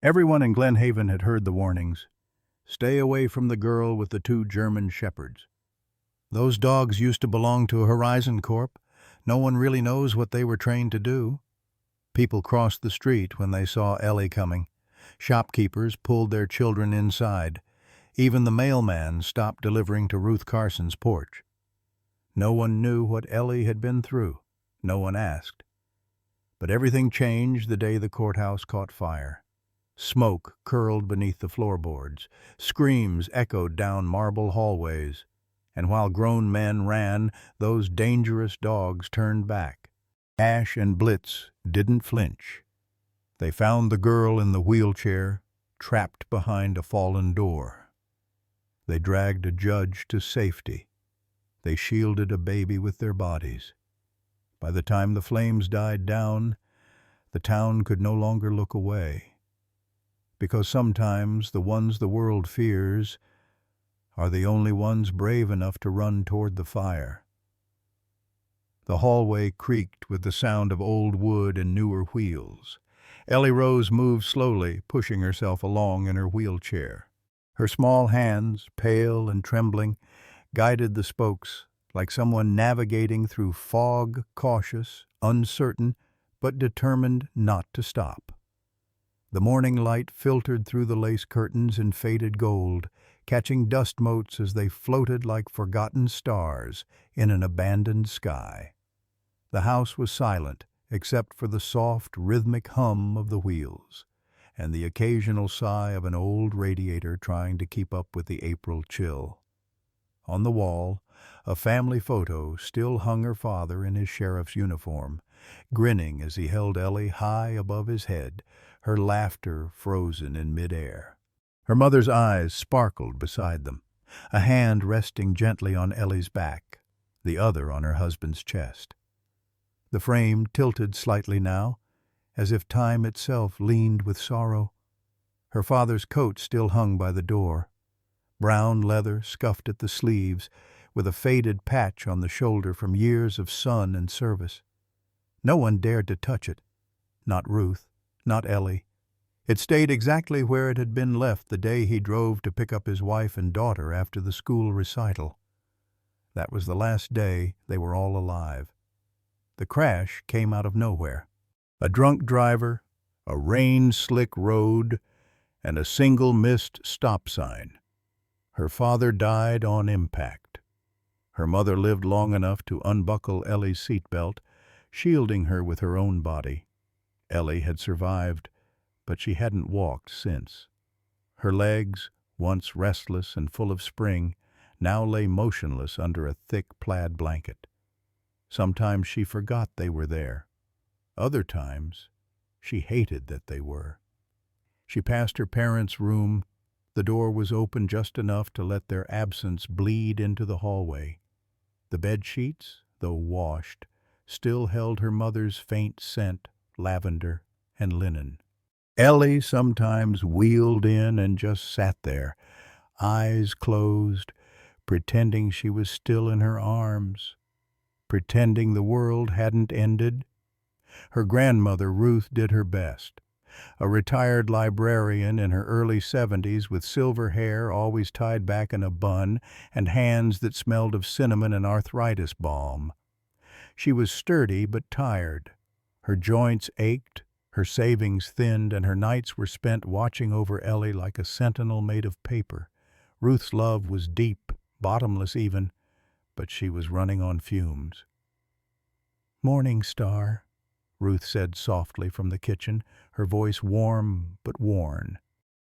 Everyone in Glen Haven had heard the warnings. Stay away from the girl with the 2 German shepherds. Those dogs used to belong to Horizon Corp. No one really knows what they were trained to do. People crossed the street when they saw Ellie coming. Shopkeepers pulled their children inside. Even the mailman stopped delivering to Ruth Carson's porch. No one knew what Ellie had been through. No one asked. But everything changed the day the courthouse caught fire. Smoke curled beneath the floorboards. Screams echoed down marble hallways. And while grown men ran, those dangerous dogs turned back. Ash and Blitz didn't flinch. They found the girl in the wheelchair, trapped behind a fallen door. They dragged a judge to safety. They shielded a baby with their bodies. By the time the flames died down, the town could no longer look away. Because sometimes the ones the world fears are the only ones brave enough to run toward the fire. The hallway creaked with the sound of old wood and newer wheels. Ellie Rose moved slowly, pushing herself along in her wheelchair. Her small hands, pale and trembling, guided the spokes like someone navigating through fog, cautious, uncertain, but determined not to stop. The morning light filtered through the lace curtains in faded gold, catching dust motes as they floated like forgotten stars in an abandoned sky. The house was silent, except for the soft, rhythmic hum of the wheels, and the occasional sigh of an old radiator trying to keep up with the April chill. On the wall, a family photo still hung her father in his sheriff's uniform, grinning as he held Ellie high above his head, her laughter frozen in midair. Her mother's eyes sparkled beside them, a hand resting gently on Ellie's back, the other on her husband's chest. The frame tilted slightly now, as if time itself leaned with sorrow. Her father's coat still hung by the door, brown leather scuffed at the sleeves, with a faded patch on the shoulder from years of sun and service. No one dared to touch it. Not Ruth, not Ellie. It stayed exactly where it had been left the day he drove to pick up his wife and daughter after the school recital. That was the last day they were all alive. The crash came out of nowhere. A drunk driver, a rain-slick road, and a single missed stop sign. Her father died on impact. Her mother lived long enough to unbuckle Ellie's seatbelt, shielding her with her own body. Ellie had survived, but she hadn't walked since. Her legs, once restless and full of spring, now lay motionless under a thick plaid blanket. Sometimes she forgot they were there. Other times, she hated that they were. She passed her parents' room. The door was open just enough to let their absence bleed into the hallway. The bed sheets, though washed, still held her mother's faint scent, lavender and linen. Ellie sometimes wheeled in and just sat there, eyes closed, pretending she was still in her arms, pretending the world hadn't ended. Her grandmother, Ruth, did her best. A retired librarian in her early 70s with silver hair always tied back in a bun and hands that smelled of cinnamon and arthritis balm. She was sturdy but tired. Her joints ached, her savings thinned, and her nights were spent watching over Ellie like a sentinel made of paper. Ruth's love was deep, bottomless even, but she was running on fumes. "Morning Star," Ruth said softly from the kitchen, her voice warm but worn.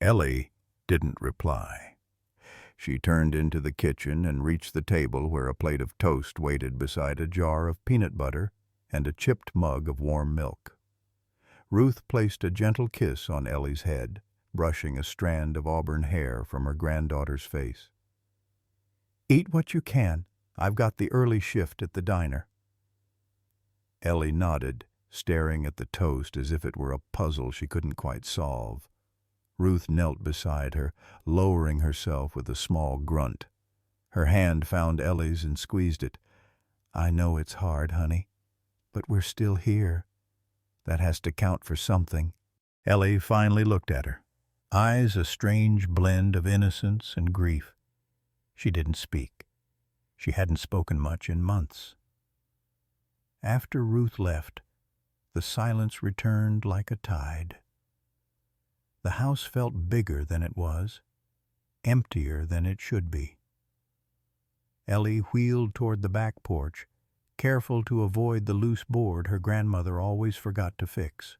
Ellie didn't reply. She turned into the kitchen and reached the table where a plate of toast waited beside a jar of peanut butter and a chipped mug of warm milk. Ruth placed a gentle kiss on Ellie's head, brushing a strand of auburn hair from her granddaughter's face. "Eat what you can. I've got the early shift at the diner." Ellie nodded, staring at the toast as if it were a puzzle she couldn't quite solve. Ruth knelt beside her, lowering herself with a small grunt. Her hand found Ellie's and squeezed it. "I know it's hard, honey, but we're still here. That has to count for something." Ellie finally looked at her, eyes a strange blend of innocence and grief. She didn't speak. She hadn't spoken much in months. After Ruth left, the silence returned like a tide. The house felt bigger than it was, emptier than it should be. Ellie wheeled toward the back porch, careful to avoid the loose board her grandmother always forgot to fix.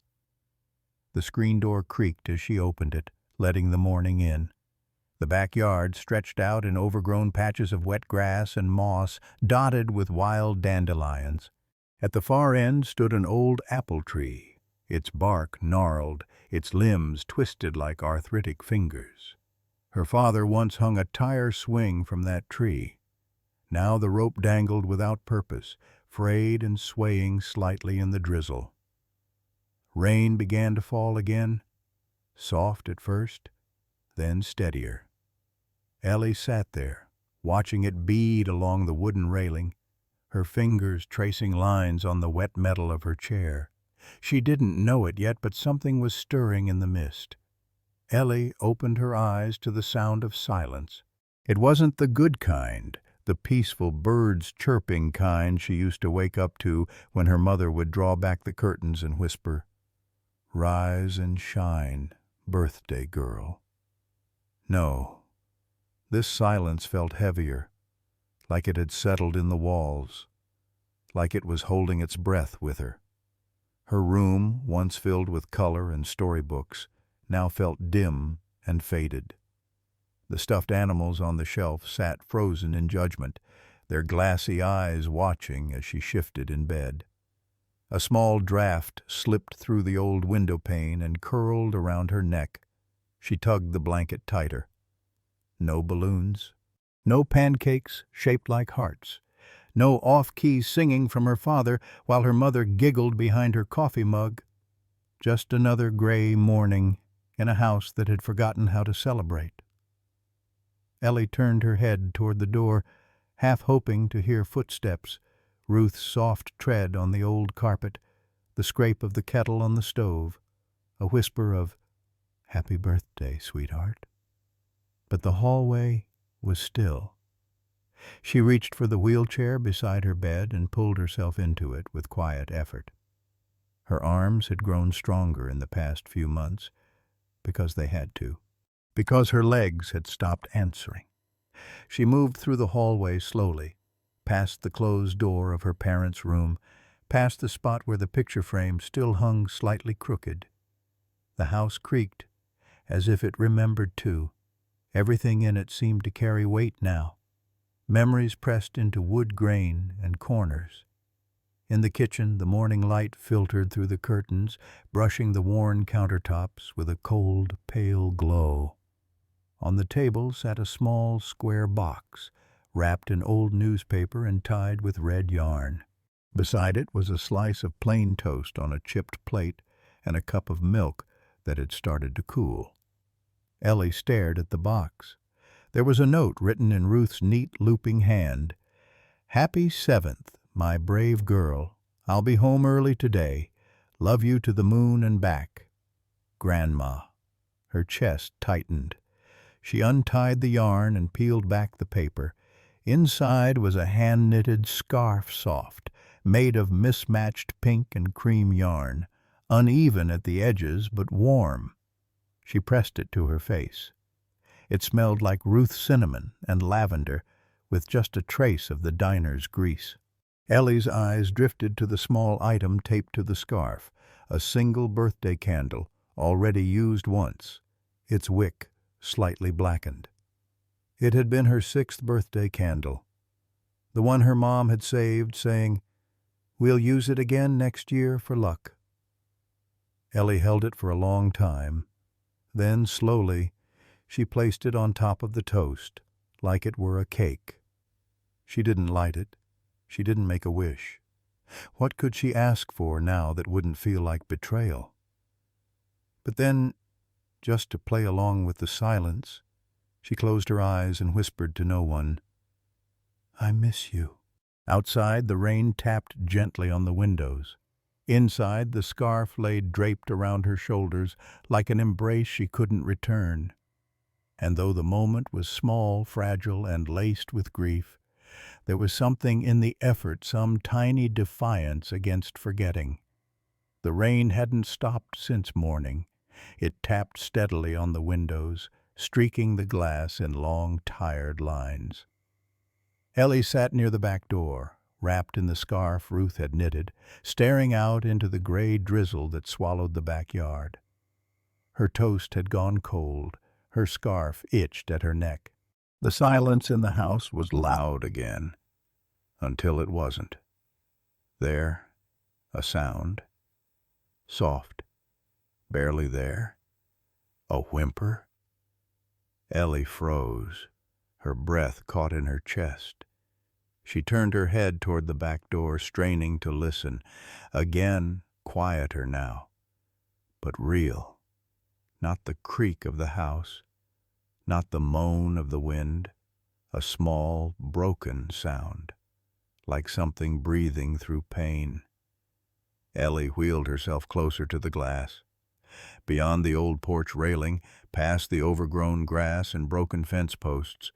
The screen door creaked as she opened it, letting the morning in. The backyard stretched out in overgrown patches of wet grass and moss, dotted with wild dandelions. At the far end stood an old apple tree, its bark gnarled, its limbs twisted like arthritic fingers. Her father once hung a tire swing from that tree. Now the rope dangled without purpose, frayed and swaying slightly in the drizzle. Rain began to fall again, soft at first, then steadier. Ellie sat there, watching it bead along the wooden railing, her fingers tracing lines on the wet metal of her chair. She didn't know it yet, but something was stirring in the mist. Ellie opened her eyes to the sound of silence. It wasn't the good kind, the peaceful birds chirping kind she used to wake up to when her mother would draw back the curtains and whisper, "Rise and shine, birthday girl." No, this silence felt heavier, like it had settled in the walls, like it was holding its breath with her. Her room, once filled with color and storybooks, now felt dim and faded. The stuffed animals on the shelf sat frozen in judgment, their glassy eyes watching as she shifted in bed. A small draft slipped through the old window pane and curled around her neck. She tugged the blanket tighter. No balloons, no pancakes shaped like hearts, no off-key singing from her father while her mother giggled behind her coffee mug. Just another gray morning in a house that had forgotten how to celebrate. Ellie turned her head toward the door, half hoping to hear footsteps, Ruth's soft tread on the old carpet, the scrape of the kettle on the stove, a whisper of, "Happy birthday, sweetheart." But the hallway was still. She reached for the wheelchair beside her bed and pulled herself into it with quiet effort. Her arms had grown stronger in the past few months, because they had to, because her legs had stopped answering. She moved through the hallway slowly, past the closed door of her parents' room, past the spot where the picture frame still hung slightly crooked. The house creaked, as if it remembered too. Everything in it seemed to carry weight now. Memories pressed into wood grain and corners. In the kitchen, the morning light filtered through the curtains, brushing the worn countertops with a cold, pale glow. On the table sat a small, square box, wrapped in old newspaper and tied with red yarn. Beside it was a slice of plain toast on a chipped plate and a cup of milk that had started to cool. Ellie stared at the box. There was a note written in Ruth's neat, looping hand. "Happy 7th, my brave girl. I'll be home early today. Love you to the moon and back. Grandma." Her chest tightened. She untied the yarn and peeled back the paper. Inside was a hand-knitted scarf soft, made of mismatched pink and cream yarn, uneven at the edges but warm. She pressed it to her face. It smelled like Ruth's cinnamon and lavender, with just a trace of the diner's grease. Ellie's eyes drifted to the small item taped to the scarf, a single birthday candle, already used once, its wick slightly blackened. It had been her 6th birthday candle, the one her mom had saved, saying, "We'll use it again next year for luck." Ellie held it for a long time. Then, slowly, she placed it on top of the toast, like it were a cake. She didn't light it. She didn't make a wish. What could she ask for now that wouldn't feel like betrayal? But then, just to play along with the silence, she closed her eyes and whispered to no one, "I miss you." Outside, the rain tapped gently on the windows. Inside, the scarf lay draped around her shoulders like an embrace she couldn't return. And though the moment was small, fragile, and laced with grief, there was something in the effort, some tiny defiance against forgetting. The rain hadn't stopped since morning. It tapped steadily on the windows, streaking the glass in long, tired lines. Ellie sat near the back door, wrapped in the scarf Ruth had knitted, staring out into the gray drizzle that swallowed the backyard. Her toast had gone cold, her scarf itched at her neck. The silence in the house was loud again, until it wasn't. There, a sound, soft, barely there, a whimper. Ellie froze, her breath caught in her chest. She turned her head toward the back door, straining to listen. Again, quieter now, but real. Not the creak of the house, not the moan of the wind, a small, broken sound, like something breathing through pain. Ellie wheeled herself closer to the glass. Beyond the old porch railing, past the overgrown grass and broken fence posts,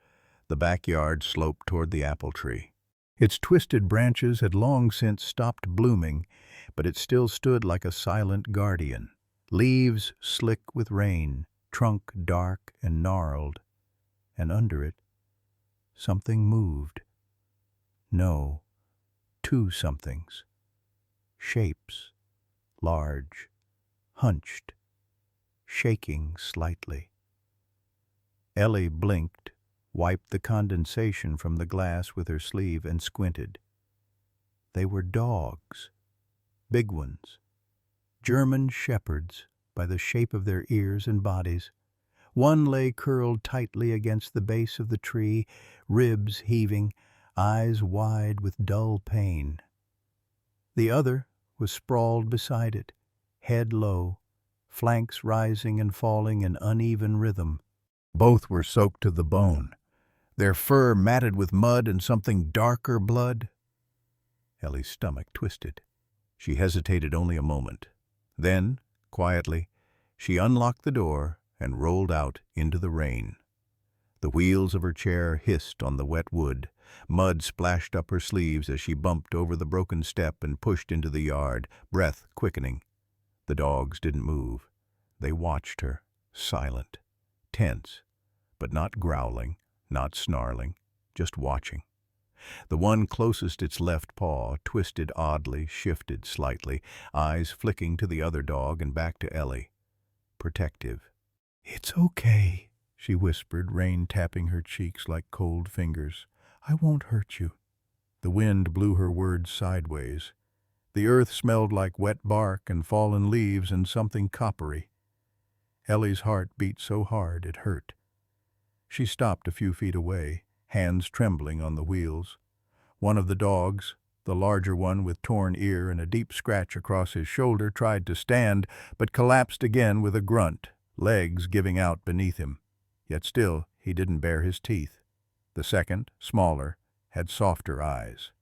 the backyard sloped toward the apple tree. Its twisted branches had long since stopped blooming, but it still stood like a silent guardian. Leaves slick with rain, trunk dark and gnarled, and under it, something moved. No, two somethings. Shapes, large, hunched, shaking slightly. Ellie blinked, wiped the condensation from the glass with her sleeve, and squinted. They were dogs, big ones, German shepherds by the shape of their ears and bodies. One lay curled tightly against the base of the tree, ribs heaving, eyes wide with dull pain. The other was sprawled beside it, head low, flanks rising and falling in uneven rhythm. Both were soaked to the bone, their fur matted with mud and something darker blood. Ellie's stomach twisted. She hesitated only a moment. Then, quietly, she unlocked the door and rolled out into the rain. The wheels of her chair hissed on the wet wood. Mud splashed up her sleeves as she bumped over the broken step and pushed into the yard, breath quickening. The dogs didn't move. They watched her, silent, tense, but not growling, not snarling, just watching. The one closest its left paw twisted oddly, shifted slightly, eyes flicking to the other dog and back to Ellie. Protective. "It's okay," she whispered, rain tapping her cheeks like cold fingers. "I won't hurt you." The wind blew her words sideways. The earth smelled like wet bark and fallen leaves and something coppery. Ellie's heart beat so hard it hurt. She stopped a few feet away, hands trembling on the wheels. One of the dogs, the larger one with torn ear and a deep scratch across his shoulder, tried to stand, but collapsed again with a grunt, legs giving out beneath him. Yet still he didn't bare his teeth. The second, smaller, had softer eyes.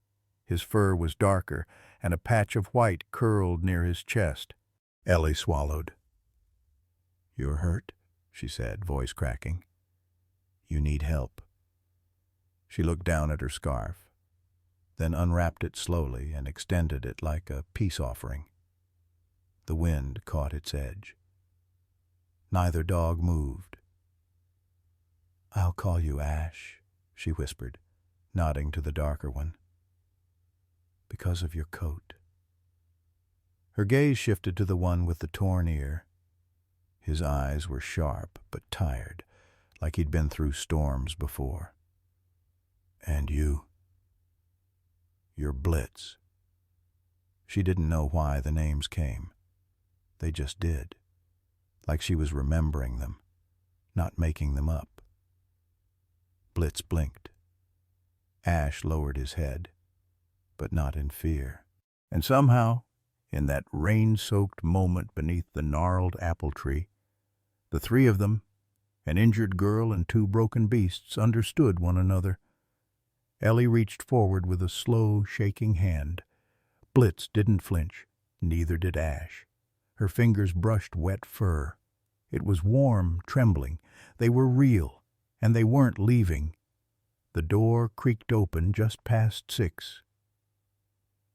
His fur was darker, and a patch of white curled near his chest. Ellie swallowed. "You're hurt?" she said, voice cracking. "You need help." She looked down at her scarf, then unwrapped it slowly and extended it like a peace offering. The wind caught its edge. Neither dog moved. "I'll call you Ash," she whispered, nodding to the darker one. "Because of your coat." Her gaze shifted to the one with the torn ear. His eyes were sharp but tired, like he'd been through storms before. "And you? You're Blitz." She didn't know why the names came. They just did, like she was remembering them, not making them up. Blitz blinked. Ash lowered his head, but not in fear. And somehow, in that rain-soaked moment beneath the gnarled apple tree, the three of them, an injured girl and two broken beasts, understood one another. Ellie reached forward with a slow, shaking hand. Blitz didn't flinch, Neither did Ash. Her fingers brushed wet fur. It was warm, trembling. They were real, and they weren't leaving. The door creaked open just past 6.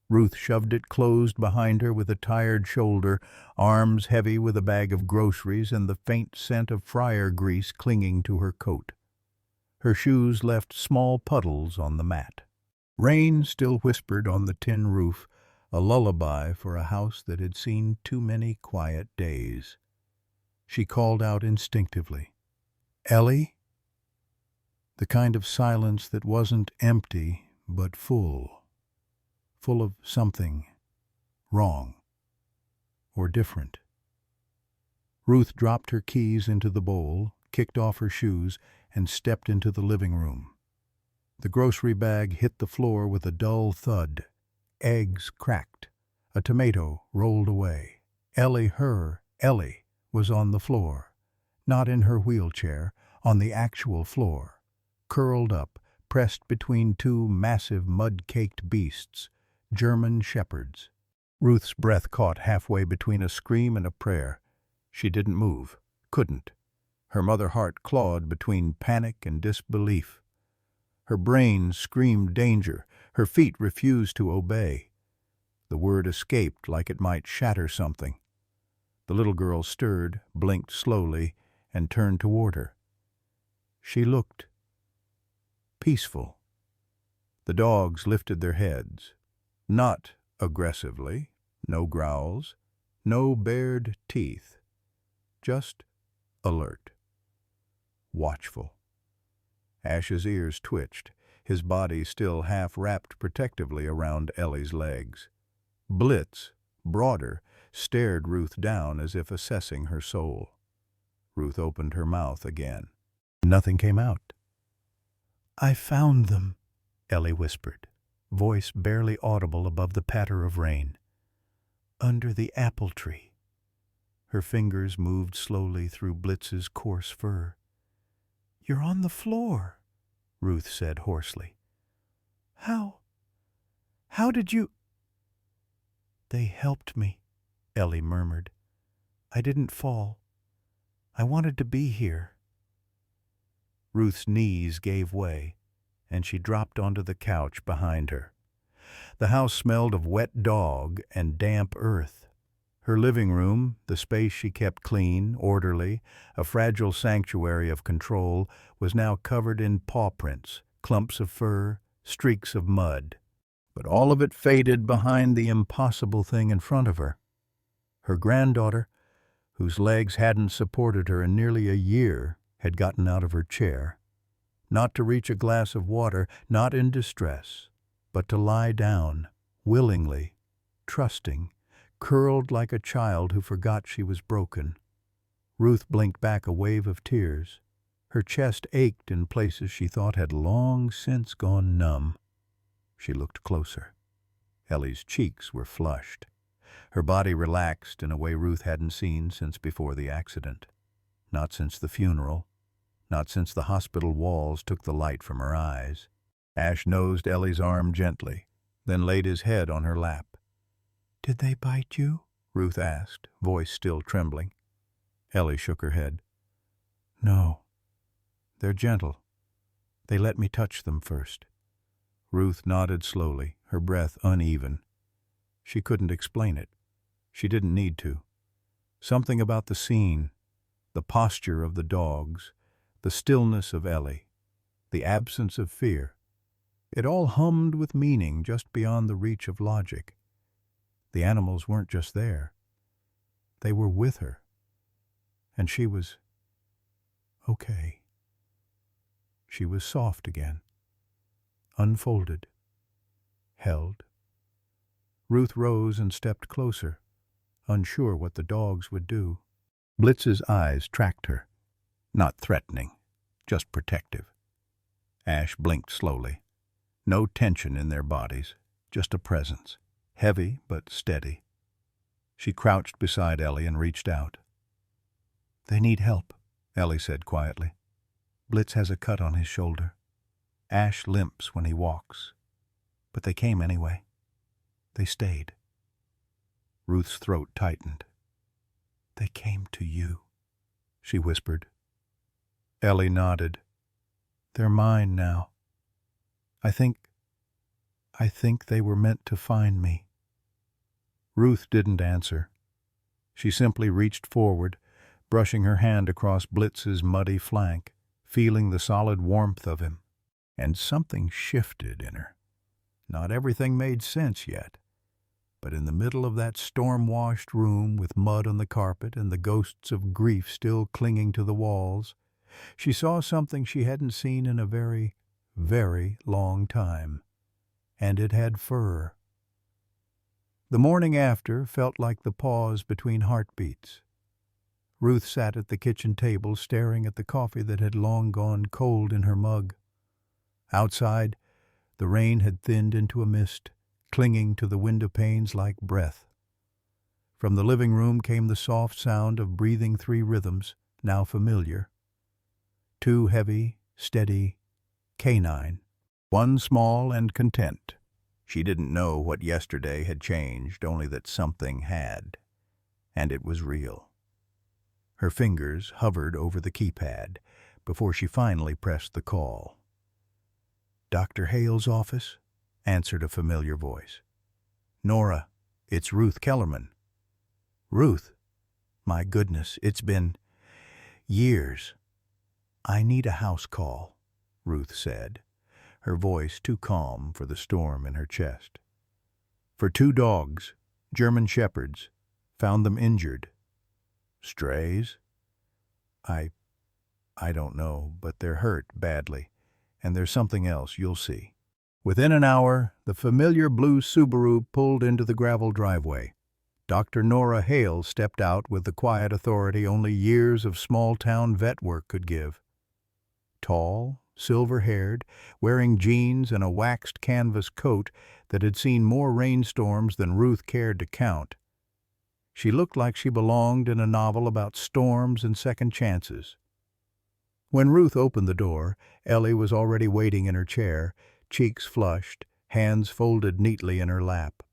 Ruth shoved it closed behind her with a tired shoulder, arms heavy with a bag of groceries and the faint scent of fryer grease clinging to her coat. Her shoes left small puddles on the mat. Rain still whispered on the tin roof, a lullaby for a house that had seen too many quiet days. She called out instinctively, "Ellie?" The kind of silence that wasn't empty, but full of something wrong or different. Ruth dropped her keys into the bowl, kicked off her shoes, and stepped into the living room. The grocery bag hit the floor with a dull thud. Eggs cracked. A tomato rolled away. Ellie was on the floor, not in her wheelchair, on the actual floor, curled up, pressed between two massive mud-caked beasts, German shepherds. Ruth's breath caught halfway between a scream and a prayer. She didn't move, couldn't. Her mother heart clawed between panic and disbelief. Her brain screamed danger. Her feet refused to obey. The word escaped like it might shatter something. The little girl stirred, blinked slowly, and turned toward her. She looked peaceful. The dogs lifted their heads. Not aggressively, no growls, no bared teeth. Just alert. Watchful. Ash's ears twitched, his body still half wrapped protectively around Ellie's legs. Blitz, broader, stared Ruth down as if assessing her soul. Ruth opened her mouth again. Nothing came out. "I found them," Ellie whispered, voice barely audible above the patter of rain. "Under the apple tree." Her fingers moved slowly through Blitz's coarse fur. "You're on the floor," Ruth said hoarsely. How did you—" "They helped me," Ellie murmured. "I didn't fall. I wanted to be here." Ruth's knees gave way, and she dropped onto the couch behind her. The house smelled of wet dog and damp earth. Her living room, the space she kept clean, orderly, a fragile sanctuary of control, was now covered in paw prints, clumps of fur, streaks of mud. But all of it faded behind the impossible thing in front of her. Her granddaughter, whose legs hadn't supported her in nearly a year, had gotten out of her chair, not to reach a glass of water, not in distress, but to lie down, willingly, trusting, curled like a child who forgot she was broken. Ruth blinked back a wave of tears. Her chest ached in places she thought had long since gone numb. She looked closer. Ellie's cheeks were flushed. Her body relaxed in a way Ruth hadn't seen since before the accident. Not since the funeral. Not since the hospital walls took the light from her eyes. Ash nosed Ellie's arm gently, then laid his head on her lap. "Did they bite you?" Ruth asked, voice still trembling. Ellie shook her head. "No. They're gentle. They let me touch them first." Ruth nodded slowly, her breath uneven. She couldn't explain it. She didn't need to. Something about the scene, the posture of the dogs, the stillness of Ellie, the absence of fear. It all hummed with meaning just beyond the reach of logic. The animals weren't just there. They were with her. And she was okay. She was soft again, unfolded, held. Ruth rose and stepped closer, unsure what the dogs would do. Blitz's eyes tracked her, not threatening, just protective. Ash blinked slowly. No tension in their bodies, just a presence, heavy but steady. She crouched beside Ellie and reached out. "They need help," Ellie said quietly. "Blitz has a cut on his shoulder. Ash limps when he walks. But they came anyway. They stayed." Ruth's throat tightened. "They came to you," she whispered. Ellie nodded. "They're mine now. I think they were meant to find me." Ruth didn't answer. She simply reached forward, brushing her hand across Blitz's muddy flank, feeling the solid warmth of him. And something shifted in her. Not everything made sense yet, but in the middle of that storm-washed room with mud on the carpet and the ghosts of grief still clinging to the walls, she saw something she hadn't seen in a very, very long time. And it had fur. The morning after felt like the pause between heartbeats. Ruth sat at the kitchen table staring at the coffee that had long gone cold in her mug. Outside, the rain had thinned into a mist, clinging to the window panes like breath. From the living room came the soft sound of breathing three rhythms, now familiar. Two heavy, steady, canine. One small and content. She didn't know what yesterday had changed, only that something had. And it was real. Her fingers hovered over the keypad before she finally pressed the call. "Dr. Hale's office?" answered a familiar voice. "Nora, it's Ruth Kellerman." "Ruth? My goodness, it's been years." "I need a house call," Ruth said, her voice too calm for the storm in her chest. "For two dogs, German shepherds, found them injured." "Strays?" I don't know, but they're hurt badly. And there's something else, you'll see." Within an hour, the familiar blue Subaru pulled into the gravel driveway. Dr. Nora Hale stepped out with the quiet authority only years of small-town vet work could give. Tall, silver-haired, wearing jeans and a waxed canvas coat that had seen more rainstorms than Ruth cared to count. She looked like she belonged in a novel about storms and second chances. When Ruth opened the door, Ellie was already waiting in her chair, cheeks flushed, hands folded neatly in her lap.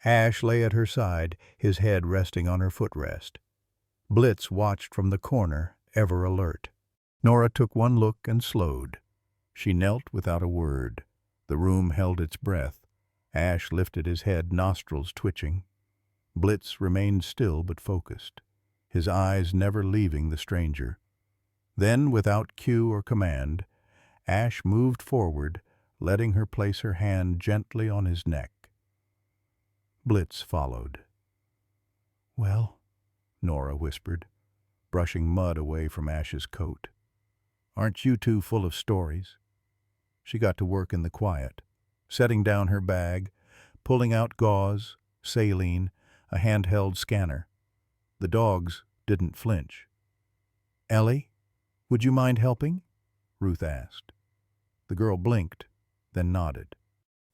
Ash lay at her side, his head resting on her footrest. Blitz watched from the corner, ever alert. Nora took one look and slowed. She knelt without a word. The room held its breath. Ash lifted his head, nostrils twitching. Blitz remained still but focused, his eyes never leaving the stranger. Then, without cue or command, Ash moved forward, letting her place her hand gently on his neck. Blitz followed. "Well," Nora whispered, brushing mud away from Ash's coat. "Aren't you two full of stories?" She got to work in the quiet, setting down her bag, pulling out gauze, saline, a handheld scanner. The dogs didn't flinch. "Ellie, would you mind helping?" Ruth asked. The girl blinked, then nodded.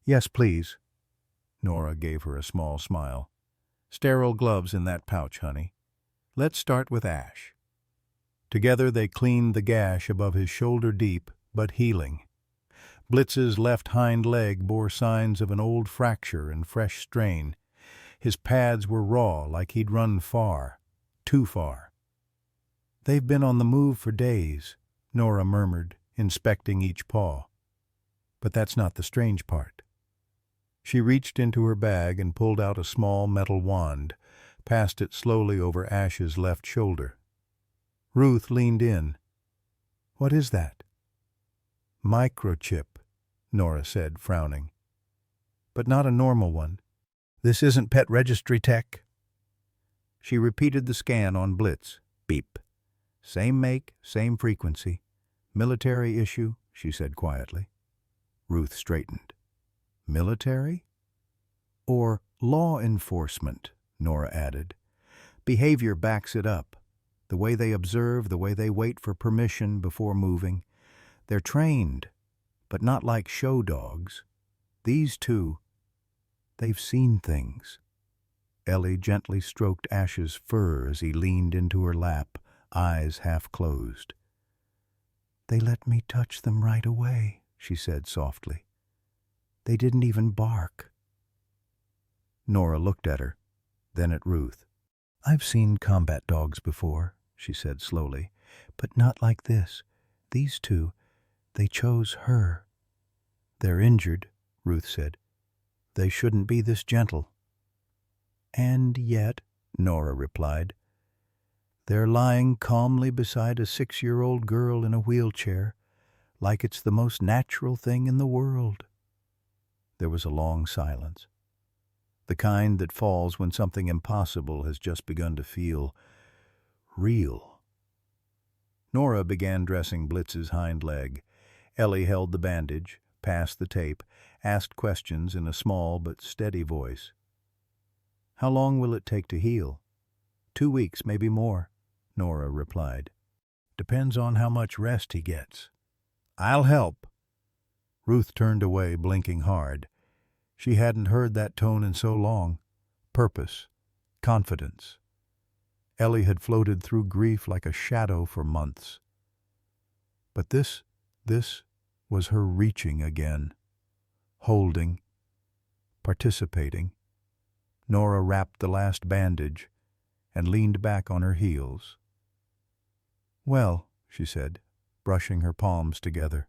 "Yes, please." Nora gave her a small smile. "Sterile gloves in that pouch, honey. Let's start with Ash." Together they cleaned the gash above his shoulder deep, but healing. Blitz's left hind leg bore signs of an old fracture and fresh strain. His pads were raw, like he'd run far, too far. "They've been on the move for days," Nora murmured, inspecting each paw. But that's not the strange part. She reached into her bag and pulled out a small metal wand, passed it slowly over Ash's left shoulder. Ruth leaned in. "What is that?" "Microchip," Nora said, frowning. "But not a normal one. This isn't pet registry tech." She repeated the scan on Blitz. Beep. "Same make, same frequency. Military issue," she said quietly. Ruth straightened. "Military?" "Or law enforcement," Nora added. "Behavior backs it up. The way they observe, the way they wait for permission before moving. They're trained, but not like show dogs. These two, they've seen things." Ellie gently stroked Ash's fur as he leaned into her lap, eyes half closed. "They let me touch them right away," she said softly. "They didn't even bark." Nora looked at her, then at Ruth. "I've seen combat dogs before," she said slowly, "but not like this. These two, they chose her." "They're injured," Ruth said. "They shouldn't be this gentle." "And yet," Nora replied, "they're lying calmly beside a 6-year-old girl in a wheelchair, like it's the most natural thing in the world." There was a long silence, the kind that falls when something impossible has just begun to feel real. Nora began dressing Blitz's hind leg. Ellie held the bandage, passed the tape, asked questions in a small but steady voice. "How long will it take to heal?" 2 weeks, maybe more," Nora replied. "Depends on how much rest he gets." "I'll help." Ruth turned away, blinking hard. She hadn't heard that tone in so long. Purpose, confidence. Ellie had floated through grief like a shadow for months. But this was her reaching again, holding, participating. Nora wrapped the last bandage and leaned back on her heels. "Well," she said, brushing her palms together,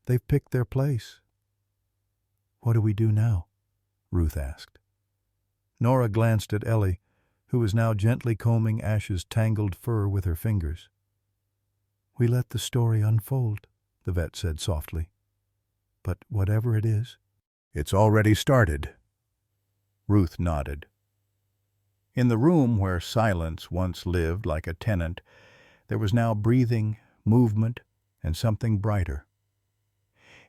"they've picked their place." "What do we do now?" Ruth asked. Nora glanced at Ellie, who was now gently combing Ash's tangled fur with her fingers. "We let the story unfold," the vet said softly. "But whatever it is, it's already started." Ruth nodded. In the room where silence once lived like a tenant, there was now breathing, movement, and something brighter.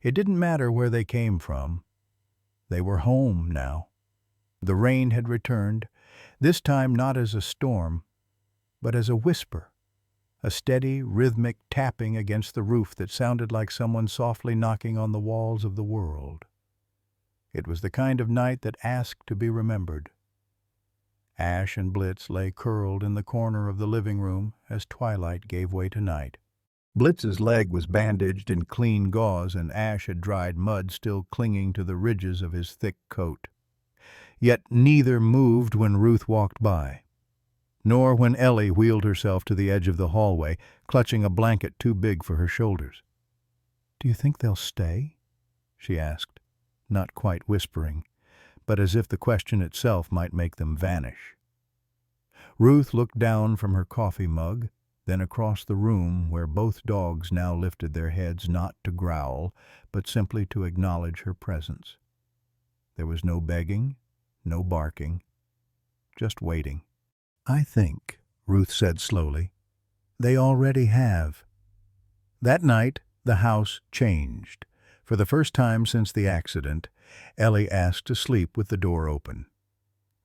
It didn't matter where they came from. They were home now. The rain had returned, this time not as a storm, but as a whisper, a steady, rhythmic tapping against the roof that sounded like someone softly knocking on the walls of the world. It was the kind of night that asked to be remembered. Ash and Blitz lay curled in the corner of the living room as twilight gave way to night. Blitz's leg was bandaged in clean gauze, and Ash had dried mud still clinging to the ridges of his thick coat. Yet neither moved when Ruth walked by, nor when Ellie wheeled herself to the edge of the hallway, clutching a blanket too big for her shoulders. "Do you think they'll stay?" she asked, not quite whispering, but as if the question itself might make them vanish. Ruth looked down from her coffee mug, then across the room where both dogs now lifted their heads not to growl, but simply to acknowledge her presence. There was no begging, no barking, just waiting. "I think," Ruth said slowly, "they already have." That night, the house changed. For the first time since the accident, Ellie asked to sleep with the door open.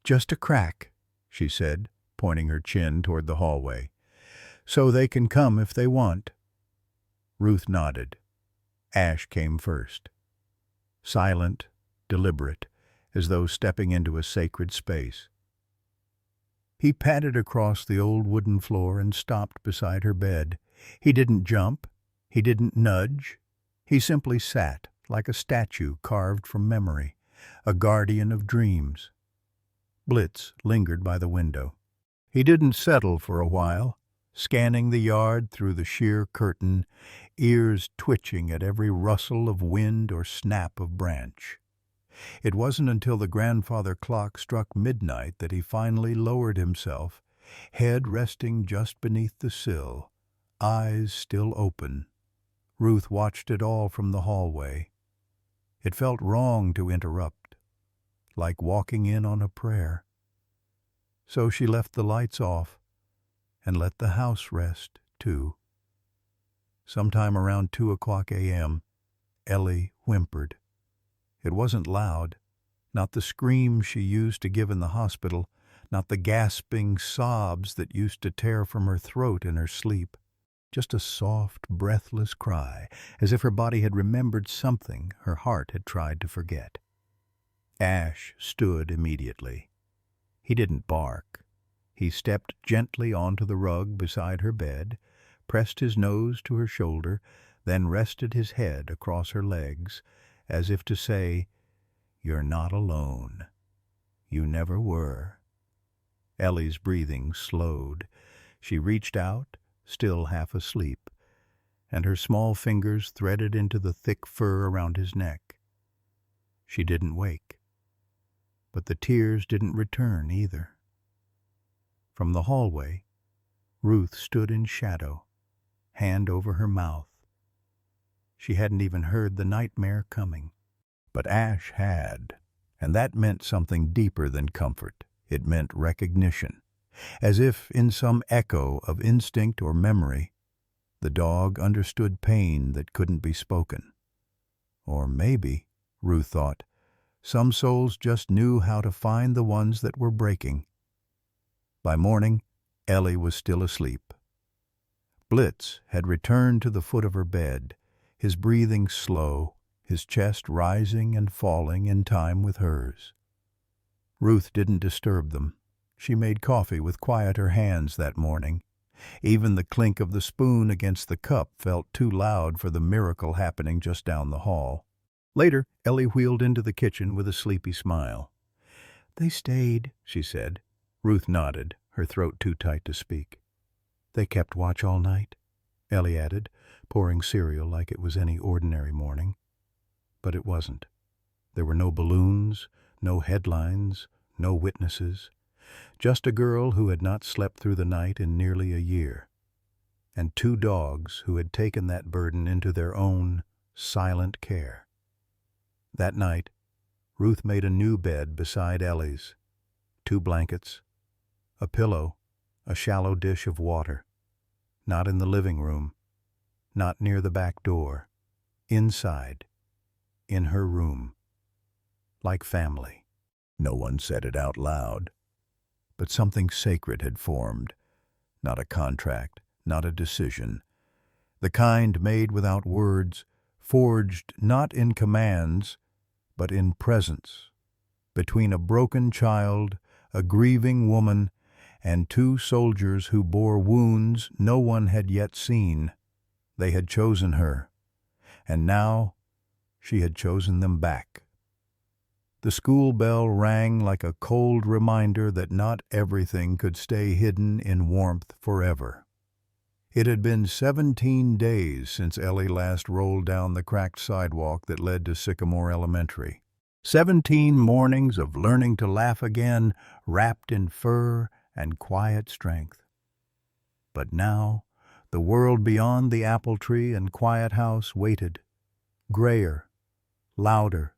"Just a crack," she said, pointing her chin toward the hallway. "So they can come if they want." Ruth nodded. Ash came first. Silent, deliberate, as though stepping into a sacred space. He padded across the old wooden floor and stopped beside her bed. He didn't jump. He didn't nudge. He simply sat, like a statue carved from memory, a guardian of dreams. Blitz lingered by the window. He didn't settle for a while, scanning the yard through the sheer curtain, ears twitching at every rustle of wind or snap of branch. It wasn't until the grandfather clock struck midnight that he finally lowered himself, head resting just beneath the sill, eyes still open. Ruth watched it all from the hallway. It felt wrong to interrupt, like walking in on a prayer. So she left the lights off and let the house rest, too. Sometime around 2:00 a.m., Ellie whimpered. It wasn't loud, not the scream she used to give in the hospital, not the gasping sobs that used to tear from her throat in her sleep. Just a soft, breathless cry, as if her body had remembered something her heart had tried to forget. Ash stood immediately. He didn't bark. He stepped gently onto the rug beside her bed, pressed his nose to her shoulder, then rested his head across her legs, as if to say, "You're not alone. You never were." Ellie's breathing slowed. She reached out, still half asleep, and her small fingers threaded into the thick fur around his neck. She didn't wake. But the tears didn't return either. From the hallway, Ruth stood in shadow, hand over her mouth. She hadn't even heard the nightmare coming. But Ash had, and that meant something deeper than comfort. It meant recognition, as if in some echo of instinct or memory, the dog understood pain that couldn't be spoken. Or maybe, Ruth thought, some souls just knew how to find the ones that were breaking. By morning, Ellie was still asleep. Blitz had returned to the foot of her bed, his breathing slow, his chest rising and falling in time with hers. Ruth didn't disturb them. She made coffee with quieter hands that morning. Even the clink of the spoon against the cup felt too loud for the miracle happening just down the hall. Later, Ellie wheeled into the kitchen with a sleepy smile. "They stayed," she said. Ruth nodded, her throat too tight to speak. "They kept watch all night," Ellie added, pouring cereal like it was any ordinary morning. But it wasn't. There were no balloons, no headlines, no witnesses. Just a girl who had not slept through the night in nearly a year. And two dogs who had taken that burden into their own silent care. That night, Ruth made a new bed beside Ellie's. 2 blankets, a pillow, a shallow dish of water. Not in the living room, not near the back door. Inside, in her room. Like family. No one said it out loud. But something sacred had formed. Not a contract, not a decision. The kind made without words, forged not in commands, but in presence, between a broken child, a grieving woman, and 2 soldiers who bore wounds no one had yet seen. They had chosen her, and now she had chosen them back. The school bell rang like a cold reminder that not everything could stay hidden in warmth forever. It had been 17 days since Ellie last rolled down the cracked sidewalk that led to Sycamore Elementary. 17 mornings of learning to laugh again, wrapped in fur and quiet strength. But now, the world beyond the apple tree and quiet house waited, grayer, louder,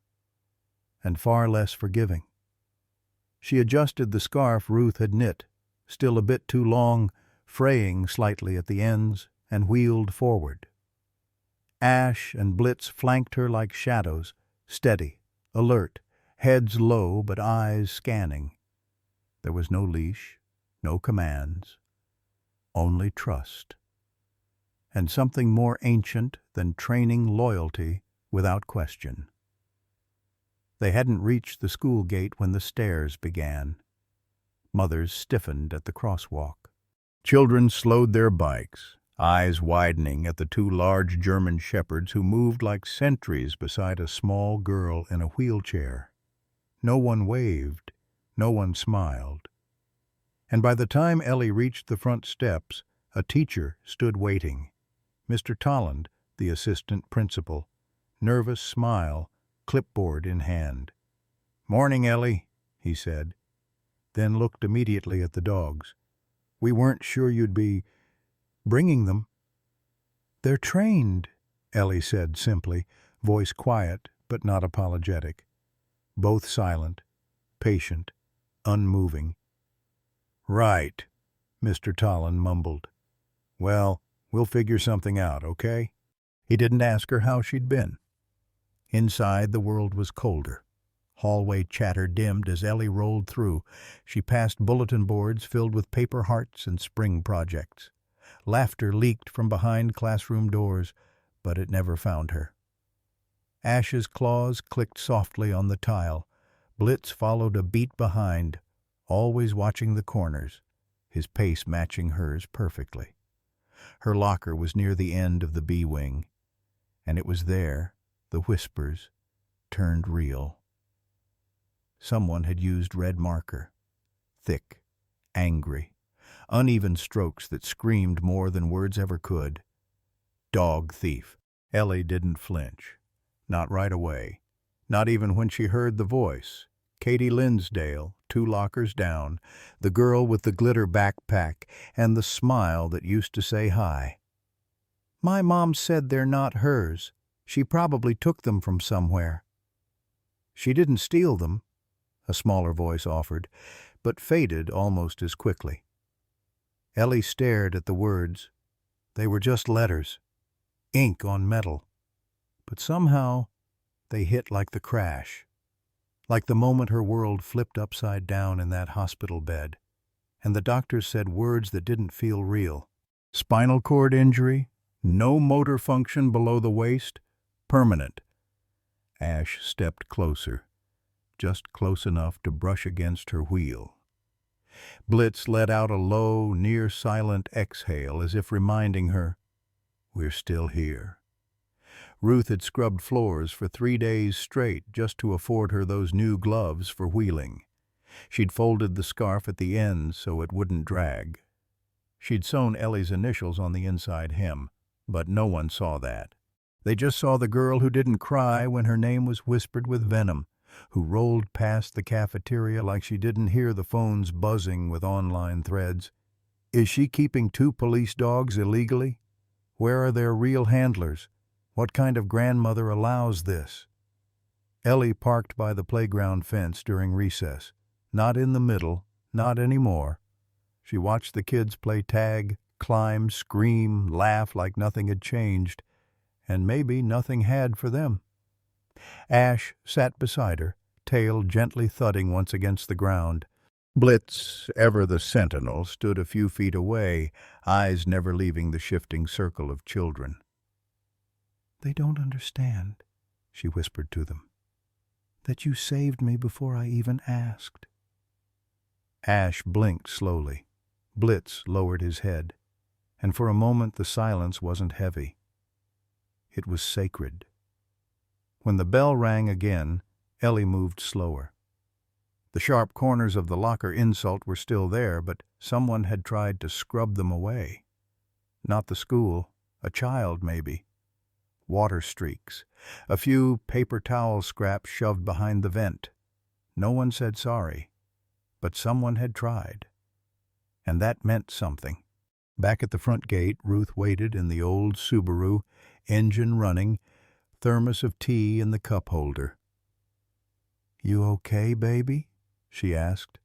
and far less forgiving. She adjusted the scarf Ruth had knit, still a bit too long, fraying slightly at the ends, and wheeled forward. Ash and Blitz flanked her like shadows, steady, alert, heads low but eyes scanning. There was no leash, no commands, only trust. And something more ancient than training loyalty without question. They hadn't reached the school gate when the stairs began. Mothers stiffened at the crosswalk. Children slowed their bikes, eyes widening at the 2 large German shepherds who moved like sentries beside a small girl in a wheelchair. No one waved, no one smiled. And by the time Ellie reached the front steps, a teacher stood waiting. Mr. Tolland, the assistant principal, nervous smile, clipboard in hand. "Morning, Ellie," he said, then looked immediately at the dogs. "We weren't sure you'd be bringing them." "They're trained," Ellie said simply, voice quiet but not apologetic. Both silent, patient, unmoving. "Right," Mr. Tolland mumbled. "Well, we'll figure something out, okay?" He didn't ask her how she'd been. Inside, the world was colder. Hallway chatter dimmed as Ellie rolled through. She passed bulletin boards filled with paper hearts and spring projects. Laughter leaked from behind classroom doors, but it never found her. Ash's claws clicked softly on the tile. Blitz followed a beat behind, always watching the corners, his pace matching hers perfectly. Her locker was near the end of the B wing, and it was there the whispers turned real. Someone had used red marker. Thick, angry, uneven strokes that screamed more than words ever could. Dog thief. Ellie didn't flinch. Not right away. Not even when she heard the voice. Katie Linsdale, 2 lockers down, the girl with the glitter backpack and the smile that used to say hi. "My mom said they're not hers. She probably took them from somewhere." "She didn't steal them," a smaller voice offered, but faded almost as quickly. Ellie stared at the words. They were just letters, ink on metal. But somehow they hit like the crash, like the moment her world flipped upside down in that hospital bed, and the doctors said words that didn't feel real. Spinal cord injury, no motor function below the waist, permanent. Ash stepped closer, just close enough to brush against her wheel. Blitz let out a low, near-silent exhale as if reminding her, "We're still here." Ruth had scrubbed floors for 3 days straight just to afford her those new gloves for wheeling. She'd folded the scarf at the ends so it wouldn't drag. She'd sewn Ellie's initials on the inside hem, but no one saw that. They just saw the girl who didn't cry when her name was whispered with venom, who rolled past the cafeteria like she didn't hear the phones buzzing with online threads. Is she keeping 2 police dogs illegally? Where are their real handlers? What kind of grandmother allows this? Ellie parked by the playground fence during recess. Not in the middle, not anymore. She watched the kids play tag, climb, scream, laugh like nothing had changed, and maybe nothing had for them. Ash sat beside her, tail gently thudding once against the ground. Blitz, ever the sentinel, stood a few feet away, eyes never leaving the shifting circle of children. "They don't understand," she whispered to them, "that you saved me before I even asked." Ash blinked slowly. Blitz lowered his head, and for a moment the silence wasn't heavy. It was sacred. When the bell rang again, Ellie moved slower. The sharp corners of the locker insult were still there, but someone had tried to scrub them away. Not the school, a child maybe. Water streaks, a few paper towel scraps shoved behind the vent. No one said sorry, but someone had tried. And that meant something. Back at the front gate, Ruth waited in the old Subaru, engine running, thermos of tea in the cup holder. "You okay, baby?" she asked,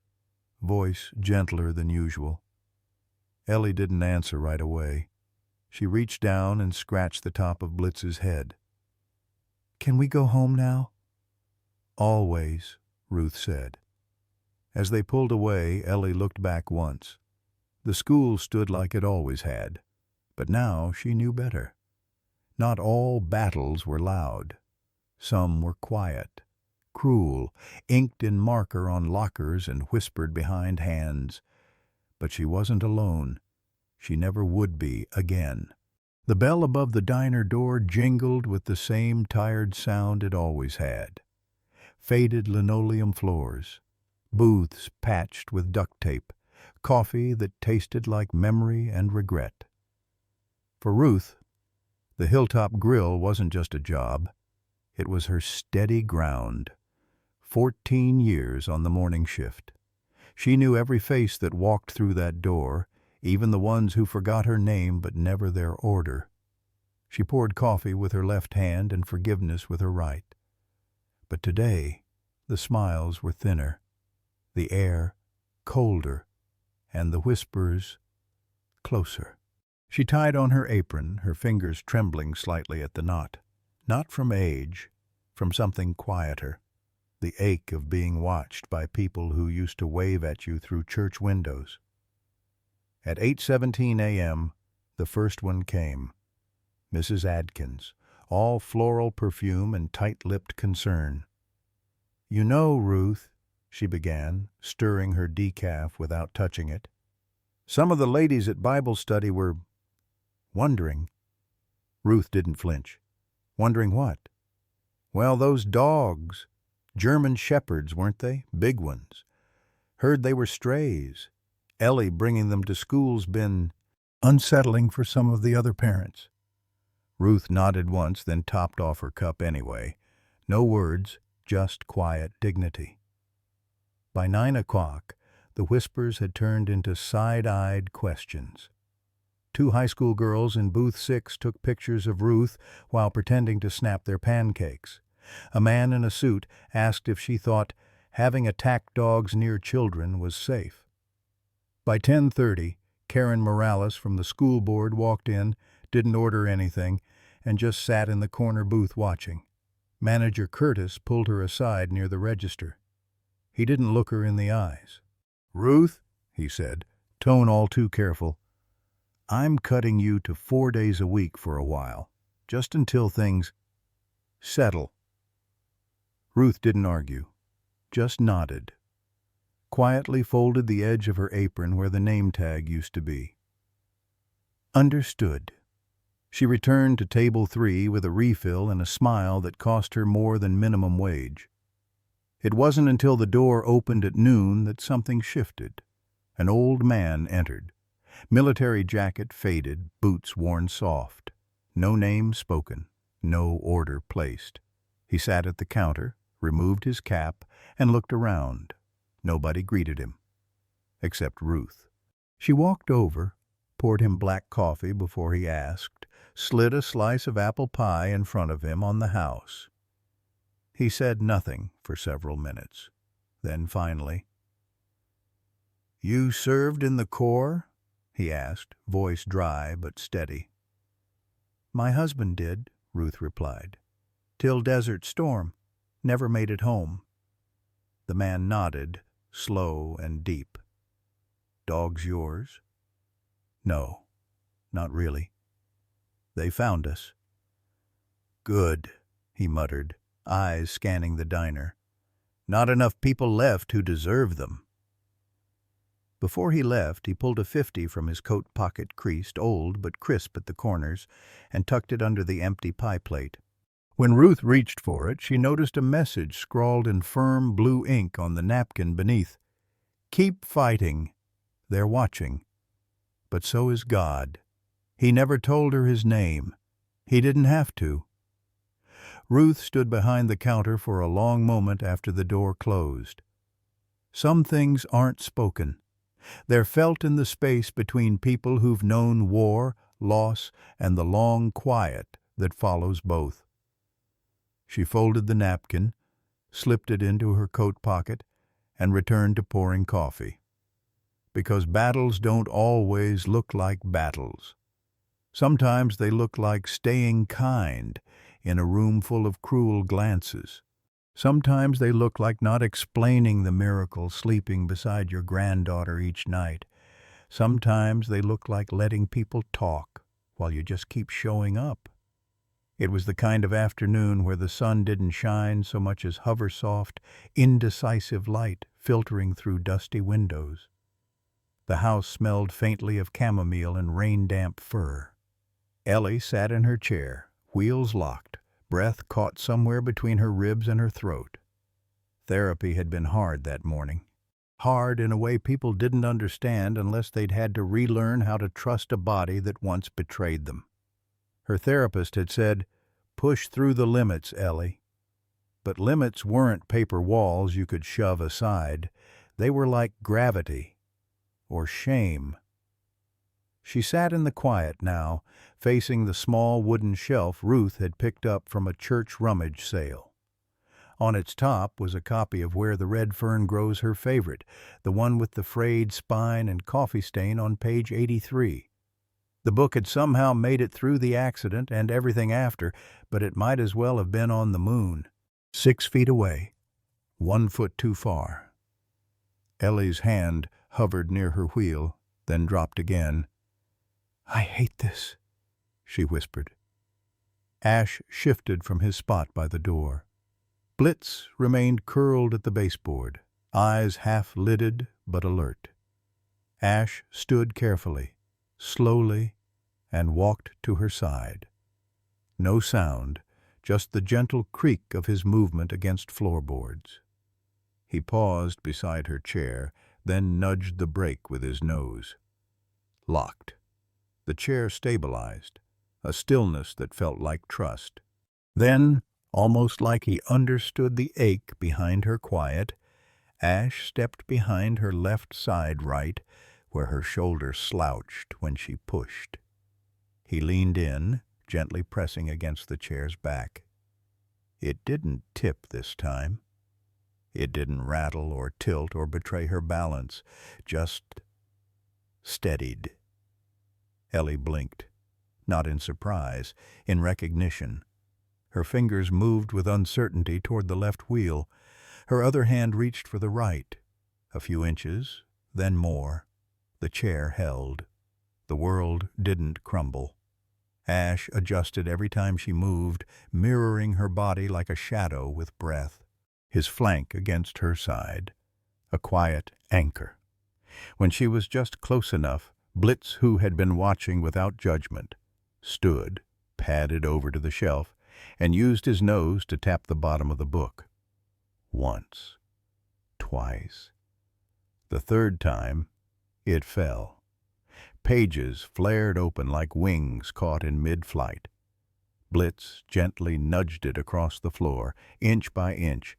voice gentler than usual. Ellie didn't answer right away. She reached down and scratched the top of Blitz's head. "Can we go home now?" "Always," Ruth said. As they pulled away, Ellie looked back once. The school stood like it always had, but now she knew better. Not all battles were loud. Some were quiet, cruel, inked in marker on lockers and whispered behind hands. But she wasn't alone. She never would be again. The bell above the diner door jingled with the same tired sound it always had. Faded linoleum floors, booths patched with duct tape, coffee that tasted like memory and regret. For Ruth, the Hilltop Grill wasn't just a job. It was her steady ground. 14 years on the morning shift. She knew every face that walked through that door, even the ones who forgot her name but never their order. She poured coffee with her left hand and forgiveness with her right. But today, the smiles were thinner, the air colder, and the whispers closer. She tied on her apron, her fingers trembling slightly at the knot. Not from age, from something quieter. The ache of being watched by people who used to wave at you through church windows. At 8:17 a.m., the first one came. Mrs. Adkins, all floral perfume and tight-lipped concern. "You know, Ruth," she began, stirring her decaf without touching it. "Some of the ladies at Bible study were wondering." Ruth didn't flinch. "Wondering what?" "Well, those dogs. German shepherds, weren't they? Big ones. Heard they were strays. Ellie bringing them to school's been unsettling for some of the other parents. Ruth nodded once, then topped off her cup anyway. No words, just quiet dignity. By 9 o'clock, the whispers had turned into side-eyed questions. 2 high school girls in booth 6 took pictures of Ruth while pretending to snap their pancakes. A man in a suit asked if she thought having attack dogs near children was safe. By 10:30, Karen Morales from the school board walked in, didn't order anything, and just sat in the corner booth watching. Manager Curtis pulled her aside near the register. He didn't look her in the eyes. "Ruth," he said, tone all too careful, "I'm cutting you to 4 days a week for a while, just until things settle." Ruth didn't argue, just nodded. Quietly folded the edge of her apron where the name tag used to be. Understood. She returned to table 3 with a refill and a smile that cost her more than minimum wage. It wasn't until the door opened at noon that something shifted. An old man entered. Military jacket faded, boots worn soft. No name spoken, no order placed. He sat at the counter, removed his cap, and looked around. Nobody greeted him, except Ruth. She walked over, poured him black coffee before he asked, slid a slice of apple pie in front of him on the house. He said nothing for several minutes. Then finally, "You served in the Corps?" he asked, voice dry but steady. "My husband did," Ruth replied. "Till Desert Storm. Never made it home." The man nodded, slow and deep. "Dogs yours?" "No, not really. They found us." "Good," he muttered, eyes scanning the diner. "Not enough people left who deserve them." Before he left, he pulled a 50 from his coat pocket, creased, old but crisp at the corners, and tucked it under the empty pie plate. When Ruth reached for it, she noticed a message scrawled in firm blue ink on the napkin beneath. "Keep fighting. They're watching. But so is God." He never told her his name. He didn't have to. Ruth stood behind the counter for a long moment after the door closed. Some things aren't spoken. They're felt in the space between people who've known war, loss, and the long quiet that follows both. She folded the napkin, slipped it into her coat pocket, and returned to pouring coffee. Because battles don't always look like battles. Sometimes they look like staying kind in a room full of cruel glances. Sometimes they look like not explaining the miracle sleeping beside your granddaughter each night. Sometimes they look like letting people talk while you just keep showing up. It was the kind of afternoon where the sun didn't shine so much as hover soft, indecisive light filtering through dusty windows. The house smelled faintly of chamomile and rain-damp fur. Ellie sat in her chair, wheels locked, breath caught somewhere between her ribs and her throat. Therapy had been hard that morning. Hard in a way people didn't understand unless they'd had to relearn how to trust a body that once betrayed them. Her therapist had said, "Push through the limits, Ellie." But limits weren't paper walls you could shove aside. They were like gravity or shame. She sat in the quiet now, facing the small wooden shelf Ruth had picked up from a church rummage sale. On its top was a copy of Where the Red Fern Grows, her favorite, the one with the frayed spine and coffee stain on page 83. The book had somehow made it through the accident and everything after, but it might as well have been on the moon. 6 feet away, 1 foot too far. Ellie's hand hovered near her wheel, then dropped again. "I hate this," she whispered. Ash shifted from his spot by the door. Blitz remained curled at the baseboard, eyes half-lidded but alert. Ash stood carefully, slowly, and walked to her side. No sound, just the gentle creak of his movement against floorboards. He paused beside her chair, then nudged the brake with his nose. Locked. The chair stabilized, a stillness that felt like trust. Then, almost like he understood the ache behind her quiet, Ash stepped behind her left side right, where her shoulder slouched when she pushed. He leaned in, gently pressing against the chair's back. It didn't tip this time. It didn't rattle or tilt or betray her balance, just steadied. Ellie blinked, not in surprise, in recognition. Her fingers moved with uncertainty toward the left wheel. Her other hand reached for the right. A few inches, then more. The chair held. The world didn't crumble. Ash adjusted every time she moved, mirroring her body like a shadow with breath. His flank against her side. A quiet anchor. When she was just close enough, Blitz, who had been watching without judgment, stood, padded over to the shelf, and used his nose to tap the bottom of the book. Once. Twice. The third time, it fell. Pages flared open like wings caught in mid-flight. Blitz gently nudged it across the floor, inch by inch,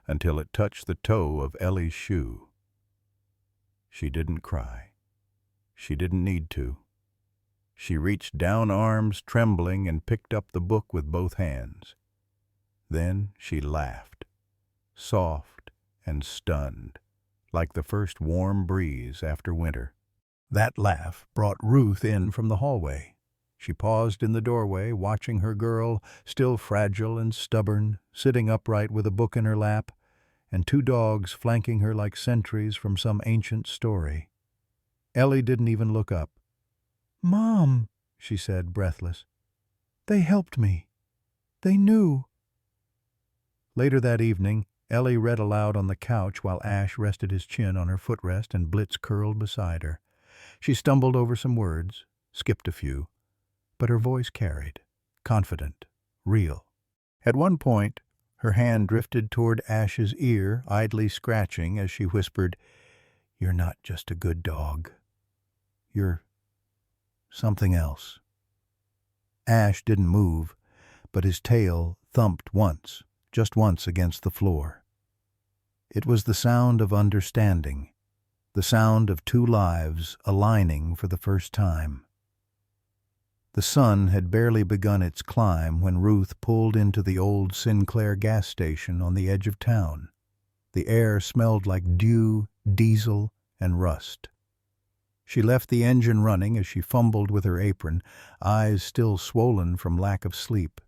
until it touched the toe of Ellie's shoe. She didn't cry. She didn't need to. She reached down, arms trembling, and picked up the book with both hands. Then she laughed, soft and stunned, like the first warm breeze after winter. That laugh brought Ruth in from the hallway. She paused in the doorway, watching her girl, still fragile and stubborn, sitting upright with a book in her lap, and two dogs flanking her like sentries from some ancient story. Ellie didn't even look up. "Mom," she said, breathless. "They helped me. They knew." Later that evening, Ellie read aloud on the couch while Ash rested his chin on her footrest and Blitz curled beside her. She stumbled over some words, skipped a few, but her voice carried, confident, real. At one point, her hand drifted toward Ash's ear, idly scratching as she whispered, "You're not just a good dog. You're something else." Ash didn't move, but his tail thumped once, just once against the floor. It was the sound of understanding, the sound of two lives aligning for the first time. The sun had barely begun its climb when Ruth pulled into the old Sinclair gas station on the edge of town. The air smelled like dew, diesel, and rust. She left the engine running as she fumbled with her apron, eyes still swollen from lack of sleep.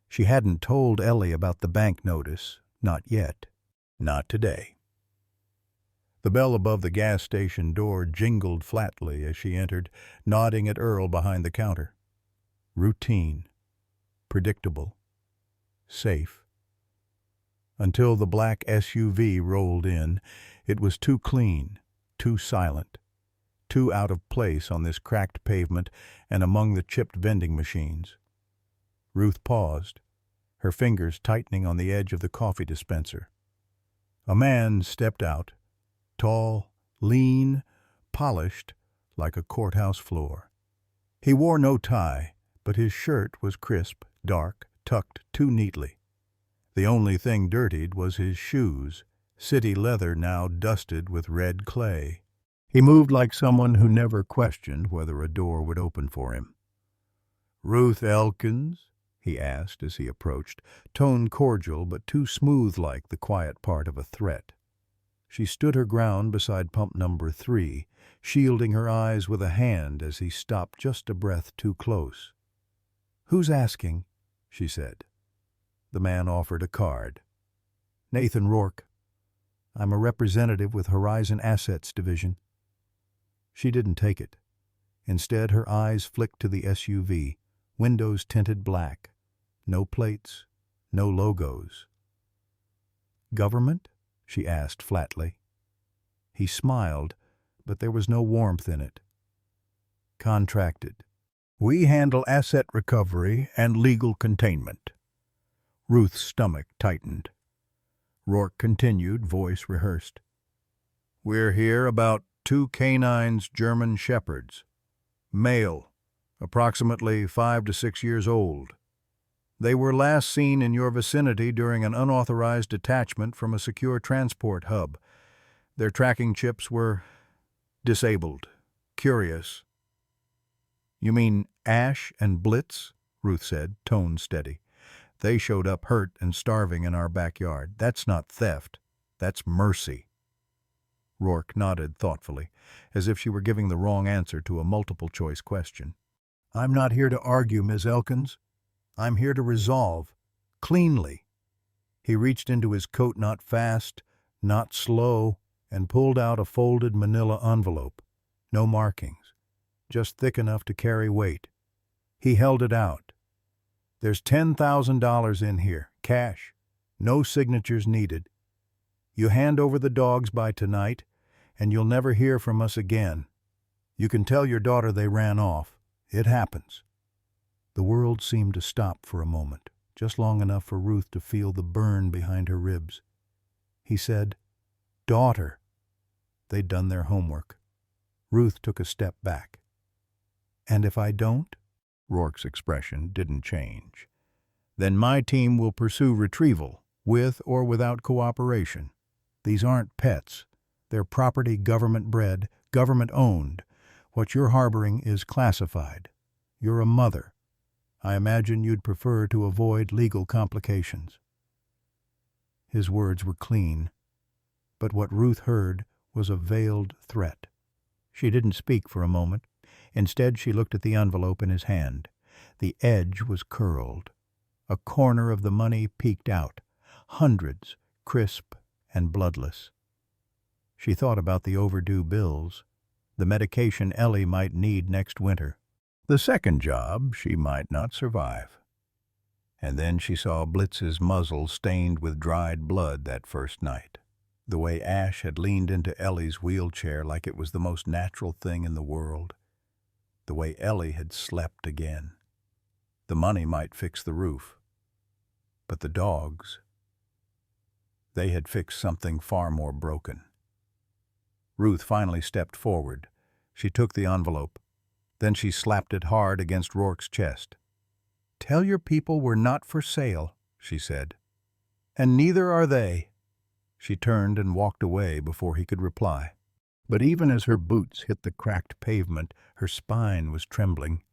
She hadn't told Ellie about the bank notice, not yet. Not today. The bell above the gas station door jingled flatly as she entered, nodding at Earl behind the counter. Routine. Predictable. Safe. Until the black SUV rolled in, it was too clean, too silent, too out of place on this cracked pavement and among the chipped vending machines. Ruth paused, her fingers tightening on the edge of the coffee dispenser. A man stepped out, tall, lean, polished, like a courthouse floor. He wore no tie, but his shirt was crisp, dark, tucked too neatly. The only thing dirtied was his shoes, city leather now dusted with red clay. He moved like someone who never questioned whether a door would open for him. "Ruth Elkins?" he asked as he approached, tone cordial but too smooth like the quiet part of a threat. She stood her ground beside pump number 3, shielding her eyes with a hand as he stopped just a breath too close. "Who's asking?" she said. The man offered a card. "Nathan Rourke. I'm a representative with Horizon Assets Division." She didn't take it. Instead, her eyes flicked to the SUV, windows tinted black. No plates, no logos. "Government?" she asked flatly. He smiled, but there was no warmth in it. "Contracted. We handle asset recovery and legal containment." Ruth's stomach tightened. Rourke continued, voice rehearsed. "We're here about 2 canines German shepherds. Male, approximately 5 to 6 years old. They were last seen in your vicinity during an unauthorized detachment from a secure transport hub. Their tracking chips were disabled. Curious." "You mean Ash and Blitz?" Ruth said, tone steady. "They showed up hurt and starving in our backyard. That's not theft. That's mercy." Rourke nodded thoughtfully, as if she were giving the wrong answer to a multiple-choice question. "I'm not here to argue, Ms. Elkins. I'm here to resolve. Cleanly." He reached into his coat, not fast, not slow, and pulled out a folded manila envelope. No markings, just thick enough to carry weight. He held it out. "There's $10,000 in here, cash. No signatures needed. You hand over the dogs by tonight, and you'll never hear from us again. You can tell your daughter they ran off. It happens." The world seemed to stop for a moment, just long enough for Ruth to feel the burn behind her ribs. He said, "Daughter." They'd done their homework. Ruth took a step back. "And if I don't?" Rourke's expression didn't change. "Then my team will pursue retrieval, with or without cooperation. These aren't pets. They're property government-bred, government-owned. What you're harboring is classified. You're a mother. I imagine you'd prefer to avoid legal complications." His words were clean, but what Ruth heard was a veiled threat. She didn't speak for a moment. Instead, she looked at the envelope in his hand. The edge was curled. A corner of the money peeked out. Hundreds, crisp and bloodless. She thought about the overdue bills, the medication Ellie might need next winter. The second job she might not survive. And then she saw Blitz's muzzle stained with dried blood that first night. The way Ash had leaned into Ellie's wheelchair like it was the most natural thing in the world. The way Ellie had slept again. The money might fix the roof. But the dogs, they had fixed something far more broken. Ruth finally stepped forward. She took the envelope. Then she slapped it hard against Rourke's chest. "Tell your people we're not for sale," she said. "And neither are they." She turned and walked away before he could reply. But even as her boots hit the cracked pavement, her spine was trembling.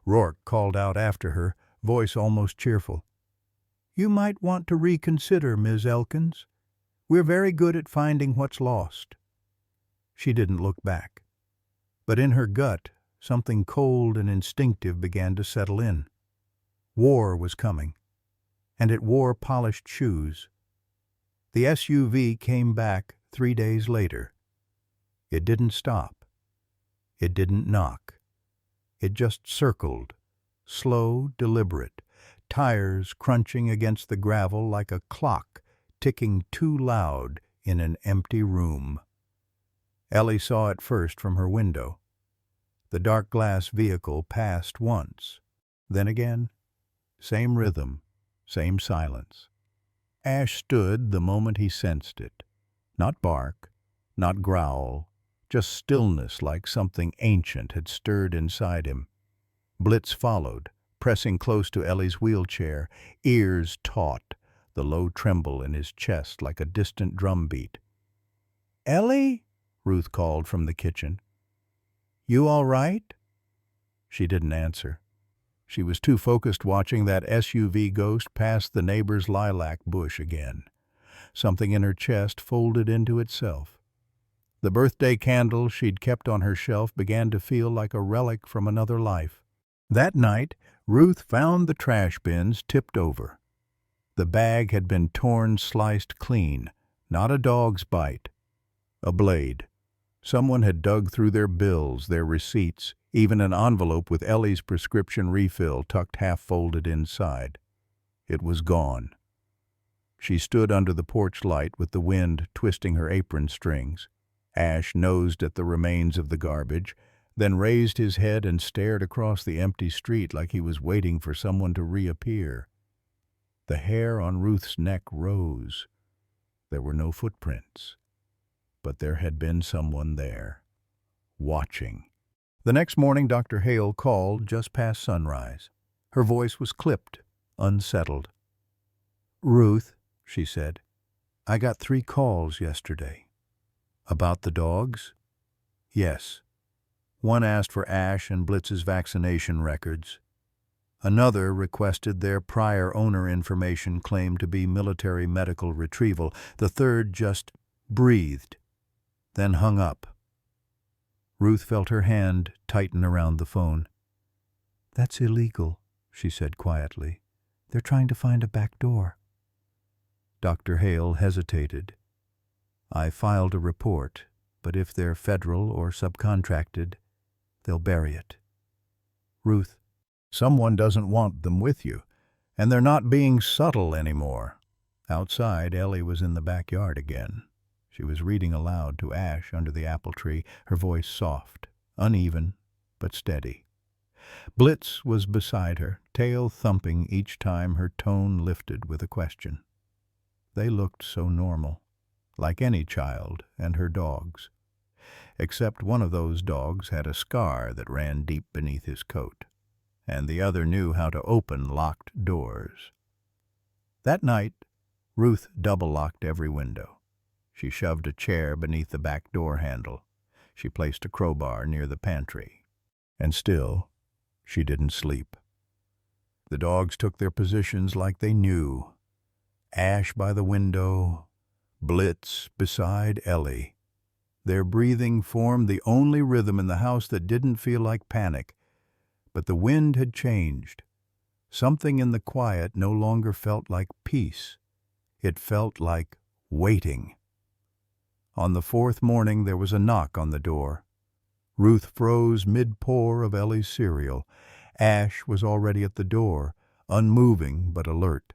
Rourke called out after her, voice almost cheerful. "You might want to reconsider, Ms. Elkins. We're very good at finding what's lost." She didn't look back. But in her gut, something cold and instinctive began to settle in. War was coming, and it wore polished shoes. The SUV came back 3 days later. It didn't stop. It didn't knock. It just circled, slow, deliberate, tires crunching against the gravel like a clock ticking too loud in an empty room. Ellie saw it first from her window. The dark glass vehicle passed once, then again. Same rhythm, same silence. Ash stood the moment he sensed it. Not bark, not growl, just stillness like something ancient had stirred inside him. Blitz followed, pressing close to Ellie's wheelchair, ears taut, the low tremble in his chest like a distant drumbeat. "Ellie?" Ruth called from the kitchen. "You all right?" She didn't answer. She was too focused watching that SUV ghost pass the neighbor's lilac bush again. Something in her chest folded into itself. The birthday candle she'd kept on her shelf began to feel like a relic from another life. That night, Ruth found the trash bins tipped over. The bag had been torn, sliced clean, not a dog's bite. A blade. Someone had dug through their bills, their receipts, even an envelope with Ellie's prescription refill tucked half-folded inside. It was gone. She stood under the porch light with the wind twisting her apron strings. Ash nosed at the remains of the garbage, then raised his head and stared across the empty street like he was waiting for someone to reappear. The hair on Ruth's neck rose. There were no footprints, but there had been someone there, watching. The next morning, Dr. Hale called just past sunrise. Her voice was clipped, unsettled. "Ruth," she said, "I got 3 calls yesterday." "About the dogs?" "Yes. One asked for Ash and Blitz's vaccination records. Another requested their prior owner information claimed to be military medical retrieval. The third just breathed, then hung up." Ruth felt her hand tighten around the phone. "That's illegal," she said quietly. "They're trying to find a back door." Dr. Hale hesitated. "I filed a report, but if they're federal or subcontracted, they'll bury it." "Ruth, someone doesn't want them with you, and they're not being subtle anymore." Outside, Ellie was in the backyard again. She was reading aloud to Ash under the apple tree, her voice soft, uneven, but steady. Blitz was beside her, tail thumping each time her tone lifted with a question. They looked so normal, like any child and her dogs, except one of those dogs had a scar that ran deep beneath his coat, and the other knew how to open locked doors. That night, Ruth double-locked every window. She shoved a chair beneath the back door handle. She placed a crowbar near the pantry. And still, she didn't sleep. The dogs took their positions like they knew. Ash by the window, Blitz beside Ellie. Their breathing formed the only rhythm in the house that didn't feel like panic. But the wind had changed. Something in the quiet no longer felt like peace. It felt like waiting. On the 4th morning, there was a knock on the door. Ruth froze mid-pour of Ellie's cereal. Ash was already at the door, unmoving but alert.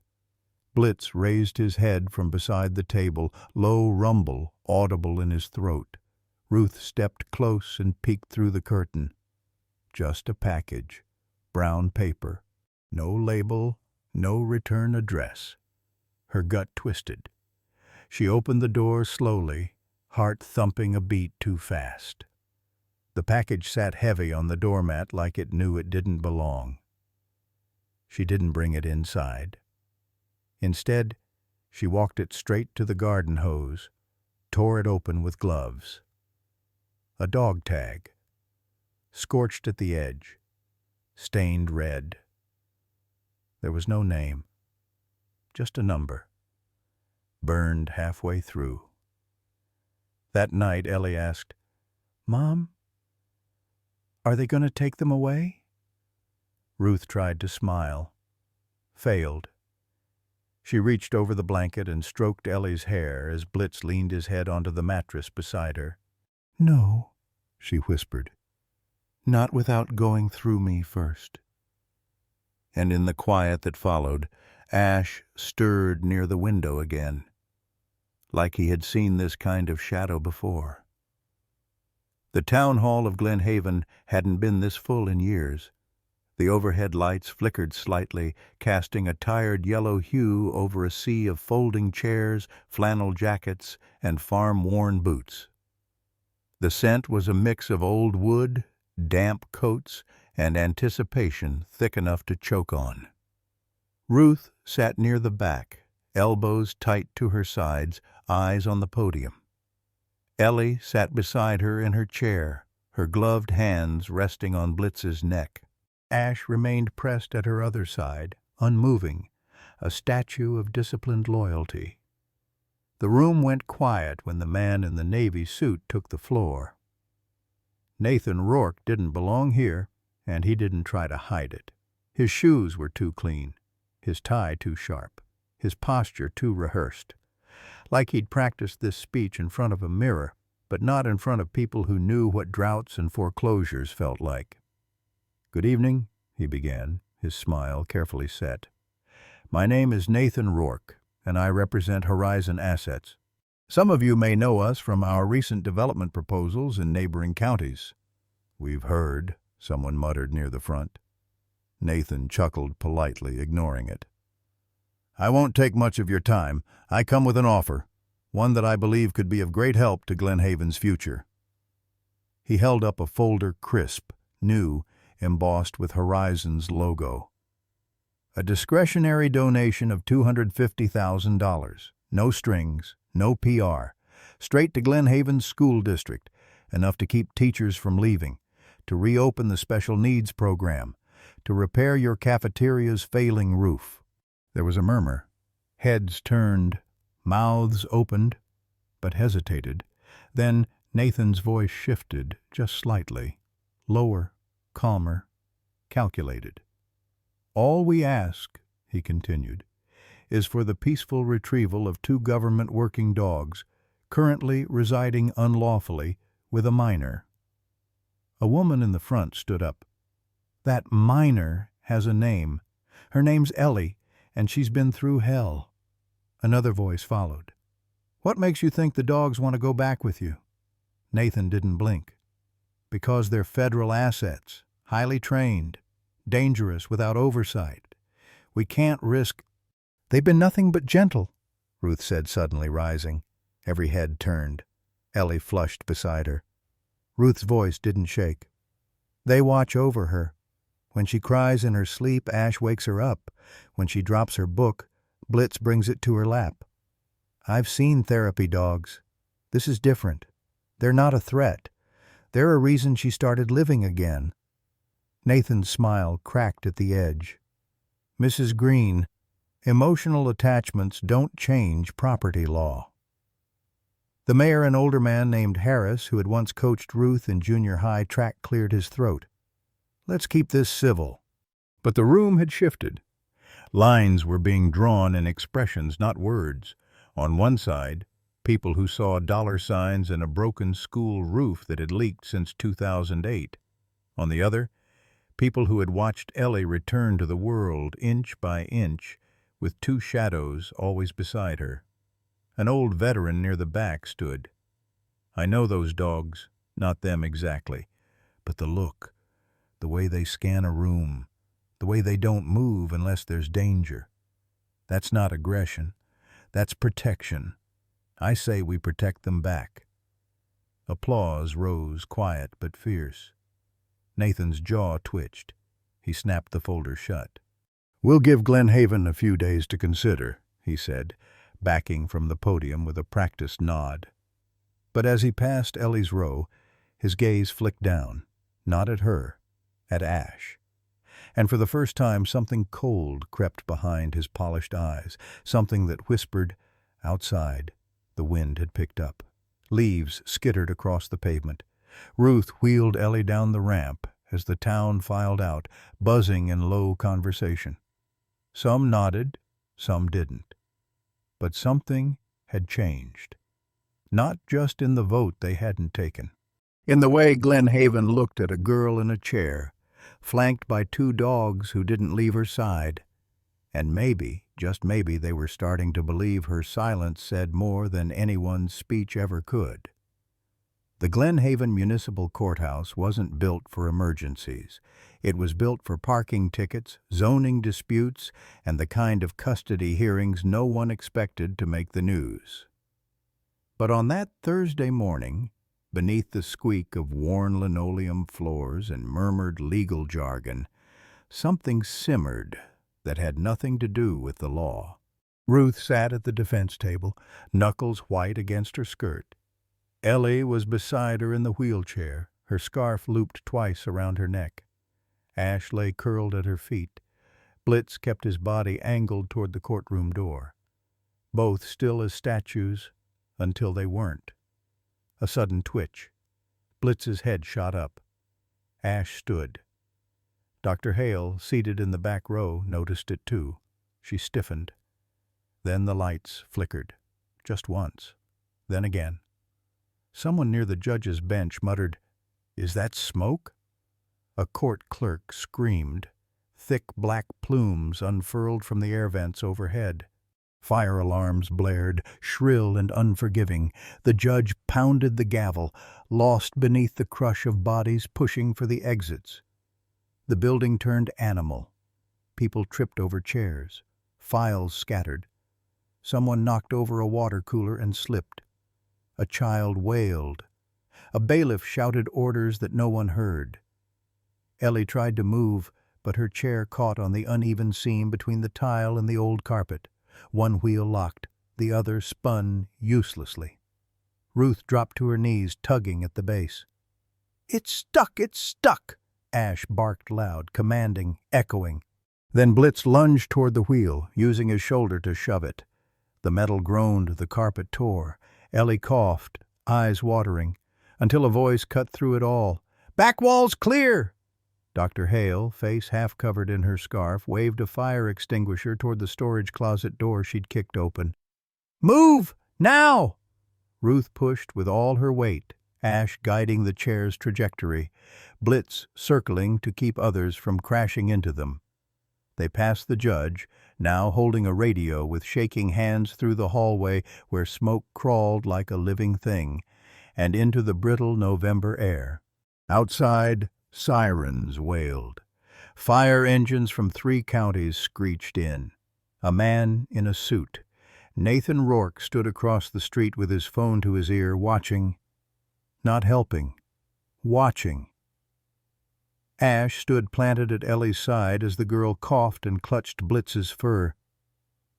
Blitz raised his head from beside the table, low rumble audible in his throat. Ruth stepped close and peeked through the curtain. Just a package, brown paper, no label, no return address. Her gut twisted. She opened the door slowly, heart thumping a beat too fast. The package sat heavy on the doormat like it knew it didn't belong. She didn't bring it inside. Instead, she walked it straight to the garden hose, tore it open with gloves. A dog tag, scorched at the edge, stained red. There was no name, just a number, burned halfway through. That night, Ellie asked, "Mom, are they going to take them away?" Ruth tried to smile, failed. She reached over the blanket and stroked Ellie's hair as Blitz leaned his head onto the mattress beside her. "No," she whispered, "not without going through me first." And in the quiet that followed, Ash stirred near the window again, like he had seen this kind of shadow before. The town hall of Glen Haven hadn't been this full in years. The overhead lights flickered slightly, casting a tired yellow hue over a sea of folding chairs, flannel jackets, and farm-worn boots. The scent was a mix of old wood, damp coats, and anticipation thick enough to choke on. Ruth sat near the back, elbows tight to her sides, eyes on the podium. Ellie sat beside her in her chair, her gloved hands resting on Blitz's neck. Ash remained pressed at her other side, unmoving, a statue of disciplined loyalty. The room went quiet when the man in the navy suit took the floor. Nathan Rourke didn't belong here, and he didn't try to hide it. His shoes were too clean, his tie too sharp, his posture too rehearsed. Like he'd practiced this speech in front of a mirror, but not in front of people who knew what droughts and foreclosures felt like. "Good evening," he began, his smile carefully set. "My name is Nathan Rourke, and I represent Horizon Assets. Some of you may know us from our recent development proposals in neighboring counties." "We've heard," someone muttered near the front. Nathan chuckled politely, ignoring it. I won't take much of your time. I come with an offer, one that I believe could be of great help to Glen Haven's future." He held up a folder, crisp, new, embossed with Horizon's logo. A discretionary donation of $250,000. No strings, no PR. Straight to Glen Haven's school district, enough to keep teachers from leaving, to reopen the special needs program, to repair your cafeteria's failing roof. There was a murmur. Heads turned, mouths opened, but hesitated. Then Nathan's voice shifted just slightly, lower, calmer, calculated. "All we ask," he continued, "is for the peaceful retrieval of 2 government working dogs currently residing unlawfully with a minor." A woman in the front stood up. "That minor has a name. Her name's Ellie, and she's been through hell." Another voice followed. "What makes you think the dogs want to go back with you?" Nathan didn't blink. "Because they're federal assets, highly trained, dangerous without oversight. We can't risk—" "They've been nothing but gentle," Ruth said suddenly, rising. Every head turned. Ellie flushed beside her. Ruth's voice didn't shake. "They watch over her. When she cries in her sleep, Ash wakes her up. When she drops her book, Blitz brings it to her lap. I've seen therapy dogs. This is different. They're not a threat. They're a reason she started living again." Nathan's smile cracked at the edge. "Mrs. Green, emotional attachments don't change property law." The mayor, an older man named Harris, who had once coached Ruth in junior high track, cleared his throat. "Let's keep this civil." But the room had shifted. Lines were being drawn in expressions, not words. On one side, people who saw dollar signs and a broken school roof that had leaked since 2008. On the other, people who had watched Ellie return to the world inch by inch, with 2 shadows always beside her. An old veteran near the back stood. "I know those dogs, not them exactly, but the look, the way they scan a room, the way they don't move unless there's danger. That's not aggression. That's protection. I say we protect them back." Applause rose, quiet but fierce. Nathan's jaw twitched. He snapped the folder shut. "We'll give Glen Haven a few days to consider," he said, backing from the podium with a practiced nod. But as he passed Ellie's row, his gaze flicked down, not at her, at Ash. And for the first time something cold crept behind his polished eyes, something that whispered, outside, the wind had picked up. Leaves skittered across the pavement. Ruth wheeled Ellie down the ramp as the town filed out, buzzing in low conversation. Some nodded, some didn't. But something had changed. Not just in the vote they hadn't taken. In the way Glen Haven looked at a girl in a chair, flanked by 2 dogs who didn't leave her side. And maybe, just maybe, they were starting to believe her silence said more than anyone's speech ever could. The Glen Haven Municipal Courthouse wasn't built for emergencies. It was built for parking tickets, zoning disputes, and the kind of custody hearings no one expected to make the news. But on that Thursday morning, beneath the squeak of worn linoleum floors and murmured legal jargon, something simmered that had nothing to do with the law. Ruth sat at the defense table, knuckles white against her skirt. Ellie was beside her in the wheelchair, her scarf looped twice around her neck. Ash lay curled at her feet. Blitz kept his body angled toward the courtroom door. Both still as statues until they weren't. A sudden twitch. Blitz's head shot up. Ash stood. Dr. Hale, seated in the back row, noticed it too. She stiffened. Then the lights flickered. Just once. Then again. Someone near the judge's bench muttered, "Is that smoke?" A court clerk screamed. Thick black plumes unfurled from the air vents overhead. Fire alarms blared, shrill and unforgiving. The judge pounded the gavel, lost beneath the crush of bodies pushing for the exits. The building turned animal. People tripped over chairs, files scattered. Someone knocked over a water cooler and slipped. A child wailed. A bailiff shouted orders that no one heard. Ellie tried to move, but her chair caught on the uneven seam between the tile and the old carpet. One wheel locked, the other spun uselessly. Ruth dropped to her knees, tugging at the base. "It's stuck! It's stuck!" Ash barked loud, commanding, echoing. Then Blitz lunged toward the wheel, using his shoulder to shove it. The metal groaned, the carpet tore. Ellie coughed, eyes watering, until a voice cut through it all. "Back wall's clear!" Dr. Hale, face half covered in her scarf, waved a fire extinguisher toward the storage closet door she'd kicked open. "Move! Now!" Ruth pushed with all her weight, Ash guiding the chair's trajectory, Blitz circling to keep others from crashing into them. They passed the judge, now holding a radio with shaking hands through the hallway where smoke crawled like a living thing, and into the brittle November air. Outside, sirens wailed. Fire engines from 3 counties screeched in. A man in a suit. Nathan Rourke stood across the street with his phone to his ear, watching. Not helping. Watching. Ash stood planted at Ellie's side as the girl coughed and clutched Blitz's fur.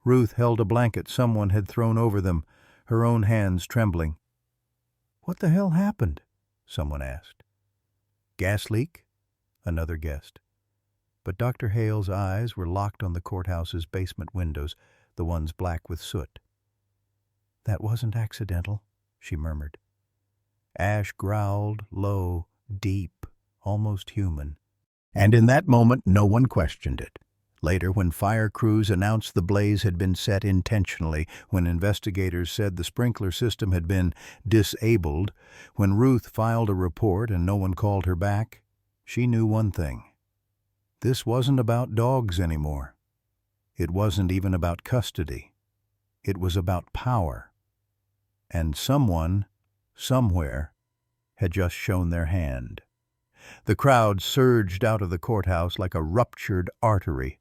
Ruth held a blanket someone had thrown over them, her own hands trembling. "What the hell happened?" someone asked. "Gas leak?" another guessed. But Dr. Hale's eyes were locked on the courthouse's basement windows, the ones black with soot. "That wasn't accidental," she murmured. Ash growled, low, deep, almost human. And in that moment, no one questioned it. Later, when fire crews announced the blaze had been set intentionally, when investigators said the sprinkler system had been disabled, when Ruth filed a report and no one called her back, she knew one thing. This wasn't about dogs anymore. It wasn't even about custody. It was about power. And someone, somewhere, had just shown their hand. The crowd surged out of the courthouse like a ruptured artery.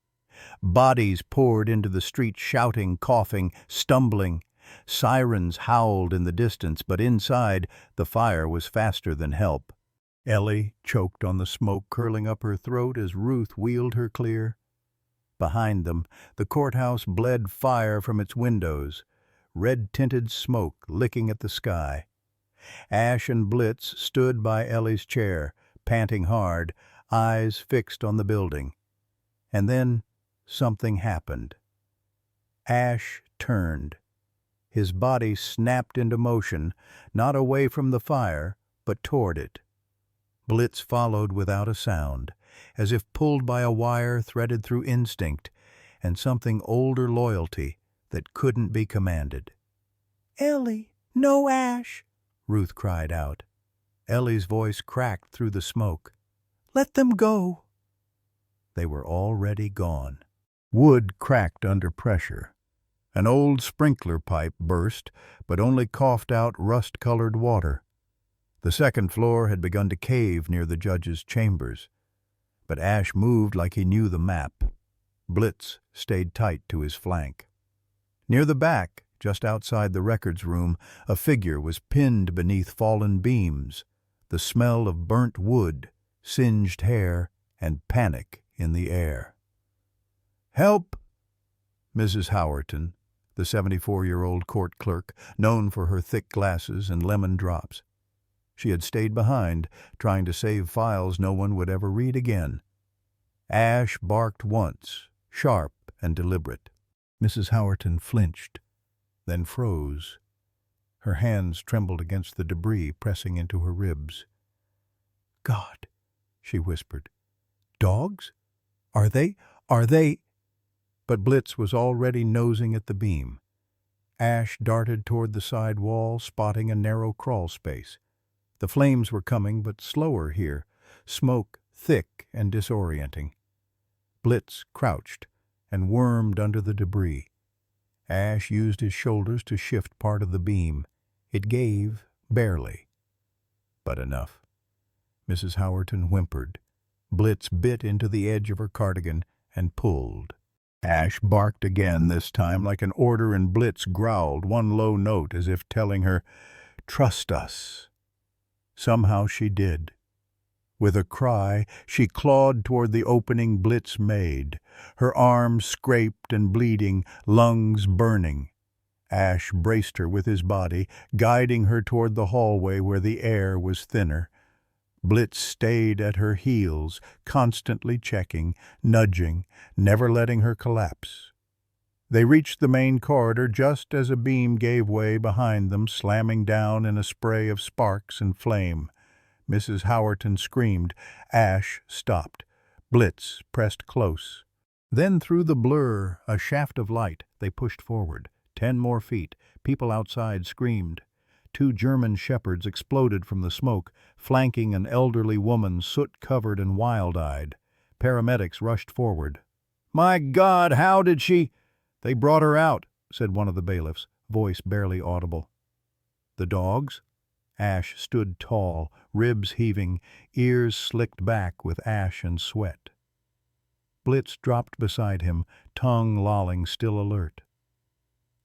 Bodies poured into the street, shouting, coughing, stumbling. Sirens howled in the distance, but inside, the fire was faster than help. Ellie choked on the smoke curling up her throat as Ruth wheeled her clear. Behind them, the courthouse bled fire from its windows, red-tinted smoke licking at the sky. Ash and Blitz stood by Ellie's chair, panting hard, eyes fixed on the building. And then something happened. Ash turned. His body snapped into motion, not away from the fire, but toward it. Blitz followed without a sound, as if pulled by a wire threaded through instinct and something older loyalty that couldn't be commanded. "Ellie, no Ash!" Ruth cried out. Ellie's voice cracked through the smoke. "Let them go!" They were already gone. Wood cracked under pressure. An old sprinkler pipe burst, but only coughed out rust-colored water. The second floor had begun to cave near the judge's chambers. But Ash moved like he knew the map. Blitz stayed tight to his flank. Near the back, just outside the records room, a figure was pinned beneath fallen beams, the smell of burnt wood, singed hair, and panic in the air. "Help!" Mrs. Howerton, the 74-year-old court clerk, known for her thick glasses and lemon drops. She had stayed behind, trying to save files no one would ever read again. Ash barked once, sharp and deliberate. Mrs. Howerton flinched, then froze. Her hands trembled against the debris pressing into her ribs. "God," she whispered. "Dogs? Are they? But Blitz was already nosing at the beam. Ash darted toward the side wall, spotting a narrow crawl space. The flames were coming, but slower here, smoke thick and disorienting. Blitz crouched and wormed under the debris. Ash used his shoulders to shift part of the beam. It gave, barely, but enough. Mrs. Howerton whimpered. Blitz bit into the edge of her cardigan and pulled. Ash barked again, this time like an order, and Blitz growled one low note as if telling her, "Trust us." Somehow she did. With a cry, she clawed toward the opening Blitz made, her arms scraped and bleeding, lungs burning. Ash braced her with his body, guiding her toward the hallway where the air was thinner. Blitz stayed at her heels, constantly checking, nudging, never letting her collapse. They reached the main corridor just as a beam gave way behind them, slamming down in a spray of sparks and flame. Mrs. Howerton screamed. Ash stopped. Blitz pressed close. Then through the blur, a shaft of light, they pushed forward. 10 more feet. People outside screamed. 2 German shepherds exploded from the smoke, flanking an elderly woman, soot-covered and wild-eyed. Paramedics rushed forward. "My God, how did she—" "They brought her out," said one of the bailiffs, voice barely audible. "The dogs?" Ash stood tall, ribs heaving, ears slicked back with ash and sweat. Blitz dropped beside him, tongue lolling, still alert.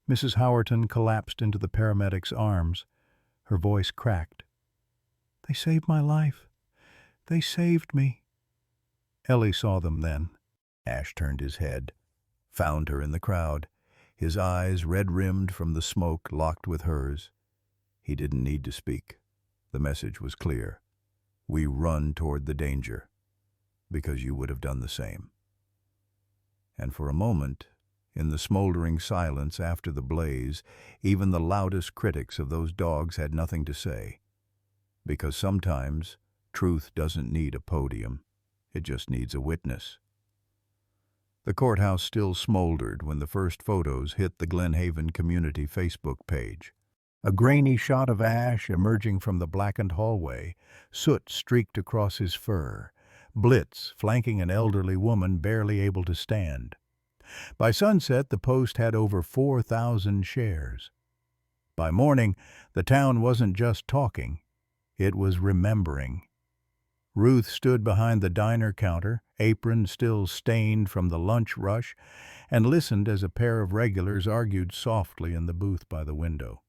Mrs. Howerton collapsed into the paramedic's arms. Her voice cracked. "They saved my life. They saved me." Ellie saw them then. Ash turned his head, found her in the crowd, his eyes red-rimmed from the smoke locked with hers. He didn't need to speak. The message was clear. We run toward the danger, because you would have done the same. And for a moment, in the smoldering silence after the blaze, even the loudest critics of those dogs had nothing to say. Because sometimes truth doesn't need a podium. It just needs a witness. The courthouse still smoldered when the first photos hit the Glen Haven community Facebook page. A grainy shot of Ash emerging from the blackened hallway, soot streaked across his fur, Blitz flanking an elderly woman barely able to stand. By sunset, the post had over 4,000 shares. By morning, the town wasn't just talking, it was remembering. Ruth stood behind the diner counter, apron still stained from the lunch rush, and listened as a pair of regulars argued softly in the booth by the window.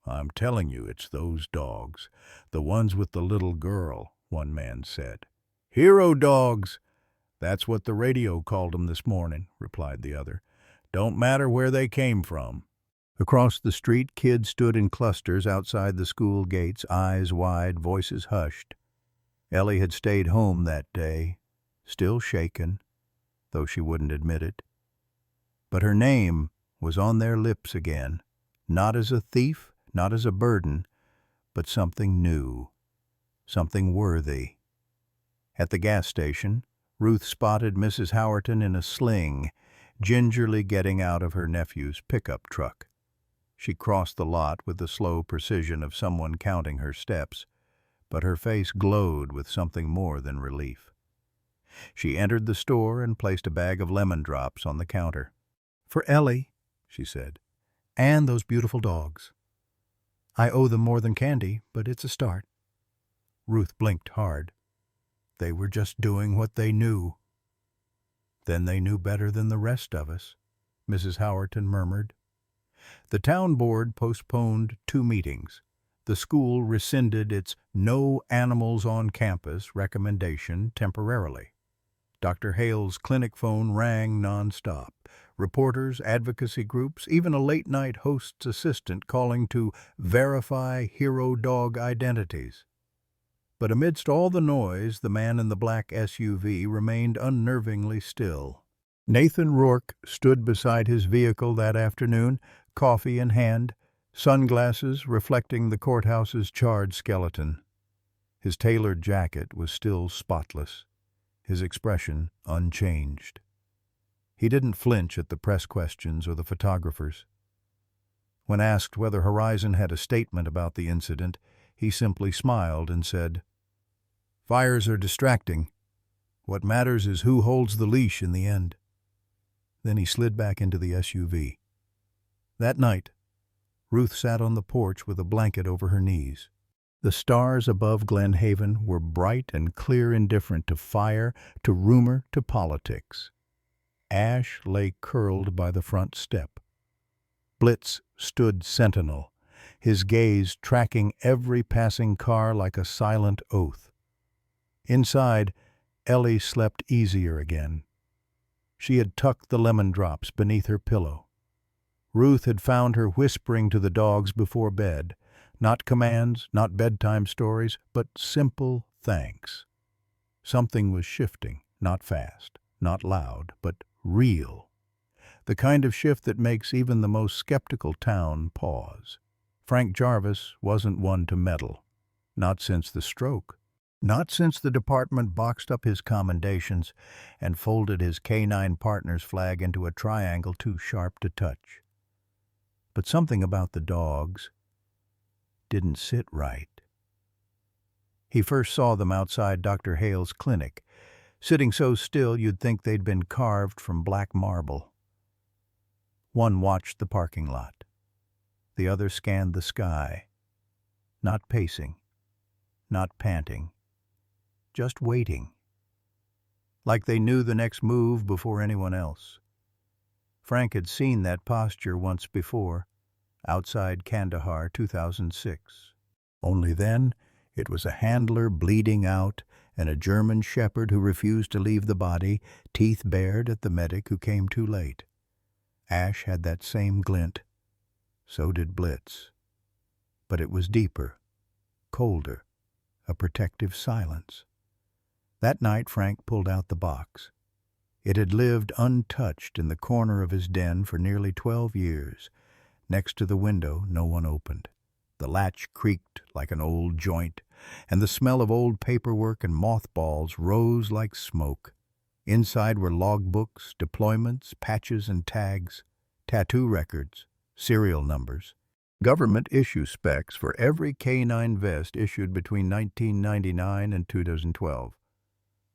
"I'm telling you, it's those dogs, the ones with the little girl," one man said. "Hero dogs! That's what the radio called 'em this morning," replied the other. "Don't matter where they came from." Across the street, kids stood in clusters outside the school gates, eyes wide, voices hushed. Ellie had stayed home that day, still shaken, though she wouldn't admit it. But her name was on their lips again, not as a thief, not as a burden, but something new, something worthy. At the gas station, Ruth spotted Mrs. Howerton in a sling, gingerly getting out of her nephew's pickup truck. She crossed the lot with the slow precision of someone counting her steps, but her face glowed with something more than relief. She entered the store and placed a bag of lemon drops on the counter. "For Ellie," she said, "and those beautiful dogs. I owe them more than candy, but it's a start." Ruth blinked hard. They were just doing what they knew. "Then they knew better than the rest of us," Mrs. Howerton murmured. The town board postponed 2 meetings. The school rescinded its "no animals on campus" recommendation temporarily. Dr. Hale's clinic phone rang nonstop. Reporters, advocacy groups, even a late-night host's assistant calling to verify hero dog identities. But amidst all the noise, the man in the black SUV remained unnervingly still. Nathan Rourke stood beside his vehicle that afternoon, coffee in hand, sunglasses reflecting the courthouse's charred skeleton. His tailored jacket was still spotless, his expression unchanged. He didn't flinch at the press questions or the photographers. When asked whether Horizon had a statement about the incident, he simply smiled and said, "Fires are distracting. What matters is who holds the leash in the end." Then he slid back into the SUV. That night, Ruth sat on the porch with a blanket over her knees. The stars above Glen Haven were bright and clear, indifferent to fire, to rumor, to politics. Ash lay curled by the front step. Blitz stood sentinel, his gaze tracking every passing car like a silent oath. Inside, Ellie slept easier again. She had tucked the lemon drops beneath her pillow. Ruth had found her whispering to the dogs before bed, not commands, not bedtime stories, but simple thanks. Something was shifting, not fast, not loud, but real. The kind of shift that makes even the most skeptical town pause. Frank Jarvis wasn't one to meddle. Not since the stroke. Not since the department boxed up his commendations and folded his canine partner's flag into a triangle too sharp to touch. But something about the dogs didn't sit right. He first saw them outside Dr. Hale's clinic, sitting so still you'd think they'd been carved from black marble. One watched the parking lot. The other scanned the sky, not pacing, not panting, just waiting, like they knew the next move before anyone else. Frank had seen that posture once before, outside Kandahar 2006. Only then, it was a handler bleeding out and a German shepherd who refused to leave the body, teeth bared at the medic who came too late. Ash had that same glint. So did Blitz. But it was deeper, colder, a protective silence. That night Frank pulled out the box. It had lived untouched in the corner of his den for nearly 12 years. Next to the window, no one opened. The latch creaked like an old joint, and the smell of old paperwork and mothballs rose like smoke. Inside were logbooks, deployments, patches and tags, tattoo records, serial numbers, government issue specs for every K9 vest issued between 1999 and 2012.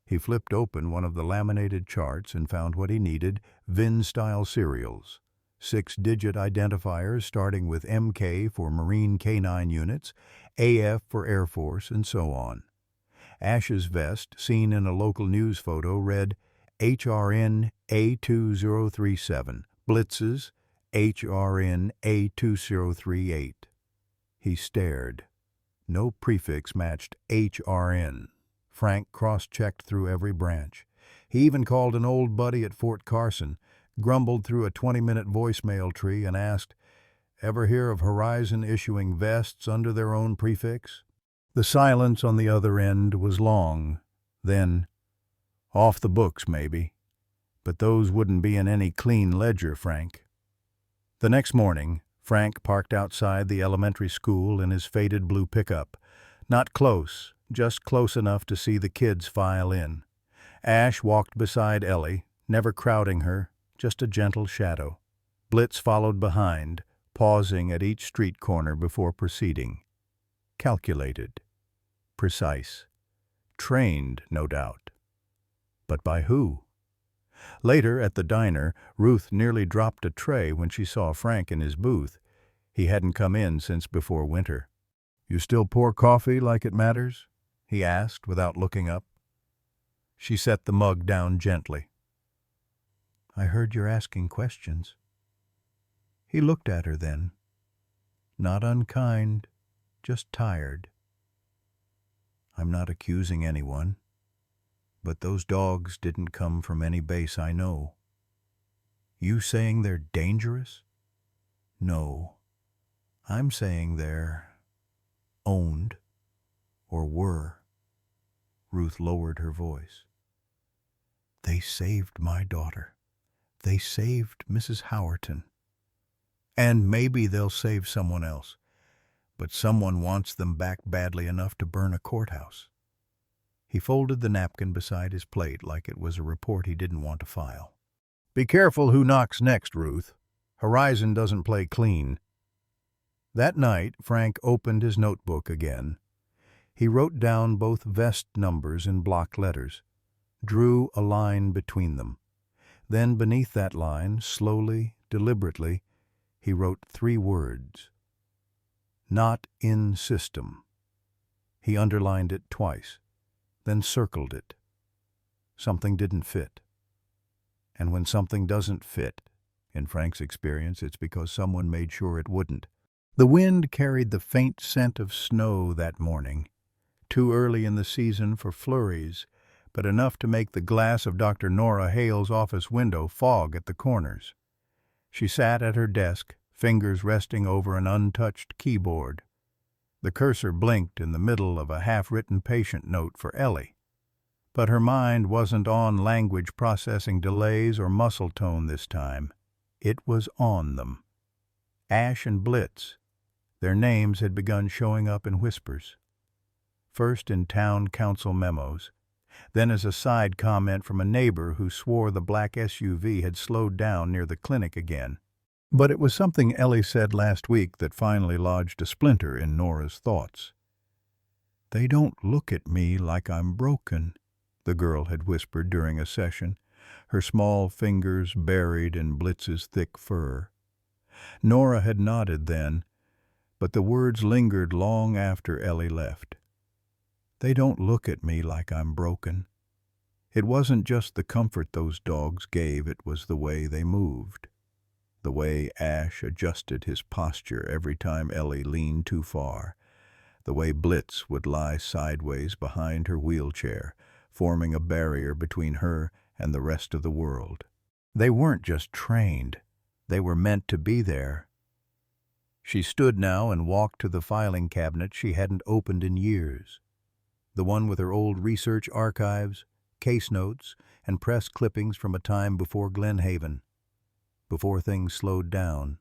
He flipped open one of the laminated charts and found what he needed: VIN-style serials, 6-digit identifiers starting with MK for Marine K9 units, AF for Air Force, and so on. Ash's vest, seen in a local news photo, read HRN A2037, Blitz's HRN A2038. He stared. No prefix matched HRN. Frank cross-checked through every branch. He even called an old buddy at Fort Carson, grumbled through a 20-minute voicemail tree, and asked, "Ever hear of Horizon issuing vests under their own prefix?" The silence on the other end was long. Then, "Off the books, maybe. But those wouldn't be in any clean ledger, Frank." The next morning, Frank parked outside the elementary school in his faded blue pickup. Not close, just close enough to see the kids file in. Ash walked beside Ellie, never crowding her, just a gentle shadow. Blitz followed behind, pausing at each street corner before proceeding. Calculated. Precise. Trained, no doubt. But by who? Later, at the diner, Ruth nearly dropped a tray when she saw Frank in his booth. He hadn't come in since before winter. "You still pour coffee like it matters?" he asked without looking up. She set the mug down gently. "I heard you're asking questions." He looked at her then. Not unkind, just tired. "I'm not accusing anyone, but those dogs didn't come from any base I know." "You saying they're dangerous?" "No. I'm saying they're owned, or were." Ruth lowered her voice. "They saved my daughter. They saved Mrs. Howerton. And maybe they'll save someone else. But someone wants them back badly enough to burn a courthouse." He folded the napkin beside his plate like it was a report he didn't want to file. "Be careful who knocks next, Ruth. Horizon doesn't play clean." That night, Frank opened his notebook again. He wrote down both vest numbers in block letters, drew a line between them. Then beneath that line, slowly, deliberately, he wrote 3 words. "Not in system." He underlined it twice, then circled it. Something didn't fit. And when something doesn't fit, in Frank's experience, it's because someone made sure it wouldn't. The wind carried the faint scent of snow that morning, too early in the season for flurries, but enough to make the glass of Dr. Nora Hale's office window fog at the corners. She sat at her desk, fingers resting over an untouched keyboard. The cursor blinked in the middle of a half-written patient note for Ellie. But her mind wasn't on language processing delays or muscle tone this time. It was on them. Ash and Blitz. Their names had begun showing up in whispers. First in town council memos, then as a side comment from a neighbor who swore the black SUV had slowed down near the clinic again. But it was something Ellie said last week that finally lodged a splinter in Nora's thoughts. "They don't look at me like I'm broken," the girl had whispered during a session, her small fingers buried in Blitz's thick fur. Nora had nodded then, but the words lingered long after Ellie left. "They don't look at me like I'm broken." It wasn't just the comfort those dogs gave, it was the way they moved. The way Ash adjusted his posture every time Ellie leaned too far. The way Blitz would lie sideways behind her wheelchair, forming a barrier between her and the rest of the world. They weren't just trained. They were meant to be there. She stood now and walked to the filing cabinet she hadn't opened in years. The one with her old research archives, case notes, and press clippings from a time before Glenhaven, before things slowed down,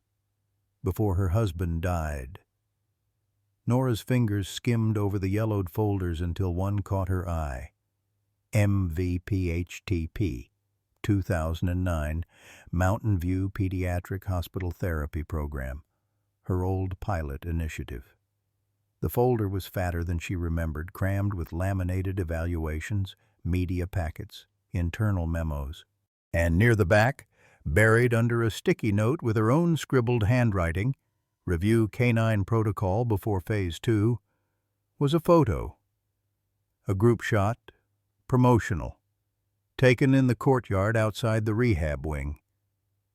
before her husband died. Nora's fingers skimmed over the yellowed folders until one caught her eye. MVPHTP, 2009, Mountain View Pediatric Hospital Therapy Program, her old pilot initiative. The folder was fatter than she remembered, crammed with laminated evaluations, media packets, internal memos. And near the back, buried under a sticky note with her own scribbled handwriting, "Review Canine Protocol before Phase 2, was a photo. A group shot, promotional, taken in the courtyard outside the rehab wing.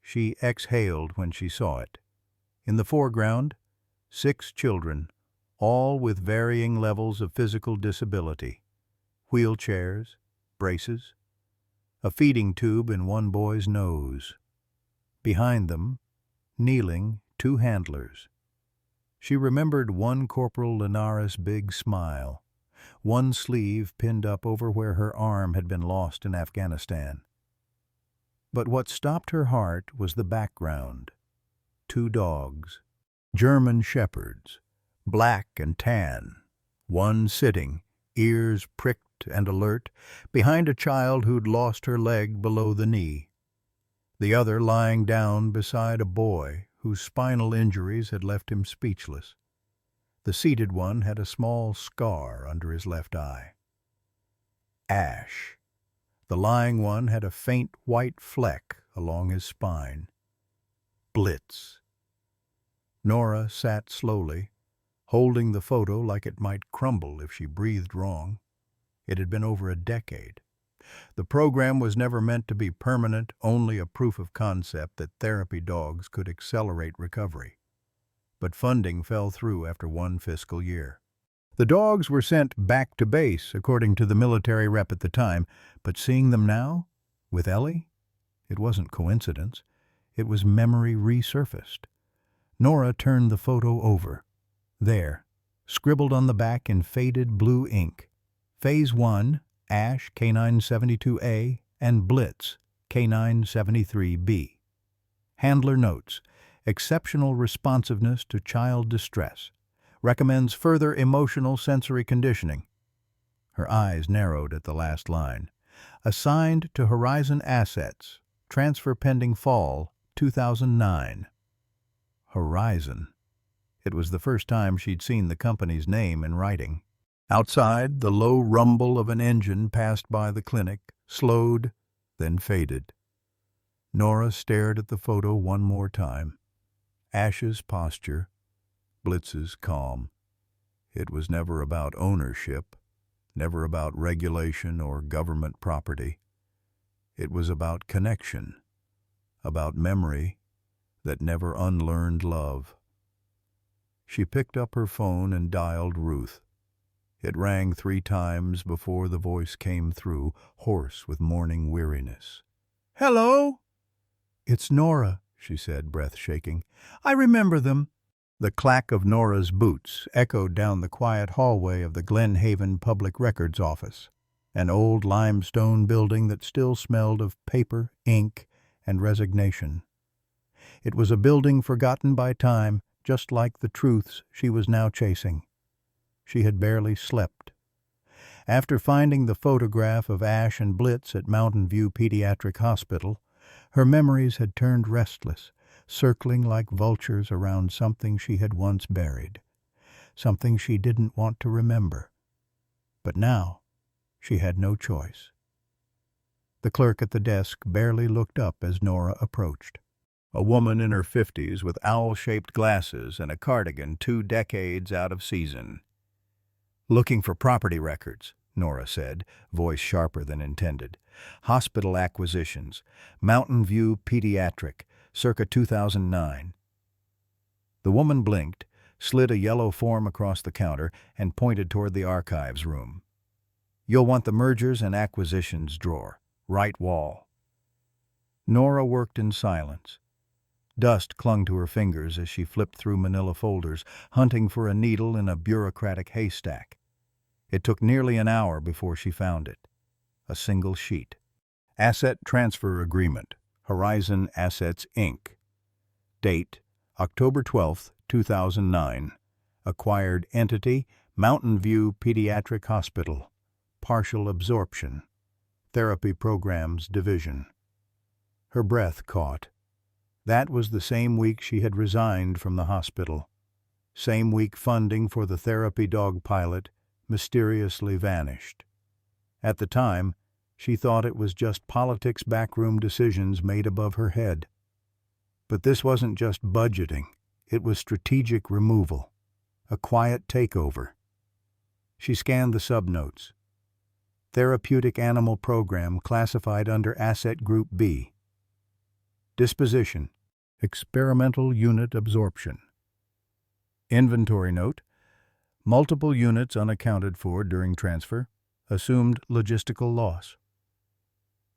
She exhaled when she saw it. In the foreground, 6 children, all with varying levels of physical disability. Wheelchairs, braces, a feeding tube in one boy's nose. Behind them, kneeling, 2 handlers. She remembered one Corporal Linares' big smile, one sleeve pinned up over where her arm had been lost in Afghanistan. But what stopped her heart was the background. 2 dogs, German shepherds, black and tan, one sitting, ears pricked and alert, behind a child who'd lost her leg below the knee. The other lying down beside a boy whose spinal injuries had left him speechless. The seated one had a small scar under his left eye. Ash. The lying one had a faint white fleck along his spine. Blitz. Nora sat slowly, holding the photo like it might crumble if she breathed wrong. It had been over a decade. The program was never meant to be permanent, only a proof of concept that therapy dogs could accelerate recovery. But funding fell through after 1 fiscal year. The dogs were sent back to base, according to the military rep at the time, but seeing them now, with Ellie, it wasn't coincidence. It was memory resurfaced. Nora turned the photo over. There, scribbled on the back in faded blue ink, Phase 1, Ash Canine 72A, and Blitz Canine 73B. Handler notes, exceptional responsiveness to child distress. Recommends further emotional sensory conditioning. Her eyes narrowed at the last line. Assigned to Horizon Assets. Transfer pending fall, 2009. Horizon. It was the first time she'd seen the company's name in writing. Outside, the low rumble of an engine passed by the clinic, slowed, then faded. Nora stared at the photo one more time. Ash's posture, Blitz's calm. It was never about ownership, never about regulation or government property. It was about connection, about memory that never unlearned love. She picked up her phone and dialed Ruth. It rang 3 times before the voice came through, hoarse with morning weariness. "Hello?" "It's Nora," she said, breath shaking. "I remember them." The clack of Nora's boots echoed down the quiet hallway of the Glen Haven Public Records Office, an old limestone building that still smelled of paper, ink, and resignation. It was a building forgotten by time, just like the truths she was now chasing. She had barely slept. After finding the photograph of Ash and Blitz at Mountain View Pediatric Hospital, her memories had turned restless, circling like vultures around something she had once buried, something she didn't want to remember. But now, she had no choice. The clerk at the desk barely looked up as Nora approached. A woman in her 50s with owl-shaped glasses and a cardigan 2 decades out of season. "Looking for property records," Nora said, voice sharper than intended. "Hospital acquisitions. Mountain View Pediatric, circa 2009. The woman blinked, slid a yellow form across the counter, and pointed toward the archives room. "You'll want the mergers and acquisitions drawer. Right wall." Nora worked in silence. Dust clung to her fingers as she flipped through manila folders, hunting for a needle in a bureaucratic haystack. It took nearly an hour before she found it. A single sheet. Asset Transfer Agreement, Horizon Assets, Inc. Date, October 12, 2009. Acquired entity, Mountain View Pediatric Hospital. Partial absorption. Therapy Programs Division. Her breath caught. That was the same week she had resigned from the hospital. Same week funding for the therapy dog pilot mysteriously vanished. At the time, she thought it was just politics backroom decisions made above her head. But this wasn't just budgeting. It was strategic removal. A quiet takeover. She scanned the subnotes. Therapeutic Animal Program classified under Asset Group B. Disposition, Experimental Unit Absorption. Inventory note, multiple units unaccounted for during transfer, assumed logistical loss.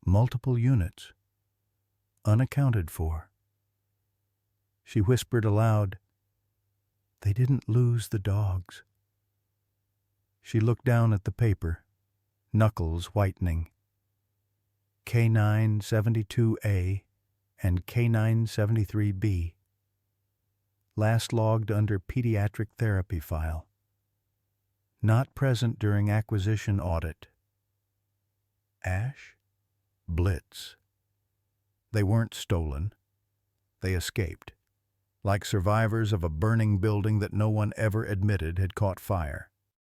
Multiple units, unaccounted for. She whispered aloud, "They didn't lose the dogs." She looked down at the paper, knuckles whitening. K972A and K973B. Last logged under Pediatric Therapy File. Not present during acquisition audit. Ash? Blitz. They weren't stolen. They escaped, like survivors of a burning building that no one ever admitted had caught fire.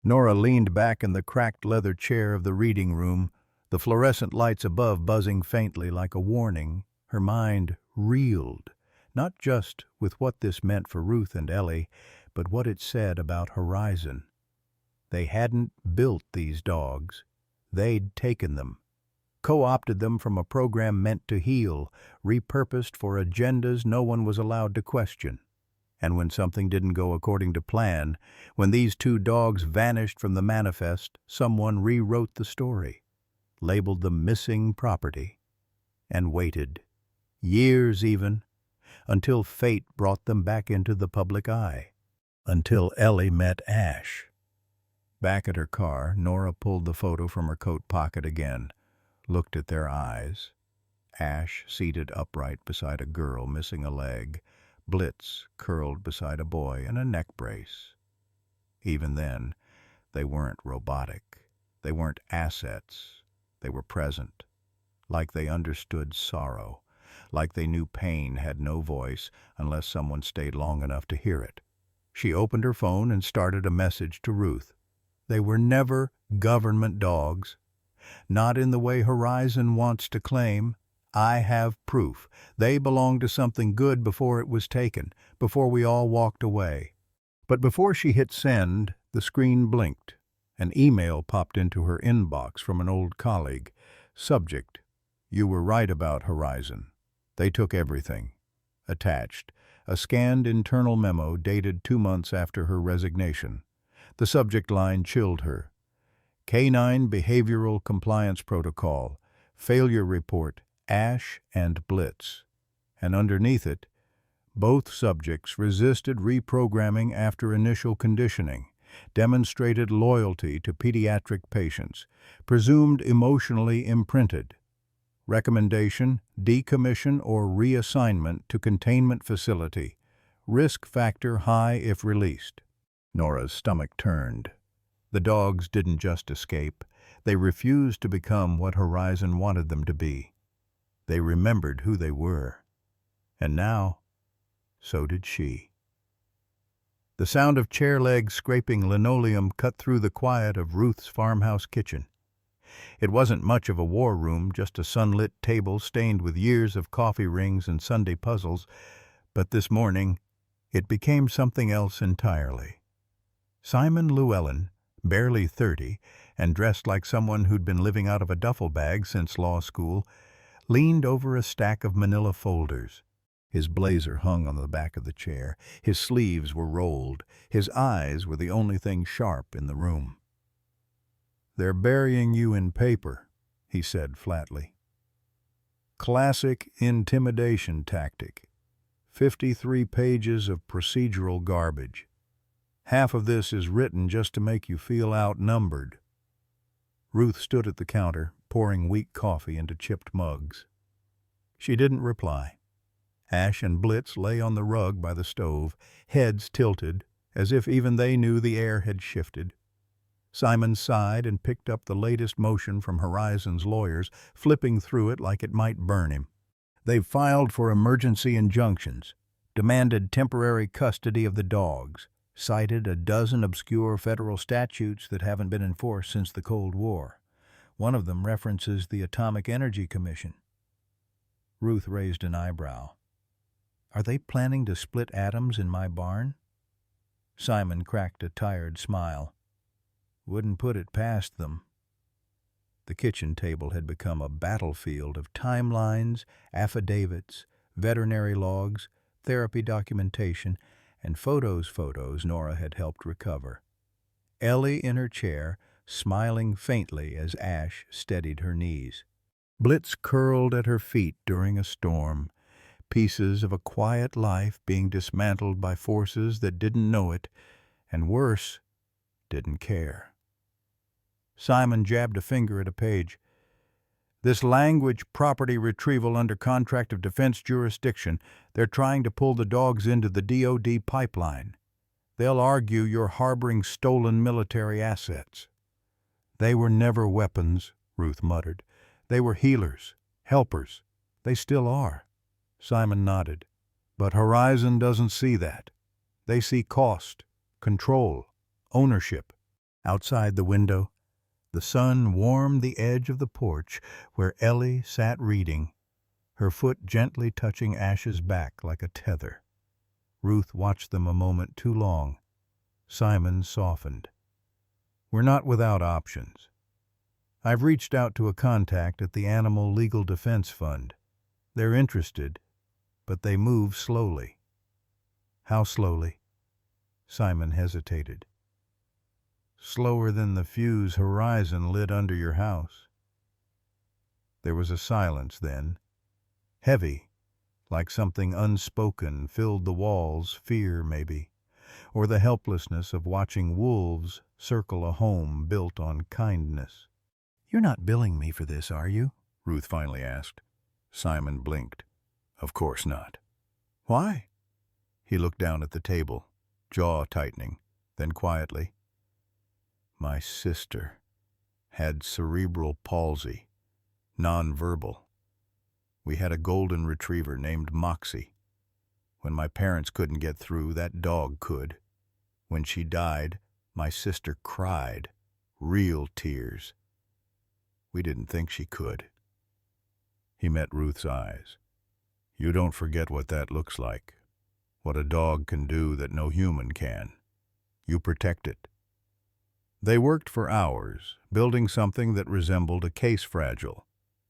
Nora leaned back in the cracked leather chair of the reading room, the fluorescent lights above buzzing faintly like a warning. Her mind reeled, not just with what this meant for Ruth and Ellie, but what it said about Horizon. They hadn't built these dogs. They'd taken them, co-opted them from a program meant to heal, repurposed for agendas no one was allowed to question. And when something didn't go according to plan, when these 2 dogs vanished from the manifest, someone rewrote the story, labeled them missing property, and waited. Years even, until fate brought them back into the public eye. Until Ellie met Ash. Back at her car, Nora pulled the photo from her coat pocket again, looked at their eyes. Ash seated upright beside a girl missing a leg, Blitz curled beside a boy in a neck brace. Even then, they weren't robotic. They weren't assets. They were present, like they understood sorrow, like they knew pain had no voice unless someone stayed long enough to hear it. She opened her phone and started a message to Ruth. They were never government dogs. Not in the way Horizon wants to claim. I have proof. They belonged to something good before it was taken, before we all walked away. But before she hit send, the screen blinked. An email popped into her inbox from an old colleague. Subject, You were right about Horizon. They took everything. Attached, a scanned internal memo dated 2 months after her resignation. The subject line chilled her. Canine Behavioral Compliance Protocol, Failure Report, Ash and Blitz. And underneath it, both subjects resisted reprogramming after initial conditioning, demonstrated loyalty to pediatric patients, presumed emotionally imprinted. Recommendation, decommission or reassignment to containment facility. Risk factor high if released. Nora's stomach turned. The dogs didn't just escape. They refused to become what Horizon wanted them to be. They remembered who they were. And now, so did she. The sound of chair legs scraping linoleum cut through the quiet of Ruth's farmhouse kitchen. It wasn't much of a war room, just a sunlit table stained with years of coffee rings and Sunday puzzles, but this morning it became something else entirely. Simon Llewellyn, barely 30, and dressed like someone who'd been living out of a duffel bag since law school, leaned over a stack of manila folders. His blazer hung on the back of the chair, his sleeves were rolled, his eyes were the only thing sharp in the room. "They're burying you in paper," he said flatly. "Classic intimidation tactic. 53 pages of procedural garbage. Half of this is written just to make you feel outnumbered." Ruth stood at the counter, pouring weak coffee into chipped mugs. She didn't reply. Ash and Blitz lay on the rug by the stove, heads tilted, as if even they knew the air had shifted. Simon sighed and picked up the latest motion from Horizon's lawyers, flipping through it like it might burn him. They've filed for emergency injunctions, demanded temporary custody of the dogs, cited a dozen obscure federal statutes that haven't been enforced since the Cold War. One of them references the Atomic Energy Commission. Ruth raised an eyebrow. "Are they planning to split atoms in my barn?" Simon cracked a tired smile. "Wouldn't put it past them." The kitchen table had become a battlefield of timelines, affidavits, veterinary logs, therapy documentation, and photos Nora had helped recover. Ellie in her chair, smiling faintly as Ash steadied her knees. Blitz curled at her feet during a storm, pieces of a quiet life being dismantled by forces that didn't know it, and worse, didn't care. Simon jabbed a finger at a page. "This language property retrieval under contract of defense jurisdiction, they're trying to pull the dogs into the DOD pipeline. They'll argue you're harboring stolen military assets." "They were never weapons," Ruth muttered. "They were healers, helpers. They still are." Simon nodded. "But Horizon doesn't see that. They see cost, control, ownership." Outside the window, the sun warmed the edge of the porch where Ellie sat reading, her foot gently touching Ash's back like a tether. Ruth watched them a moment too long. Simon softened. "We're not without options. I've reached out to a contact at the Animal Legal Defense Fund. They're interested, but they move slowly." "How slowly?" Simon hesitated. "Slower than the fuse Horizon lit under your house." There was a silence then. Heavy, like something unspoken filled the walls, fear maybe, or the helplessness of watching wolves circle a home built on kindness. "You're not billing me for this, are you?" Ruth finally asked. Simon blinked. "Of course not." "Why?" He looked down at the table, jaw tightening, then quietly. "My sister had cerebral palsy, nonverbal. We had a golden retriever named Moxie. When my parents couldn't get through, that dog could. When she died, my sister cried, real tears. We didn't think she could." He met Ruth's eyes. "You don't forget what that looks like, what a dog can do that no human can. You protect it." They worked for hours, building something that resembled a case fragile,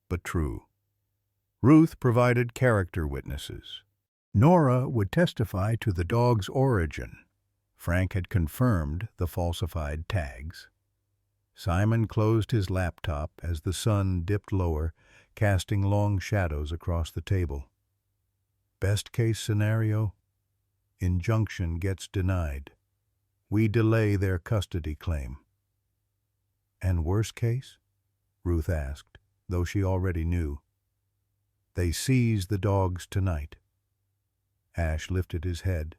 but true. Ruth provided character witnesses. Nora would testify to the dog's origin. Frank had confirmed the falsified tags. Simon closed his laptop as the sun dipped lower, casting long shadows across the table. Best case scenario? Injunction gets denied. We delay their custody claim. And worst case? Ruth asked, though she already knew. They seize the dogs tonight. Ash lifted his head.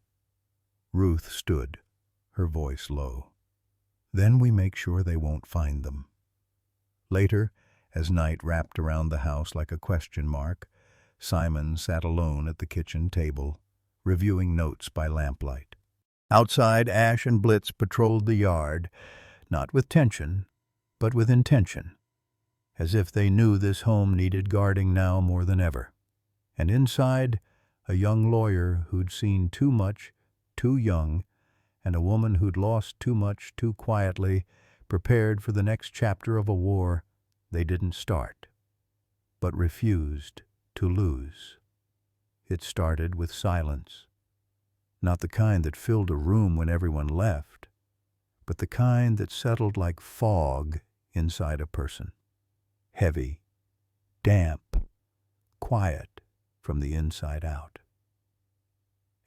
Ruth stood, her voice low. Then we make sure they won't find them. Later, as night wrapped around the house like a question mark, Simon sat alone at the kitchen table, reviewing notes by lamplight. Outside, Ash and Blitz patrolled the yard, not with tension, but with intention, as if they knew this home needed guarding now more than ever. And inside, a young lawyer who'd seen too much, too young, and a woman who'd lost too much too quietly, prepared for the next chapter of a war they didn't start, but refused to lose. It started with silence. Not the kind that filled a room when everyone left, but the kind that settled like fog inside a person. Heavy, damp, quiet from the inside out.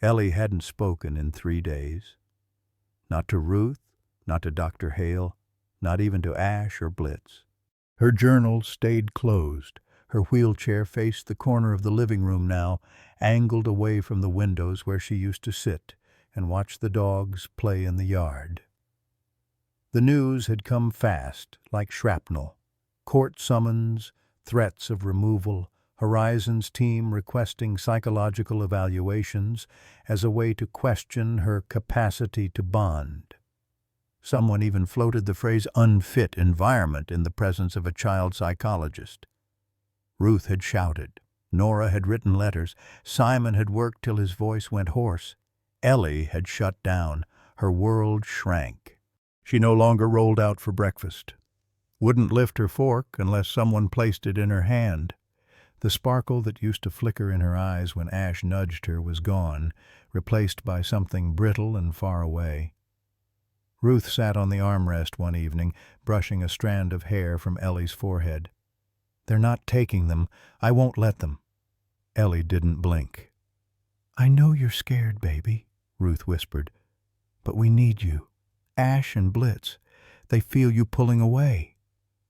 Ellie hadn't spoken in 3 days. Not to Ruth, not to Dr. Hale, not even to Ash or Blitz. Her journal stayed closed. Her wheelchair faced the corner of the living room now, angled away from the windows where she used to sit and watch the dogs play in the yard. The news had come fast, like shrapnel. Court summons, threats of removal, Horizon's team requesting psychological evaluations as a way to question her capacity to bond. Someone even floated the phrase unfit environment in the presence of a child psychologist. Ruth had shouted. Nora had written letters. Simon had worked till his voice went hoarse. Ellie had shut down. Her world shrank. She no longer rolled out for breakfast. Wouldn't lift her fork unless someone placed it in her hand. The sparkle that used to flicker in her eyes when Ash nudged her was gone, replaced by something brittle and far away. Ruth sat on the armrest one evening, brushing a strand of hair from Ellie's forehead. "They're not taking them. I won't let them." Ellie didn't blink. "I know you're scared, baby," Ruth whispered, "but we need you. Ash and Blitz, they feel you pulling away."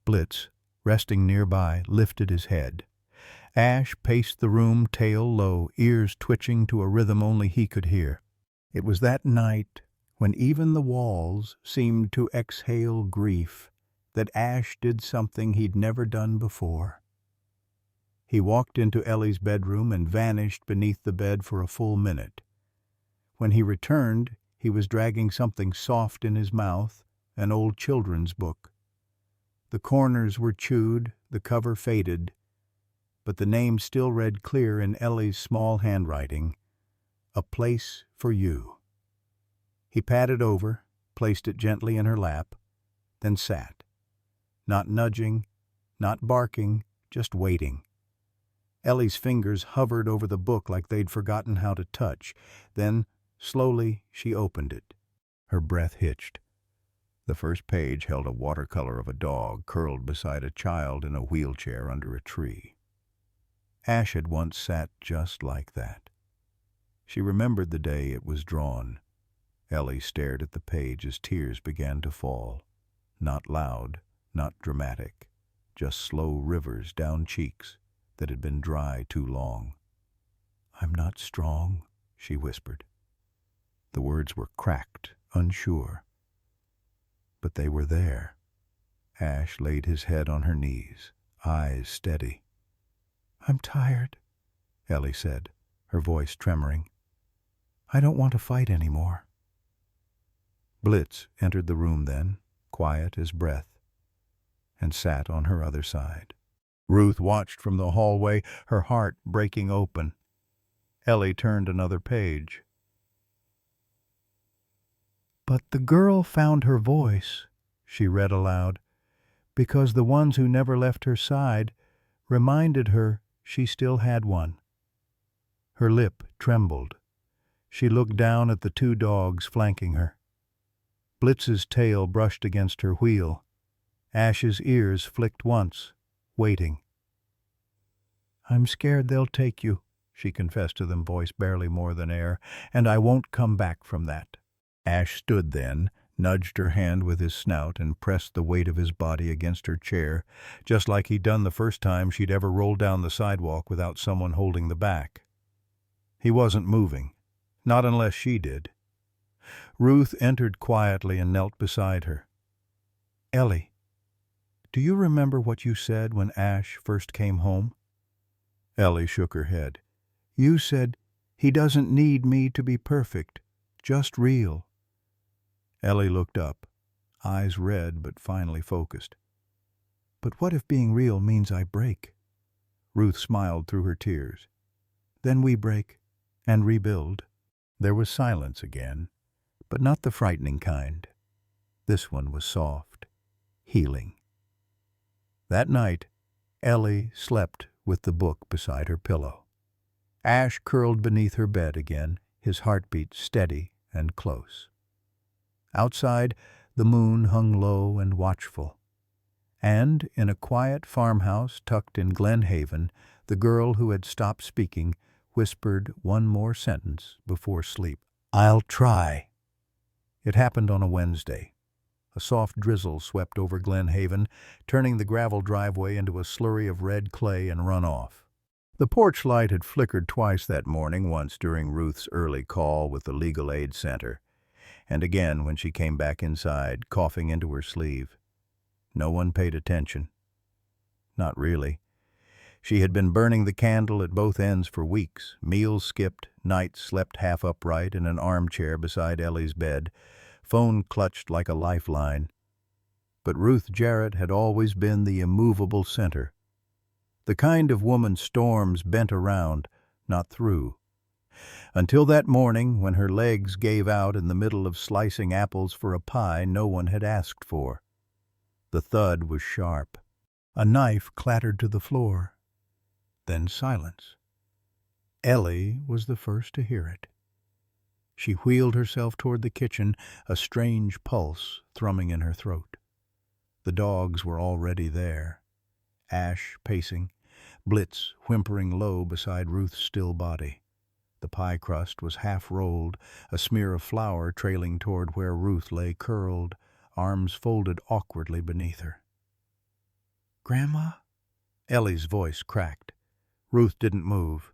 Blitz, resting nearby, lifted his head. Ash paced the room, tail low, ears twitching to a rhythm only he could hear. It was that night, when even the walls seemed to exhale grief, that Ash did something he'd never done before. He walked into Ellie's bedroom and vanished beneath the bed for a full minute. When he returned, he was dragging something soft in his mouth, an old children's book. The corners were chewed, the cover faded, but the name still read clear in Ellie's small handwriting, "A Place for You." He patted over, placed it gently in her lap, then sat. Not nudging, not barking, just waiting. Ellie's fingers hovered over the book like they'd forgotten how to touch. Then, slowly, she opened it. Her breath hitched. The first page held a watercolor of a dog curled beside a child in a wheelchair under a tree. Ash had once sat just like that. She remembered the day it was drawn. Ellie stared at the page as tears began to fall. Not loud, not dramatic, just slow rivers down cheeks that had been dry too long. "I'm not strong," she whispered. The words were cracked, unsure. But they were there. Ash laid his head on her knees, eyes steady. "I'm tired," Ellie said, her voice tremoring. "I don't want to fight anymore." Blitz entered the room then, quiet as breath, and sat on her other side. Ruth watched from the hallway, her heart breaking open. Ellie turned another page. "But the girl found her voice," she read aloud, "because the ones who never left her side reminded her She still had one. Her lip trembled. She looked down at the two dogs flanking her. Blitz's tail brushed against her wheel. Ash's ears flicked once, waiting. "I'm scared they'll take you," she confessed to them, voice barely more than air, "and I won't come back from that." Ash stood then, nudged her hand with his snout, and pressed the weight of his body against her chair, just like he'd done the first time she'd ever rolled down the sidewalk without someone holding the back. He wasn't moving, not unless she did. Ruth entered quietly and knelt beside her. "Ellie, do you remember what you said when Ash first came home?" Ellie shook her head. "You said, 'He doesn't need me to be perfect, just real.'" Ellie looked up, eyes red but finally focused. "But what if being real means I break?" Ruth smiled through her tears. "Then we break and rebuild." There was silence again, but not the frightening kind. This one was soft, healing. That night, Ellie slept with the book beside her pillow. Ash curled beneath her bed again, his heartbeat steady and close. Outside, the moon hung low and watchful. And, in a quiet farmhouse tucked in Glen Haven, the girl who had stopped speaking whispered one more sentence before sleep. "I'll try." It happened on a Wednesday. A soft drizzle swept over Glen Haven, turning the gravel driveway into a slurry of red clay and runoff. The porch light had flickered twice that morning, once during Ruth's early call with the Legal Aid Center, and again when she came back inside, coughing into her sleeve. No one paid attention. Not really. She had been burning the candle at both ends for weeks, meals skipped, nights slept half upright in an armchair beside Ellie's bed, phone clutched like a lifeline. But Ruth Jarrett had always been the immovable center. The kind of woman storms bent around, not through. Until that morning when her legs gave out in the middle of slicing apples for a pie no one had asked for. The thud was sharp. A knife clattered to the floor. Then silence. Ellie was the first to hear it. She wheeled herself toward the kitchen, a strange pulse thrumming in her throat. The dogs were already there. Ash pacing, Blitz whimpering low beside Ruth's still body. The pie crust was half-rolled, a smear of flour trailing toward where Ruth lay curled, arms folded awkwardly beneath her. "Grandma?" Ellie's voice cracked. Ruth didn't move.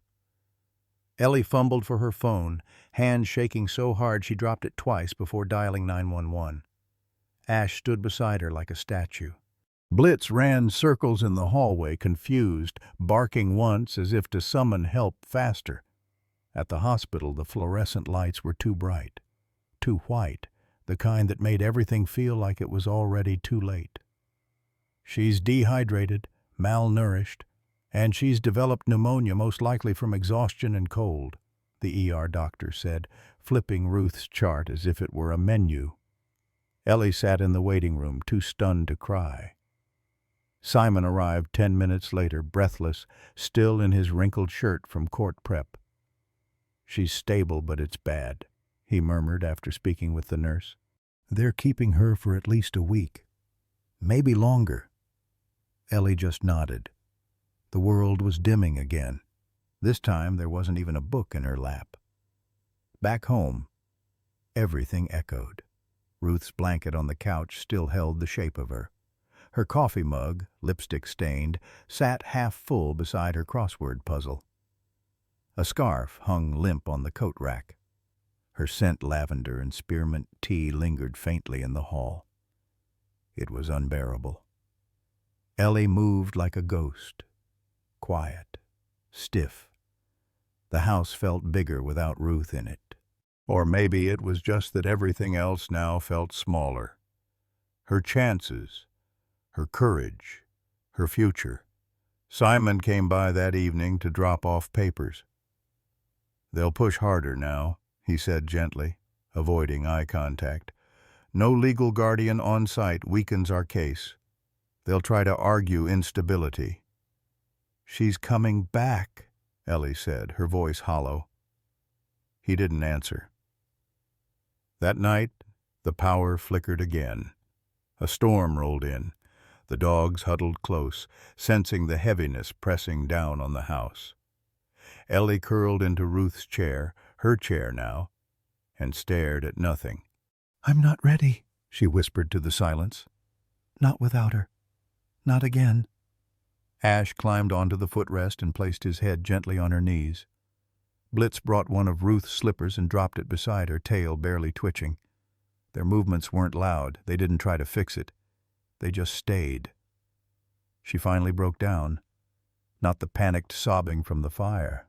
Ellie fumbled for her phone, hand shaking so hard she dropped it twice before dialing 911. Ash stood beside her like a statue. Blitz ran circles in the hallway, confused, barking once as if to summon help faster. At the hospital, the fluorescent lights were too bright, too white, the kind that made everything feel like it was already too late. "She's dehydrated, malnourished, and she's developed pneumonia, most likely from exhaustion and cold," the ER doctor said, flipping Ruth's chart as if it were a menu. Ellie sat in the waiting room, too stunned to cry. Simon arrived 10 minutes later, breathless, still in his wrinkled shirt from court prep. "She's stable, but it's bad," he murmured after speaking with the nurse. "They're keeping her for at least a week. Maybe longer." Ellie just nodded. The world was dimming again. This time there wasn't even a book in her lap. Back home, everything echoed. Ruth's blanket on the couch still held the shape of her. Her coffee mug, lipstick-stained, sat half-full beside her crossword puzzle. A scarf hung limp on the coat rack. Her scent lavender and spearmint tea lingered faintly in the hall. It was unbearable. Ellie moved like a ghost, quiet, stiff. The house felt bigger without Ruth in it. Or maybe it was just that everything else now felt smaller. Her chances, her courage, her future. Simon came by that evening to drop off papers. "They'll push harder now," he said gently, avoiding eye contact. "No legal guardian on site weakens our case. They'll try to argue instability." "She's coming back," Ellie said, her voice hollow. He didn't answer. That night, the power flickered again. A storm rolled in. The dogs huddled close, sensing the heaviness pressing down on the house. Ellie curled into Ruth's chair, her chair now, and stared at nothing. "I'm not ready," she whispered to the silence. "Not without her. Not again." Ash climbed onto the footrest and placed his head gently on her knees. Blitz brought one of Ruth's slippers and dropped it beside her, tail barely twitching. Their movements weren't loud. They didn't try to fix it. They just stayed. She finally broke down. Not the panicked sobbing from the fire.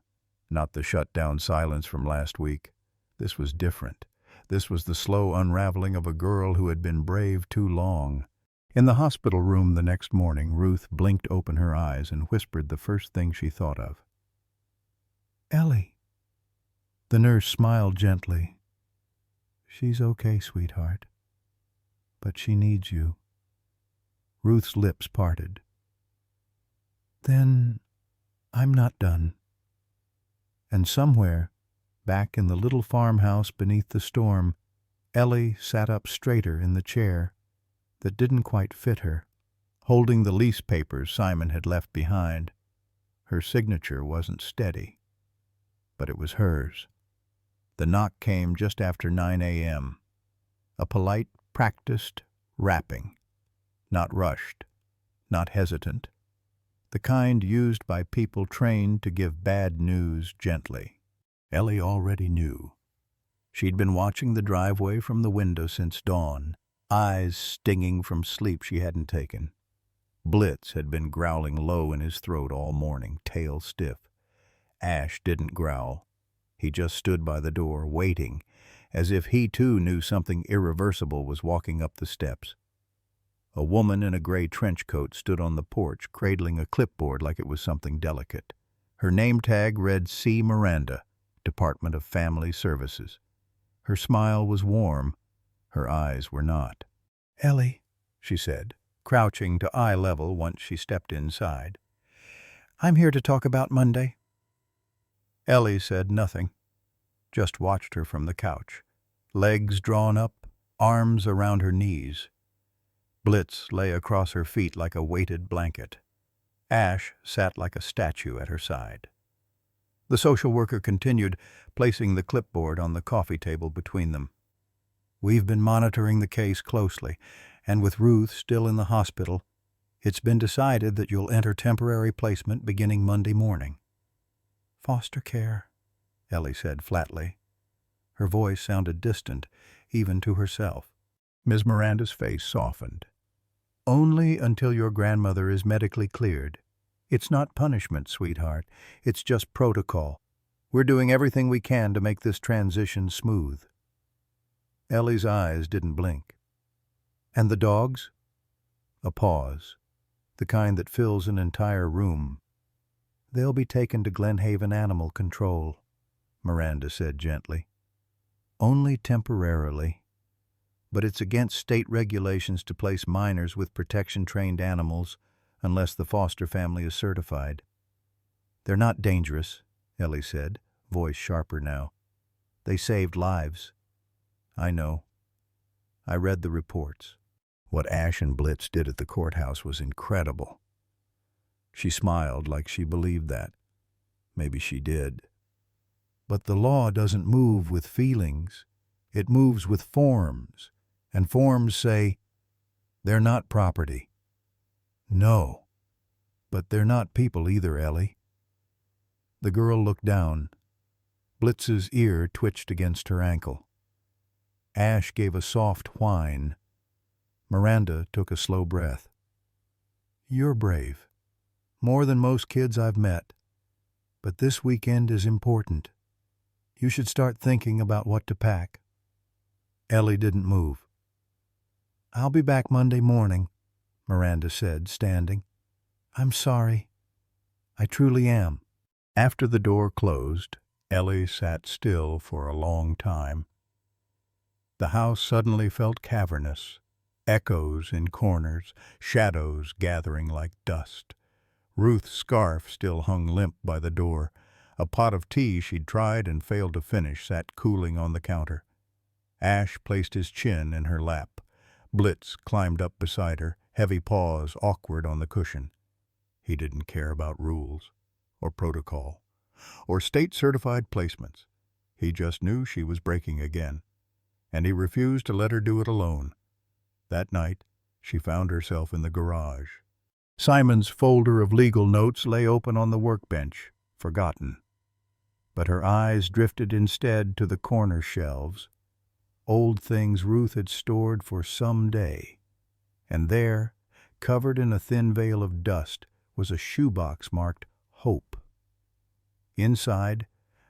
Not the shut-down silence from last week. This was different. This was the slow unraveling of a girl who had been brave too long. In the hospital room the next morning, Ruth blinked open her eyes and whispered the first thing she thought of. "Ellie." The nurse smiled gently. "She's okay, sweetheart. But she needs you." Ruth's lips parted. "Then I'm not done." And somewhere, back in the little farmhouse beneath the storm, Ellie sat up straighter in the chair that didn't quite fit her, holding the lease papers Simon had left behind. Her signature wasn't steady, but it was hers. The knock came just after 9 a.m. A polite, practiced rapping. Not rushed, not hesitant. The kind used by people trained to give bad news gently. Ellie already knew. She'd been watching the driveway from the window since dawn, eyes stinging from sleep she hadn't taken. Blitz had been growling low in his throat all morning, tail stiff. Ash didn't growl. He just stood by the door, waiting, as if he too knew something irreversible was walking up the steps. A woman in a gray trench coat stood on the porch, cradling a clipboard like it was something delicate. Her name tag read C. Miranda, Department of Family Services. Her smile was warm. Her eyes were not. "Ellie," she said, crouching to eye level once she stepped inside. "I'm here to talk about Monday." Ellie said nothing, just watched her from the couch, legs drawn up, arms around her knees. Blitz lay across her feet like a weighted blanket. Ash sat like a statue at her side. The social worker continued, placing the clipboard on the coffee table between them. "We've been monitoring the case closely, and with Ruth still in the hospital, it's been decided that you'll enter temporary placement beginning Monday morning." "Foster care," Ellie said flatly. Her voice sounded distant, even to herself. Ms. Miranda's face softened. "Only until your grandmother is medically cleared. It's not punishment, sweetheart. It's just protocol. We're doing everything we can to make this transition smooth." Ellie's eyes didn't blink. "And the dogs?" A pause, the kind that fills an entire room. "They'll be taken to Glenhaven Animal Control," Miranda said gently. "Only temporarily. But it's against state regulations to place minors with protection-trained animals unless the foster family is certified." "They're not dangerous," Ellie said, voice sharper now. "They saved lives." "I know. I read the reports. What Ash and Blitz did at the courthouse was incredible." She smiled like she believed that. Maybe she did. "But the law doesn't move with feelings. It moves with forms. And forms say, they're not property." "No. But they're not people either, Ellie." The girl looked down. Blitz's ear twitched against her ankle. Ash gave a soft whine. Miranda took a slow breath. "You're brave. More than most kids I've met. But this weekend is important. You should start thinking about what to pack." Ellie didn't move. "I'll be back Monday morning," Miranda said, standing. "I'm sorry. I truly am." After the door closed, Ellie sat still for a long time. The house suddenly felt cavernous, echoes in corners, shadows gathering like dust. Ruth's scarf still hung limp by the door. A pot of tea she'd tried and failed to finish sat cooling on the counter. Ash placed his chin in her lap. Blitz climbed up beside her, heavy paws awkward on the cushion. He didn't care about rules, or protocol, or state-certified placements. He just knew she was breaking again, and he refused to let her do it alone. That night, she found herself in the garage. Simon's folder of legal notes lay open on the workbench, forgotten. But her eyes drifted instead to the corner shelves, old things Ruth had stored for some day. And there, covered in a thin veil of dust, was a shoebox marked Hope. Inside,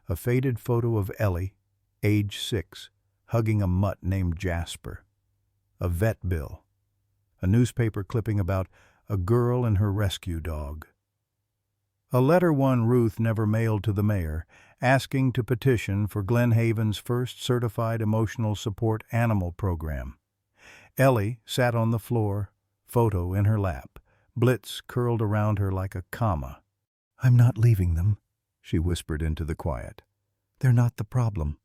a faded photo of Ellie, age 6, hugging a mutt named Jasper. A vet bill. A newspaper clipping about a girl and her rescue dog. A letter one Ruth never mailed to the mayor, asking to petition for Glen Haven's first certified emotional support animal program. Ellie sat on the floor, photo in her lap, Blitz curled around her like a comma. "I'm not leaving them," she whispered into the quiet. "They're not the problem.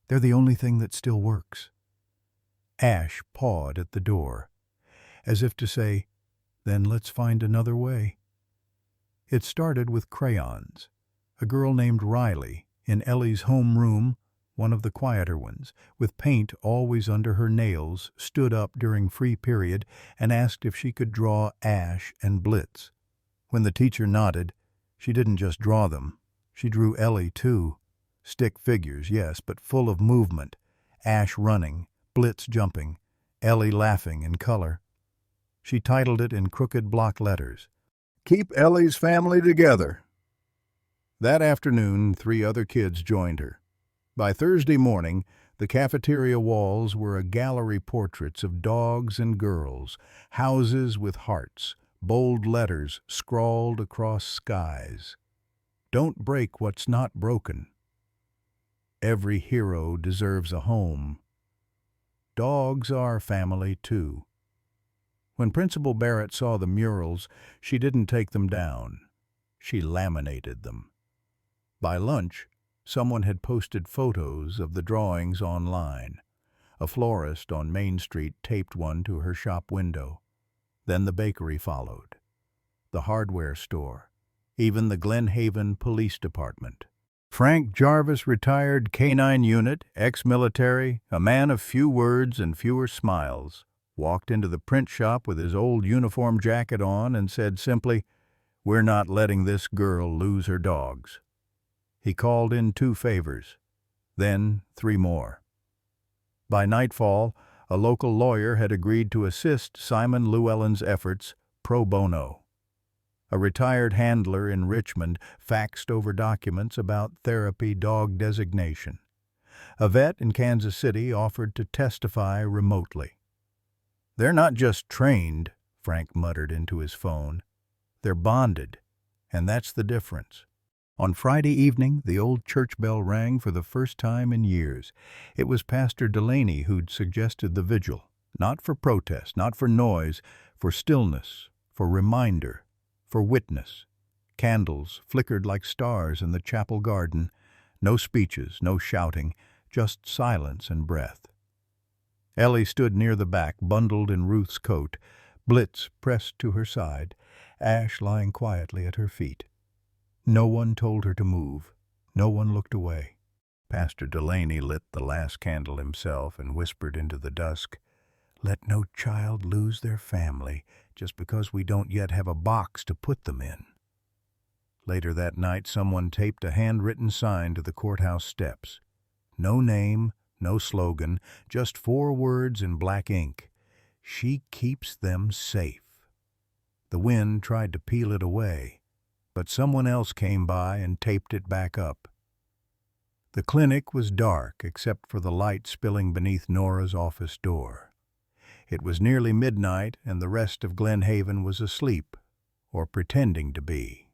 They're the only thing that still works." Ash pawed at the door, as if to say, "Then let's find another way." It started with crayons. A girl named Riley, in Ellie's home room, one of the quieter ones, with paint always under her nails, stood up during free period and asked if she could draw Ash and Blitz. When the teacher nodded, she didn't just draw them. She drew Ellie, too. Stick figures, yes, but full of movement. Ash running, Blitz jumping, Ellie laughing in color. She titled it in crooked block letters, "Keep Ellie's Family Together." That afternoon, 3 other kids joined her. By Thursday morning, the cafeteria walls were a gallery portraits of dogs and girls, houses with hearts, bold letters scrawled across skies. "Don't break what's not broken." "Every hero deserves a home." Dogs are family, too. When Principal Barrett saw the murals, she didn't take them down. She laminated them. By lunch, someone had posted photos of the drawings online. A florist on Main Street taped one to her shop window. Then the bakery followed. The hardware store. Even the Glen Haven Police Department. Frank Jarvis, retired K-9 unit, ex-military, a man of few words and fewer smiles, walked into the print shop with his old uniform jacket on and said simply, "We're not letting this girl lose her dogs." He called in 2 favors, then 3 more. By nightfall, a local lawyer had agreed to assist Simon Llewellyn's efforts pro bono. A retired handler in Richmond faxed over documents about therapy dog designation. A vet in Kansas City offered to testify remotely. "They're not just trained," Frank muttered into his phone. "They're bonded, and that's the difference." On Friday evening, the old church bell rang for the first time in years. It was Pastor Delaney who'd suggested the vigil, not for protest, not for noise, for stillness, for reminder, for witness. Candles flickered like stars in the chapel garden. No speeches, no shouting, just silence and breath. Ellie stood near the back, bundled in Ruth's coat, Blitz pressed to her side, Ash lying quietly at her feet. No one told her to move. No one looked away. Pastor Delaney lit the last candle himself and whispered into the dusk, "Let no child lose their family just because we don't yet have a box to put them in." Later that night, someone taped a handwritten sign to the courthouse steps. No name, no slogan, just 4 words in black ink. "She keeps them safe." The wind tried to peel it away, but someone else came by and taped it back up. The clinic was dark except for the light spilling beneath Nora's office door. It was nearly midnight, and the rest of Glen Haven was asleep, or pretending to be.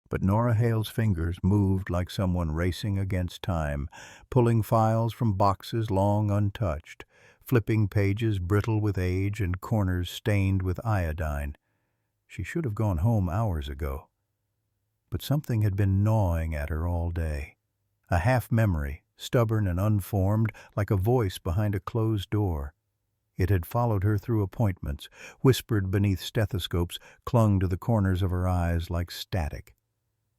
But Nora Hale's fingers moved like someone racing against time, pulling files from boxes long untouched, flipping pages brittle with age and corners stained with iodine. She should have gone home hours ago. But something had been gnawing at her all day. A half-memory, stubborn and unformed, like a voice behind a closed door. It had followed her through appointments, whispered beneath stethoscopes, clung to the corners of her eyes like static.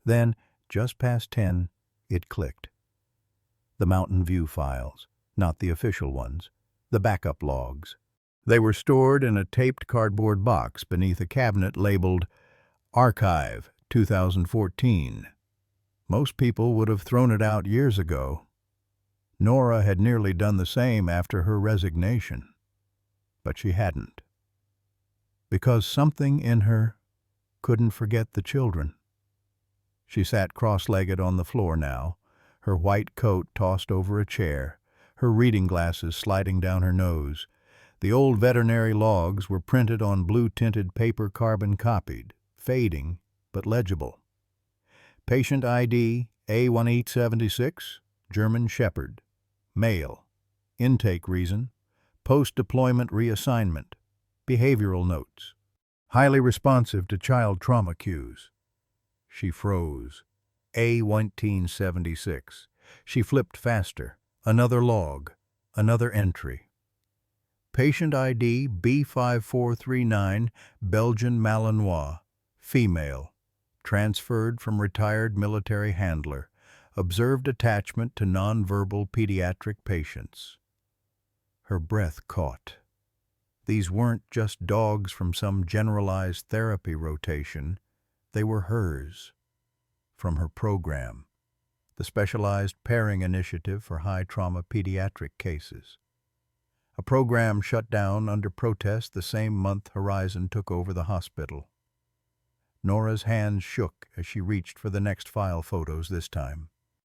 Then, just past 10, it clicked. The Mountain View files, not the official ones, the backup logs. They were stored in a taped cardboard box beneath a cabinet labeled Archive 2014. Most people would have thrown it out years ago. Nora had nearly done the same after her resignation. But she hadn't. Because something in her couldn't forget the children. She sat cross-legged on the floor now, her white coat tossed over a chair, her reading glasses sliding down her nose. The old veterinary logs were printed on blue-tinted paper, carbon-copied, fading but legible. Patient ID A1876, German Shepherd, male. Intake reason, post-deployment reassignment, behavioral notes. Highly responsive to child trauma cues. She froze. A1976. She flipped faster. Another log. Another entry. Patient ID B5439, Belgian Malinois, female. Transferred from retired military handler. Observed attachment to nonverbal pediatric patients. Her breath caught. These weren't just dogs from some generalized therapy rotation. They were hers. From her program. The Specialized Pairing Initiative for High-Trauma Pediatric Cases. A program shut down under protest the same month Horizon took over the hospital. Nora's hands shook as she reached for the next file photos this time.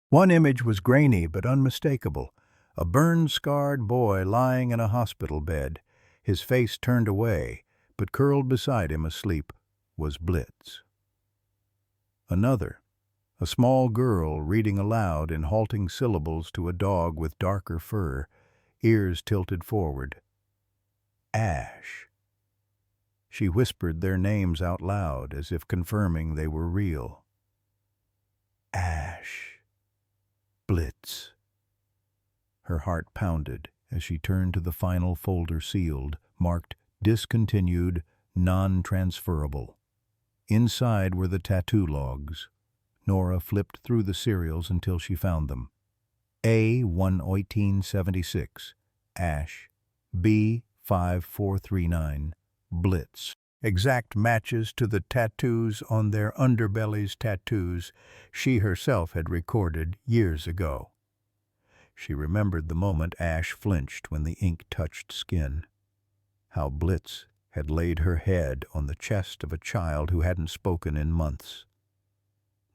One image was grainy but unmistakable. A burn-scarred boy lying in a hospital bed, his face turned away, but curled beside him asleep, was Blitz. Another, a small girl reading aloud in halting syllables to a dog with darker fur, ears tilted forward. Ash. She whispered their names out loud as if confirming they were real. Ash. Blitz. Her heart pounded as she turned to the final folder sealed, marked discontinued, non-transferable. Inside were the tattoo logs. Nora flipped through the serials until she found them. A1876, Ash. B5439, Blitz. Exact matches to the tattoos on their underbellies, tattoos she herself had recorded years ago. She remembered the moment Ash flinched when the ink touched skin. How Blitz had laid her head on the chest of a child who hadn't spoken in months.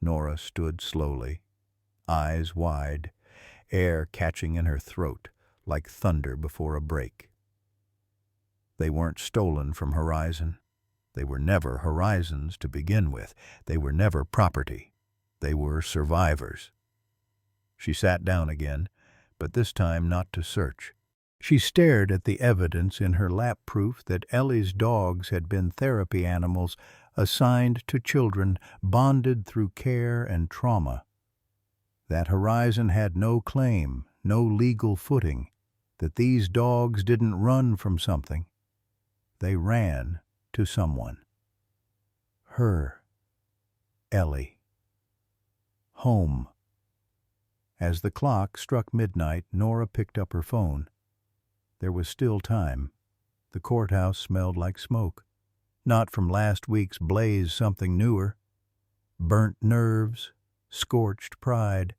Nora stood slowly, eyes wide, air catching in her throat like thunder before a break. They weren't stolen from Horizon. They were never Horizon's to begin with. They were never property. They were survivors. She sat down again, but this time not to search. She stared at the evidence in her lap, proof that Ellie's dogs had been therapy animals assigned to children bonded through care and trauma. That Horizon had no claim, no legal footing, that these dogs didn't run from something. They ran to someone. Her. Ellie. Home. As the clock struck midnight, Nora picked up her phone. There was still time. The courthouse smelled like smoke. Not from last week's blaze, something newer. Burnt nerves, scorched pride.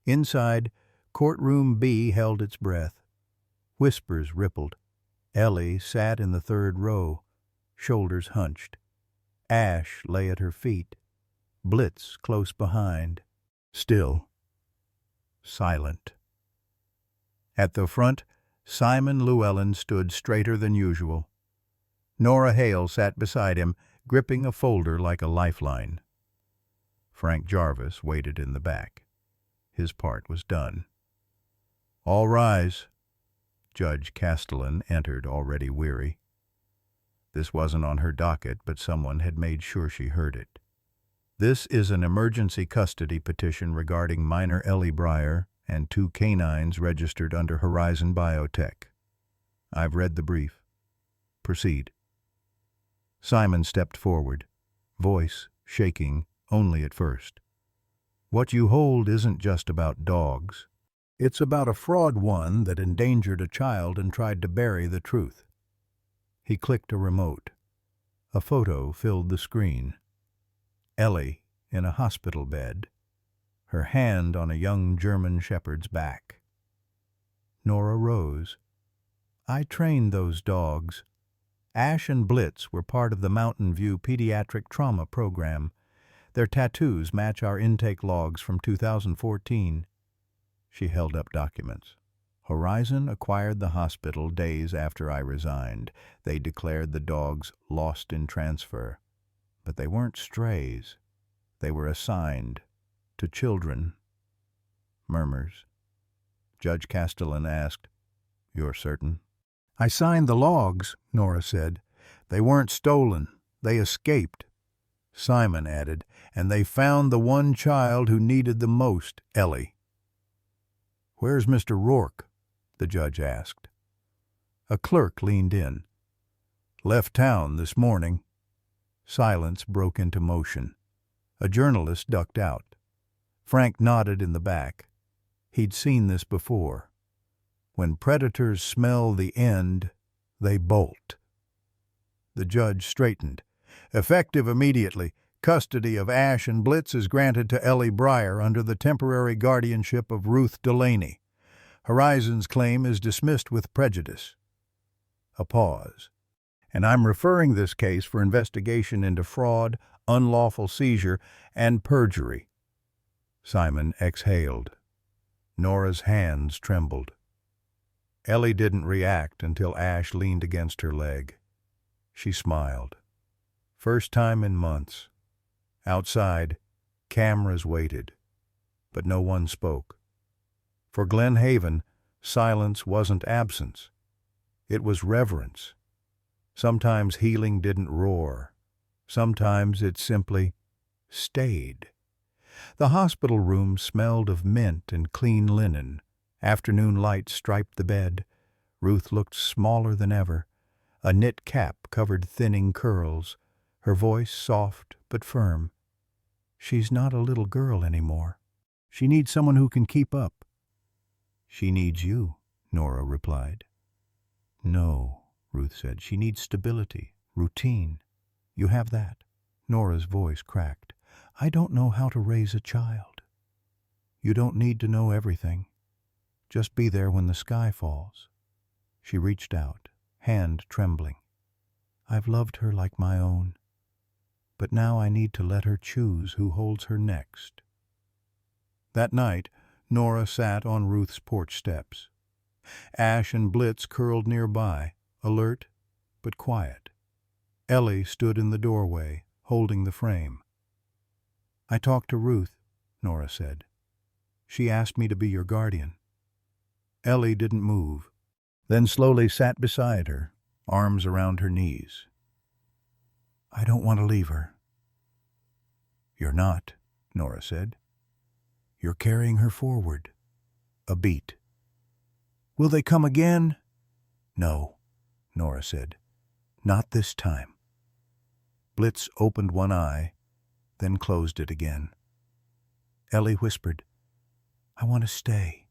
Inside, courtroom B held its breath. Whispers rippled. Ellie sat in the third row, shoulders hunched. Ash lay at her feet. Blitz close behind. Still. Silent. At the front, Simon Llewellyn stood straighter than usual. Nora Hale sat beside him, gripping a folder like a lifeline. Frank Jarvis waited in the back. His part was done. All rise. Judge Castellan entered, already weary. This wasn't on her docket, but someone had made sure she heard it. This is an emergency custody petition regarding minor Ellie Breyer and 2 canines registered under Horizon Biotech. I've read the brief. Proceed. Simon stepped forward, voice shaking only at first. What you hold isn't just about dogs. It's about a fraud one that endangered a child and tried to bury the truth. He clicked a remote. A photo filled the screen. Ellie in a hospital bed, her hand on a young German shepherd's back. Nora rose. I trained those dogs. Ash and Blitz were part of the Mountain View Pediatric Trauma Program. Their tattoos match our intake logs from 2014. She held up documents. Horizon acquired the hospital days after I resigned. They declared the dogs lost in transfer. But they weren't strays. They were assigned to children. Murmurs. Judge Castellan asked, You're certain? I signed the logs, Nora said. They weren't stolen. They escaped. Simon added, and they found the one child who needed the most, Ellie. Where's Mr. Rourke? The judge asked. A clerk leaned in. Left town this morning. Silence broke into motion. A journalist ducked out. Frank nodded in the back. He'd seen this before. When predators smell the end, they bolt. The judge straightened. Effective immediately, custody of Ash and Blitz is granted to Ellie Breyer under the temporary guardianship of Ruth Delaney. Horizon's claim is dismissed with prejudice. A pause. And I'm referring this case for investigation into fraud, unlawful seizure, and perjury. Simon exhaled. Nora's hands trembled. Ellie didn't react until Ash leaned against her leg. She smiled. First time in months. Outside, cameras waited, but no one spoke. For Glen Haven, silence wasn't absence. It was reverence. Sometimes healing didn't roar. Sometimes it simply stayed. The hospital room smelled of mint and clean linen. Afternoon light striped the bed. Ruth looked smaller than ever. A knit cap covered thinning curls. Her voice soft but firm. She's not a little girl anymore. She needs someone who can keep up. She needs you, Nora replied. No, Ruth said. She needs stability, routine. You have that. Nora's voice cracked. I don't know how to raise a child. You don't need to know everything. Just be there when the sky falls. She reached out, hand trembling. I've loved her like my own. But now I need to let her choose who holds her next. That night, Nora sat on Ruth's porch steps. Ash and Blitz curled nearby, alert but quiet. Ellie stood in the doorway, holding the frame. I talked to Ruth, Nora said. She asked me to be your guardian. Ellie didn't move, then slowly sat beside her, arms around her knees. I don't want to leave her. You're not, Nora said. You're carrying her forward. A beat. Will they come again? No, Nora said. Not this time. Blitz opened one eye, then closed it again. Ellie whispered, I want to stay.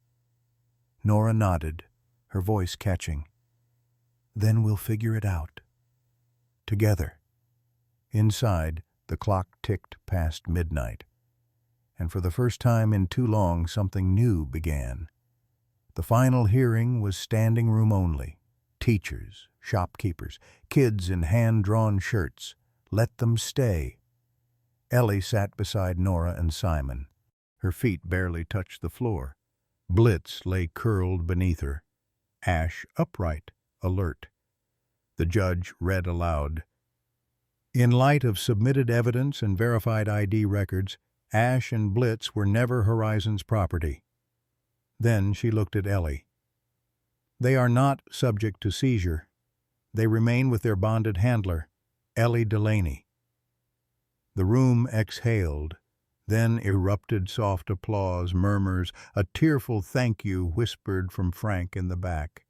Nora nodded, her voice catching. Then we'll figure it out. Together. Inside, the clock ticked past midnight. And for the first time in too long, something new began. The final hearing was standing room only. Teachers, shopkeepers, kids in hand-drawn shirts. Let them stay. Ellie sat beside Nora and Simon. Her feet barely touched the floor. Blitz lay curled beneath her. Ash upright, alert. The judge read aloud. In light of submitted evidence and verified ID records, Ash and Blitz were never Horizon's property. Then she looked at Ellie. They are not subject to seizure. They remain with their bonded handler, Ellie Delaney. The room exhaled, then erupted soft applause, murmurs, a tearful thank you whispered from Frank in the back.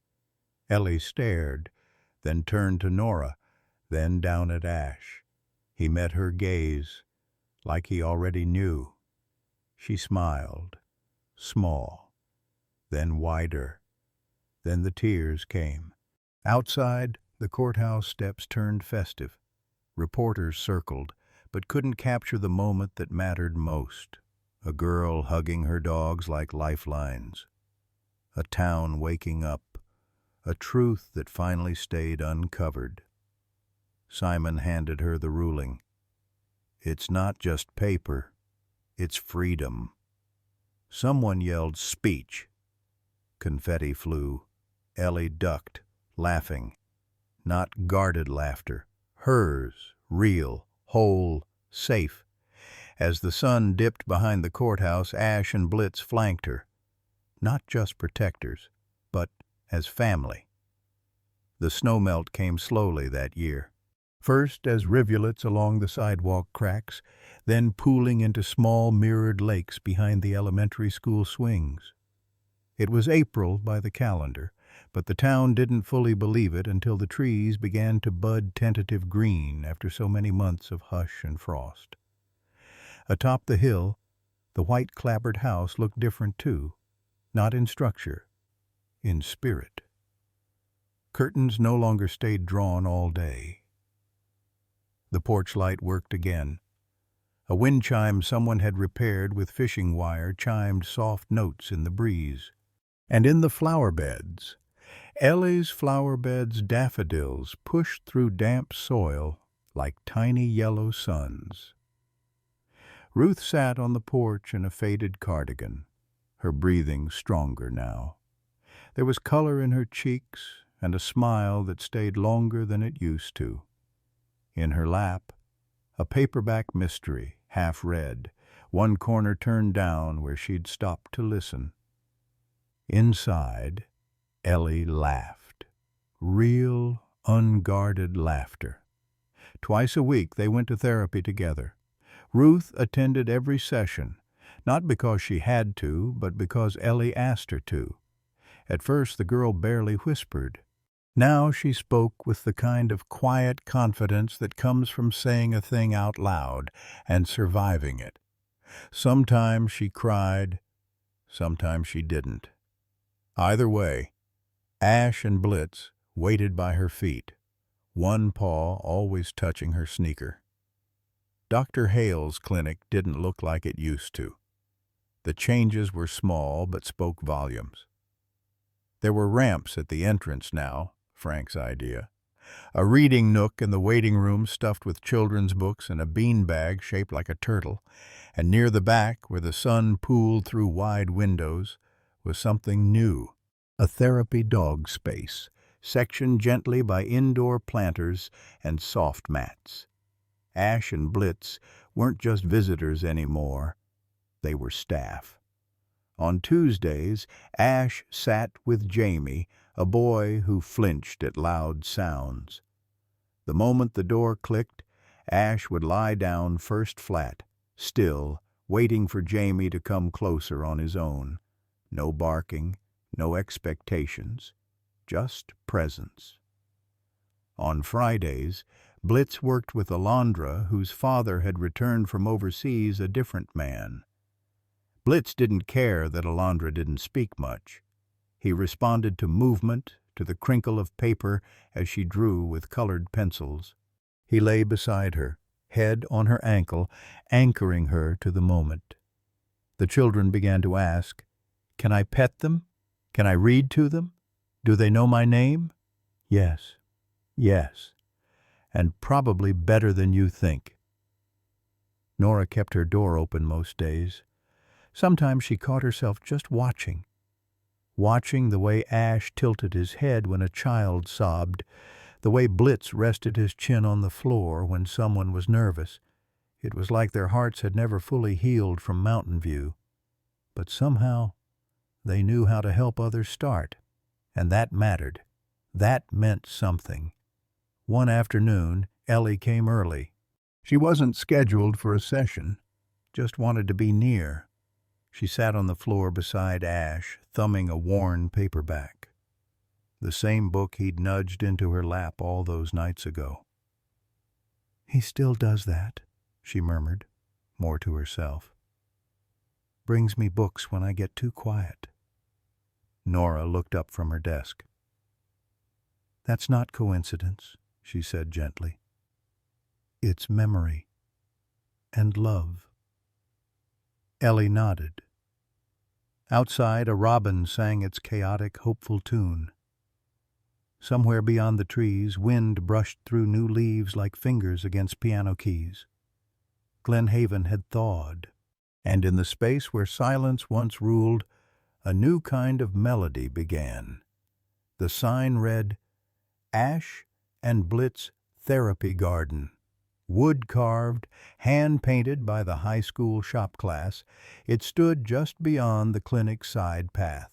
Ellie stared, then turned to Nora, then down at Ash. He met her gaze, like he already knew. She smiled, small, then wider. Then the tears came. Outside, the courthouse steps turned festive. Reporters circled, but couldn't capture the moment that mattered most. A girl hugging her dogs like lifelines. A town waking up. A truth that finally stayed uncovered. Simon handed her the ruling. It's not just paper, it's freedom. Someone yelled, "Speech!" Confetti flew. Ellie ducked, laughing. Not guarded laughter. Hers, real, whole, safe. As the sun dipped behind the courthouse, Ash and Blitz flanked her. Not just protectors, but as family. The snowmelt came slowly that year. First as rivulets along the sidewalk cracks, then pooling into small mirrored lakes behind the elementary school swings. It was April by the calendar, but the town didn't fully believe it until the trees began to bud tentative green after so many months of hush and frost. Atop the hill, the white clapboard house looked different too, not in structure, in spirit. Curtains no longer stayed drawn all day. The porch light worked again. A wind chime someone had repaired with fishing wire chimed soft notes in the breeze. And in the flower beds, Ellie's flower beds, daffodils pushed through damp soil like tiny yellow suns. Ruth sat on the porch in a faded cardigan, her breathing stronger now. There was color in her cheeks and a smile that stayed longer than it used to. In her lap, a paperback mystery, half read, one corner turned down where she'd stopped to listen. Inside, Ellie laughed. Real, unguarded laughter. Twice a week they went to therapy together. Ruth attended every session, not because she had to, but because Ellie asked her to. At first the girl barely whispered. Now she spoke with the kind of quiet confidence that comes from saying a thing out loud and surviving it. Sometimes she cried, sometimes she didn't. Either way, Ash and Blitz waited by her feet, one paw always touching her sneaker. Dr. Hale's clinic didn't look like it used to. The changes were small but spoke volumes. There were ramps at the entrance now, Frank's idea. A reading nook in the waiting room stuffed with children's books and a beanbag shaped like a turtle, and near the back, where the sun pooled through wide windows, was something new. A therapy dog space, sectioned gently by indoor planters and soft mats. Ash and Blitz weren't just visitors anymore. They were staff. On Tuesdays, Ash sat with Jamie, a boy who flinched at loud sounds. The moment the door clicked, Ash would lie down first flat, still, waiting for Jamie to come closer on his own. No barking, no expectations, just presence. On Fridays, Blitz worked with Alondra, whose father had returned from overseas a different man. Blitz didn't care that Alondra didn't speak much. He responded to movement, to the crinkle of paper as she drew with colored pencils. He lay beside her, head on her ankle, anchoring her to the moment. The children began to ask, "Can I pet them? Can I read to them? Do they know my name?" "Yes, yes, and probably better than you think." Nora kept her door open most days. Sometimes she caught herself just watching the way Ash tilted his head when a child sobbed, the way Blitz rested his chin on the floor when someone was nervous. It was like their hearts had never fully healed from Mountain View. But somehow they knew how to help others start, and that mattered. That meant something. One afternoon, Ellie came early. She wasn't scheduled for a session, just wanted to be near. She sat on the floor beside Ash, thumbing a worn paperback. The same book he'd nudged into her lap all those nights ago. "He still does that," she murmured, more to herself. "Brings me books when I get too quiet." Nora looked up from her desk. "That's not coincidence," she said gently. "It's memory. And love." Ellie nodded. Outside, a robin sang its chaotic, hopeful tune. Somewhere beyond the trees, wind brushed through new leaves like fingers against piano keys. Glen Haven had thawed, and in the space where silence once ruled, a new kind of melody began. The sign read, "Ash and Blitz Therapy Garden." Wood-carved, hand-painted by the high school shop class, it stood just beyond the clinic's side path.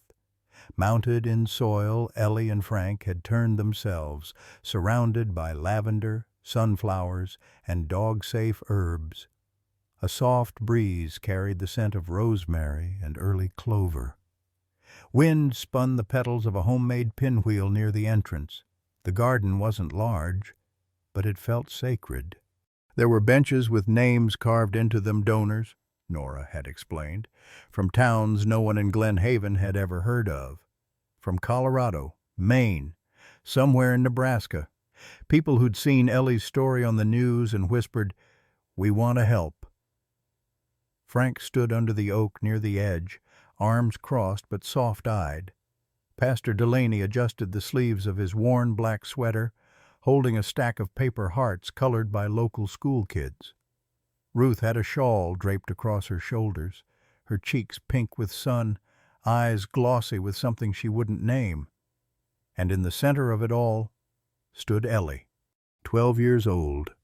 Mounted in soil Ellie and Frank had turned themselves, surrounded by lavender, sunflowers, and dog-safe herbs. A soft breeze carried the scent of rosemary and early clover. Wind spun the petals of a homemade pinwheel near the entrance. The garden wasn't large, but it felt sacred. There were benches with names carved into them, donors, Nora had explained, from towns no one in Glen Haven had ever heard of. From Colorado, Maine, somewhere in Nebraska. People who'd seen Ellie's story on the news and whispered, "We want to help." Frank stood under the oak near the edge, arms crossed but soft-eyed. Pastor Delaney adjusted the sleeves of his worn black sweater, holding a stack of paper hearts colored by local school kids. Ruth had a shawl draped across her shoulders, her cheeks pink with sun, eyes glossy with something she wouldn't name. And in the center of it all stood Ellie, 12 years old,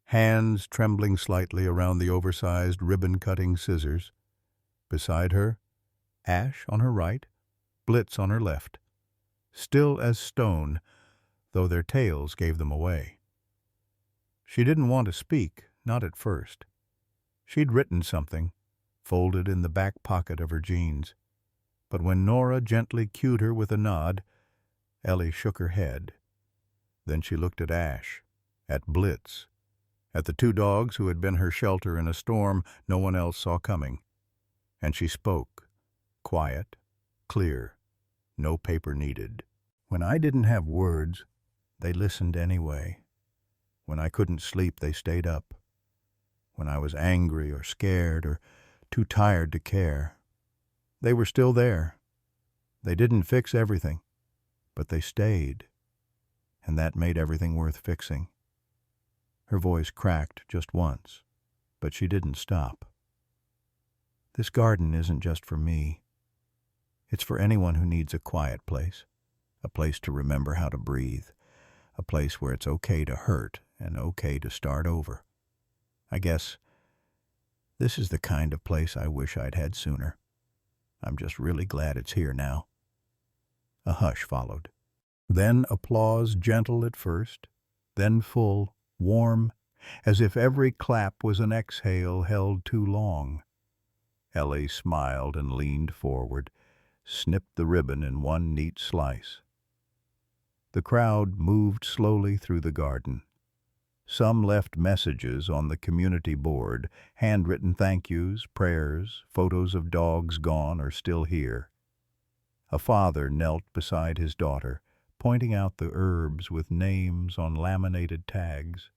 hands trembling slightly around the oversized ribbon-cutting scissors. Beside her, Ash on her right, Blitz on her left, still as stone, though their tails gave them away. She didn't want to speak, not at first. She'd written something, folded in the back pocket of her jeans. But when Nora gently cued her with a nod, Ellie shook her head. Then she looked at Ash, at Blitz, at the two dogs who had been her shelter in a storm no one else saw coming. And she spoke, quiet, clear, no paper needed. "When I didn't have words, they listened anyway. When I couldn't sleep, they stayed up. When I was angry or scared or too tired to care, they were still there. They didn't fix everything, but they stayed. And that made everything worth fixing." Her voice cracked just once, but she didn't stop. "This garden isn't just for me. It's for anyone who needs a quiet place, a place to remember how to breathe, a place where it's okay to hurt and okay to start over. I guess this is the kind of place I wish I'd had sooner. I'm just really glad it's here now." A hush followed. Then applause, gentle at first, then full, warm, as if every clap was an exhale held too long. Ellie smiled and leaned forward, snipped the ribbon in one neat slice. The crowd moved slowly through the garden. Some left messages on the community board, handwritten thank yous, prayers, photos of dogs gone or still here. A father knelt beside his daughter, pointing out the herbs with names on laminated tags.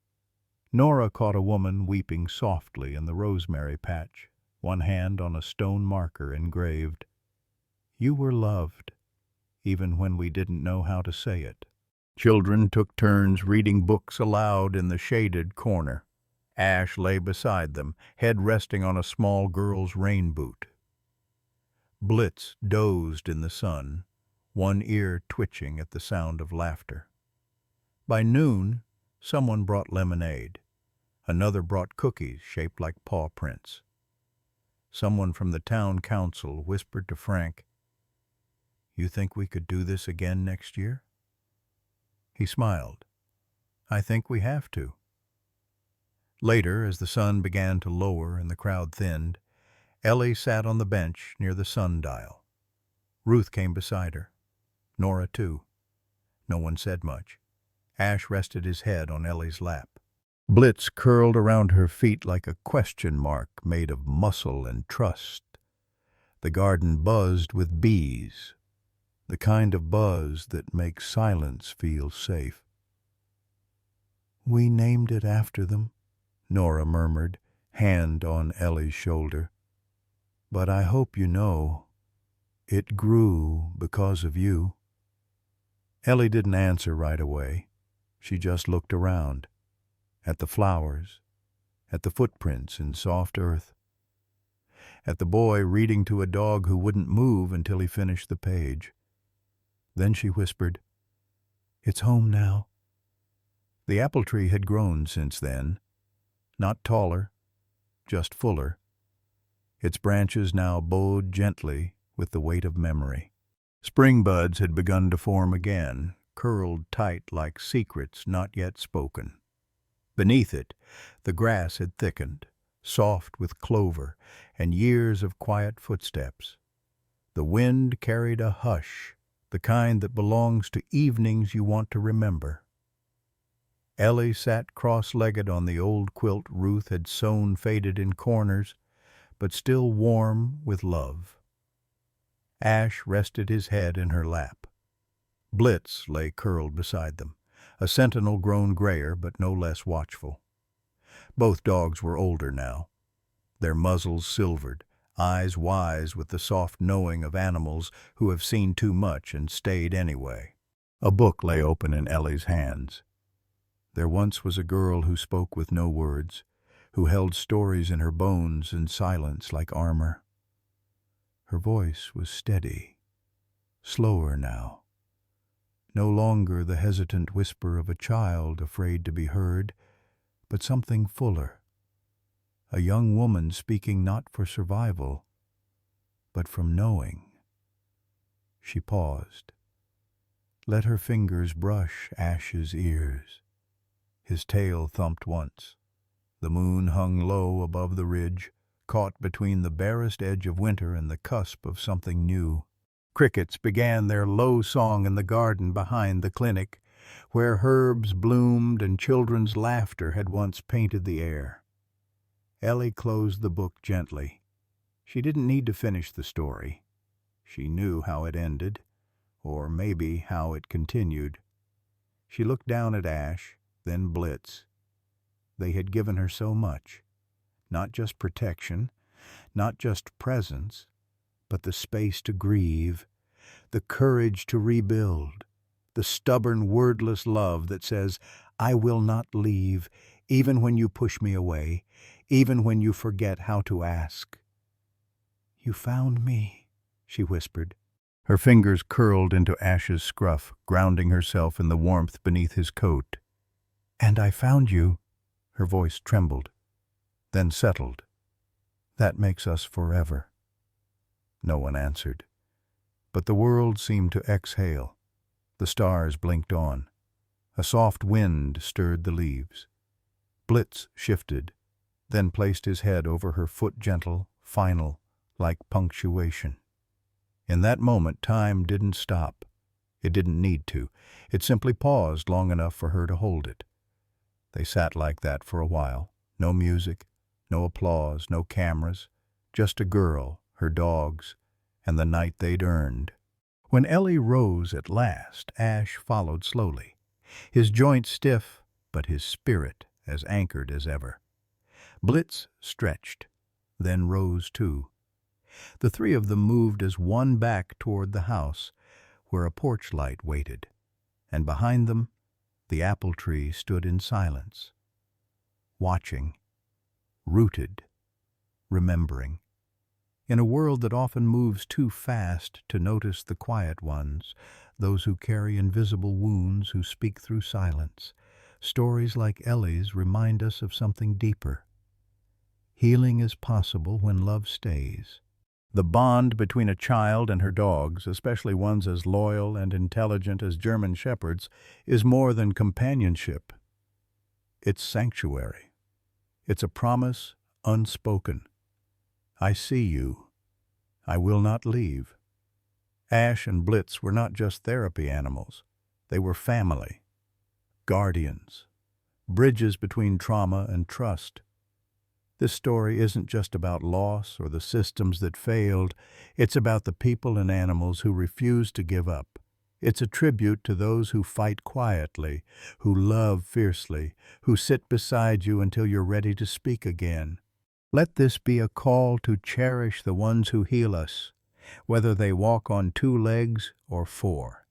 Nora caught a woman weeping softly in the rosemary patch, one hand on a stone marker engraved, "You were loved, even when we didn't know how to say it." Children took turns reading books aloud in the shaded corner. Ash lay beside them, head resting on a small girl's rain boot. Blitz dozed in the sun, one ear twitching at the sound of laughter. By noon, someone brought lemonade. Another brought cookies shaped like paw prints. Someone from the town council whispered to Frank, "You think we could do this again next year?" He smiled. I think we have to. Later, as the sun began to lower and the crowd thinned, Ellie sat on the bench near the sundial. Ruth came beside her. Nora, too. No one said much. Ash rested his head on Ellie's lap. Blitz curled around her feet like a question mark made of muscle and trust. The garden buzzed with bees, the kind of buzz that makes silence feel safe. "We named it after them," Nora murmured, hand on Ellie's shoulder. "But I hope you know, it grew because of you." Ellie didn't answer right away. She just looked around, at the flowers, at the footprints in soft earth, at the boy reading to a dog who wouldn't move until he finished the page. Then she whispered, "It's home now." The apple tree had grown since then, not taller, just fuller. Its branches now bowed gently with the weight of memory. Spring buds had begun to form again, curled tight like secrets not yet spoken. Beneath it, the grass had thickened, soft with clover and years of quiet footsteps. The wind carried a hush, the kind that belongs to evenings you want to remember. Ellie sat cross-legged on the old quilt Ruth had sewn faded in corners, but still warm with love. Ash rested his head in her lap. Blitz lay curled beside them, a sentinel grown grayer but no less watchful. Both dogs were older now, their muzzles silvered, eyes wise with the soft knowing of animals who have seen too much and stayed anyway. A book lay open in Ellie's hands. There once was a girl who spoke with no words, who held stories in her bones and silence like armor. Her voice was steady, slower now. No longer the hesitant whisper of a child afraid to be heard, but something fuller. A young woman speaking not for survival, but from knowing. She paused. Let her fingers brush Ash's ears. His tail thumped once. The moon hung low above the ridge, caught between the barest edge of winter and the cusp of something new. Crickets began their low song in the garden behind the clinic, where herbs bloomed and children's laughter had once painted the air. Ellie closed the book gently. She didn't need to finish the story. She knew how it ended, or maybe how it continued. She looked down at Ash, then Blitz. They had given her so much, not just protection, not just presence, but the space to grieve, the courage to rebuild, the stubborn, wordless love that says, "I will not leave, even when you push me away, even when you forget how to ask." "You found me," she whispered. Her fingers curled into Ash's scruff, grounding herself in the warmth beneath his coat. "And I found you." Her voice trembled, then settled. "That makes us forever." No one answered. But the world seemed to exhale. The stars blinked on. A soft wind stirred the leaves. Blitz shifted, then placed his head over her foot, gentle, final, like punctuation. In that moment, time didn't stop. It didn't need to. It simply paused long enough for her to hold it. They sat like that for a while. No music, no applause, no cameras. Just a girl, her dogs, and the night they'd earned. When Ellie rose at last, Ash followed slowly, his joints stiff, but his spirit as anchored as ever. Blitz stretched, then rose too. The three of them moved as one back toward the house, where a porch light waited, and behind them, the apple tree stood in silence, watching, rooted, remembering. In a world that often moves too fast to notice the quiet ones, those who carry invisible wounds, who speak through silence, stories like Ellie's remind us of something deeper. Healing is possible when love stays. The bond between a child and her dogs, especially ones as loyal and intelligent as German shepherds, is more than companionship. It's sanctuary. It's a promise unspoken. I see you. I will not leave. Ash and Blitz were not just therapy animals. They were family, guardians, bridges between trauma and trust. This story isn't just about loss or the systems that failed. It's about the people and animals who refuse to give up. It's a tribute to those who fight quietly, who love fiercely, who sit beside you until you're ready to speak again. Let this be a call to cherish the ones who heal us, whether they walk on 2 legs or 4.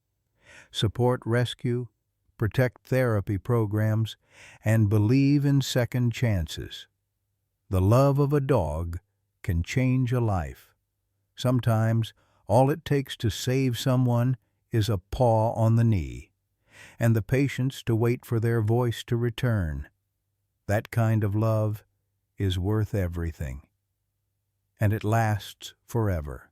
Support rescue, protect therapy programs, and believe in second chances. The love of a dog can change a life. Sometimes all it takes to save someone is a paw on the knee, and the patience to wait for their voice to return. That kind of love is worth everything, and it lasts forever.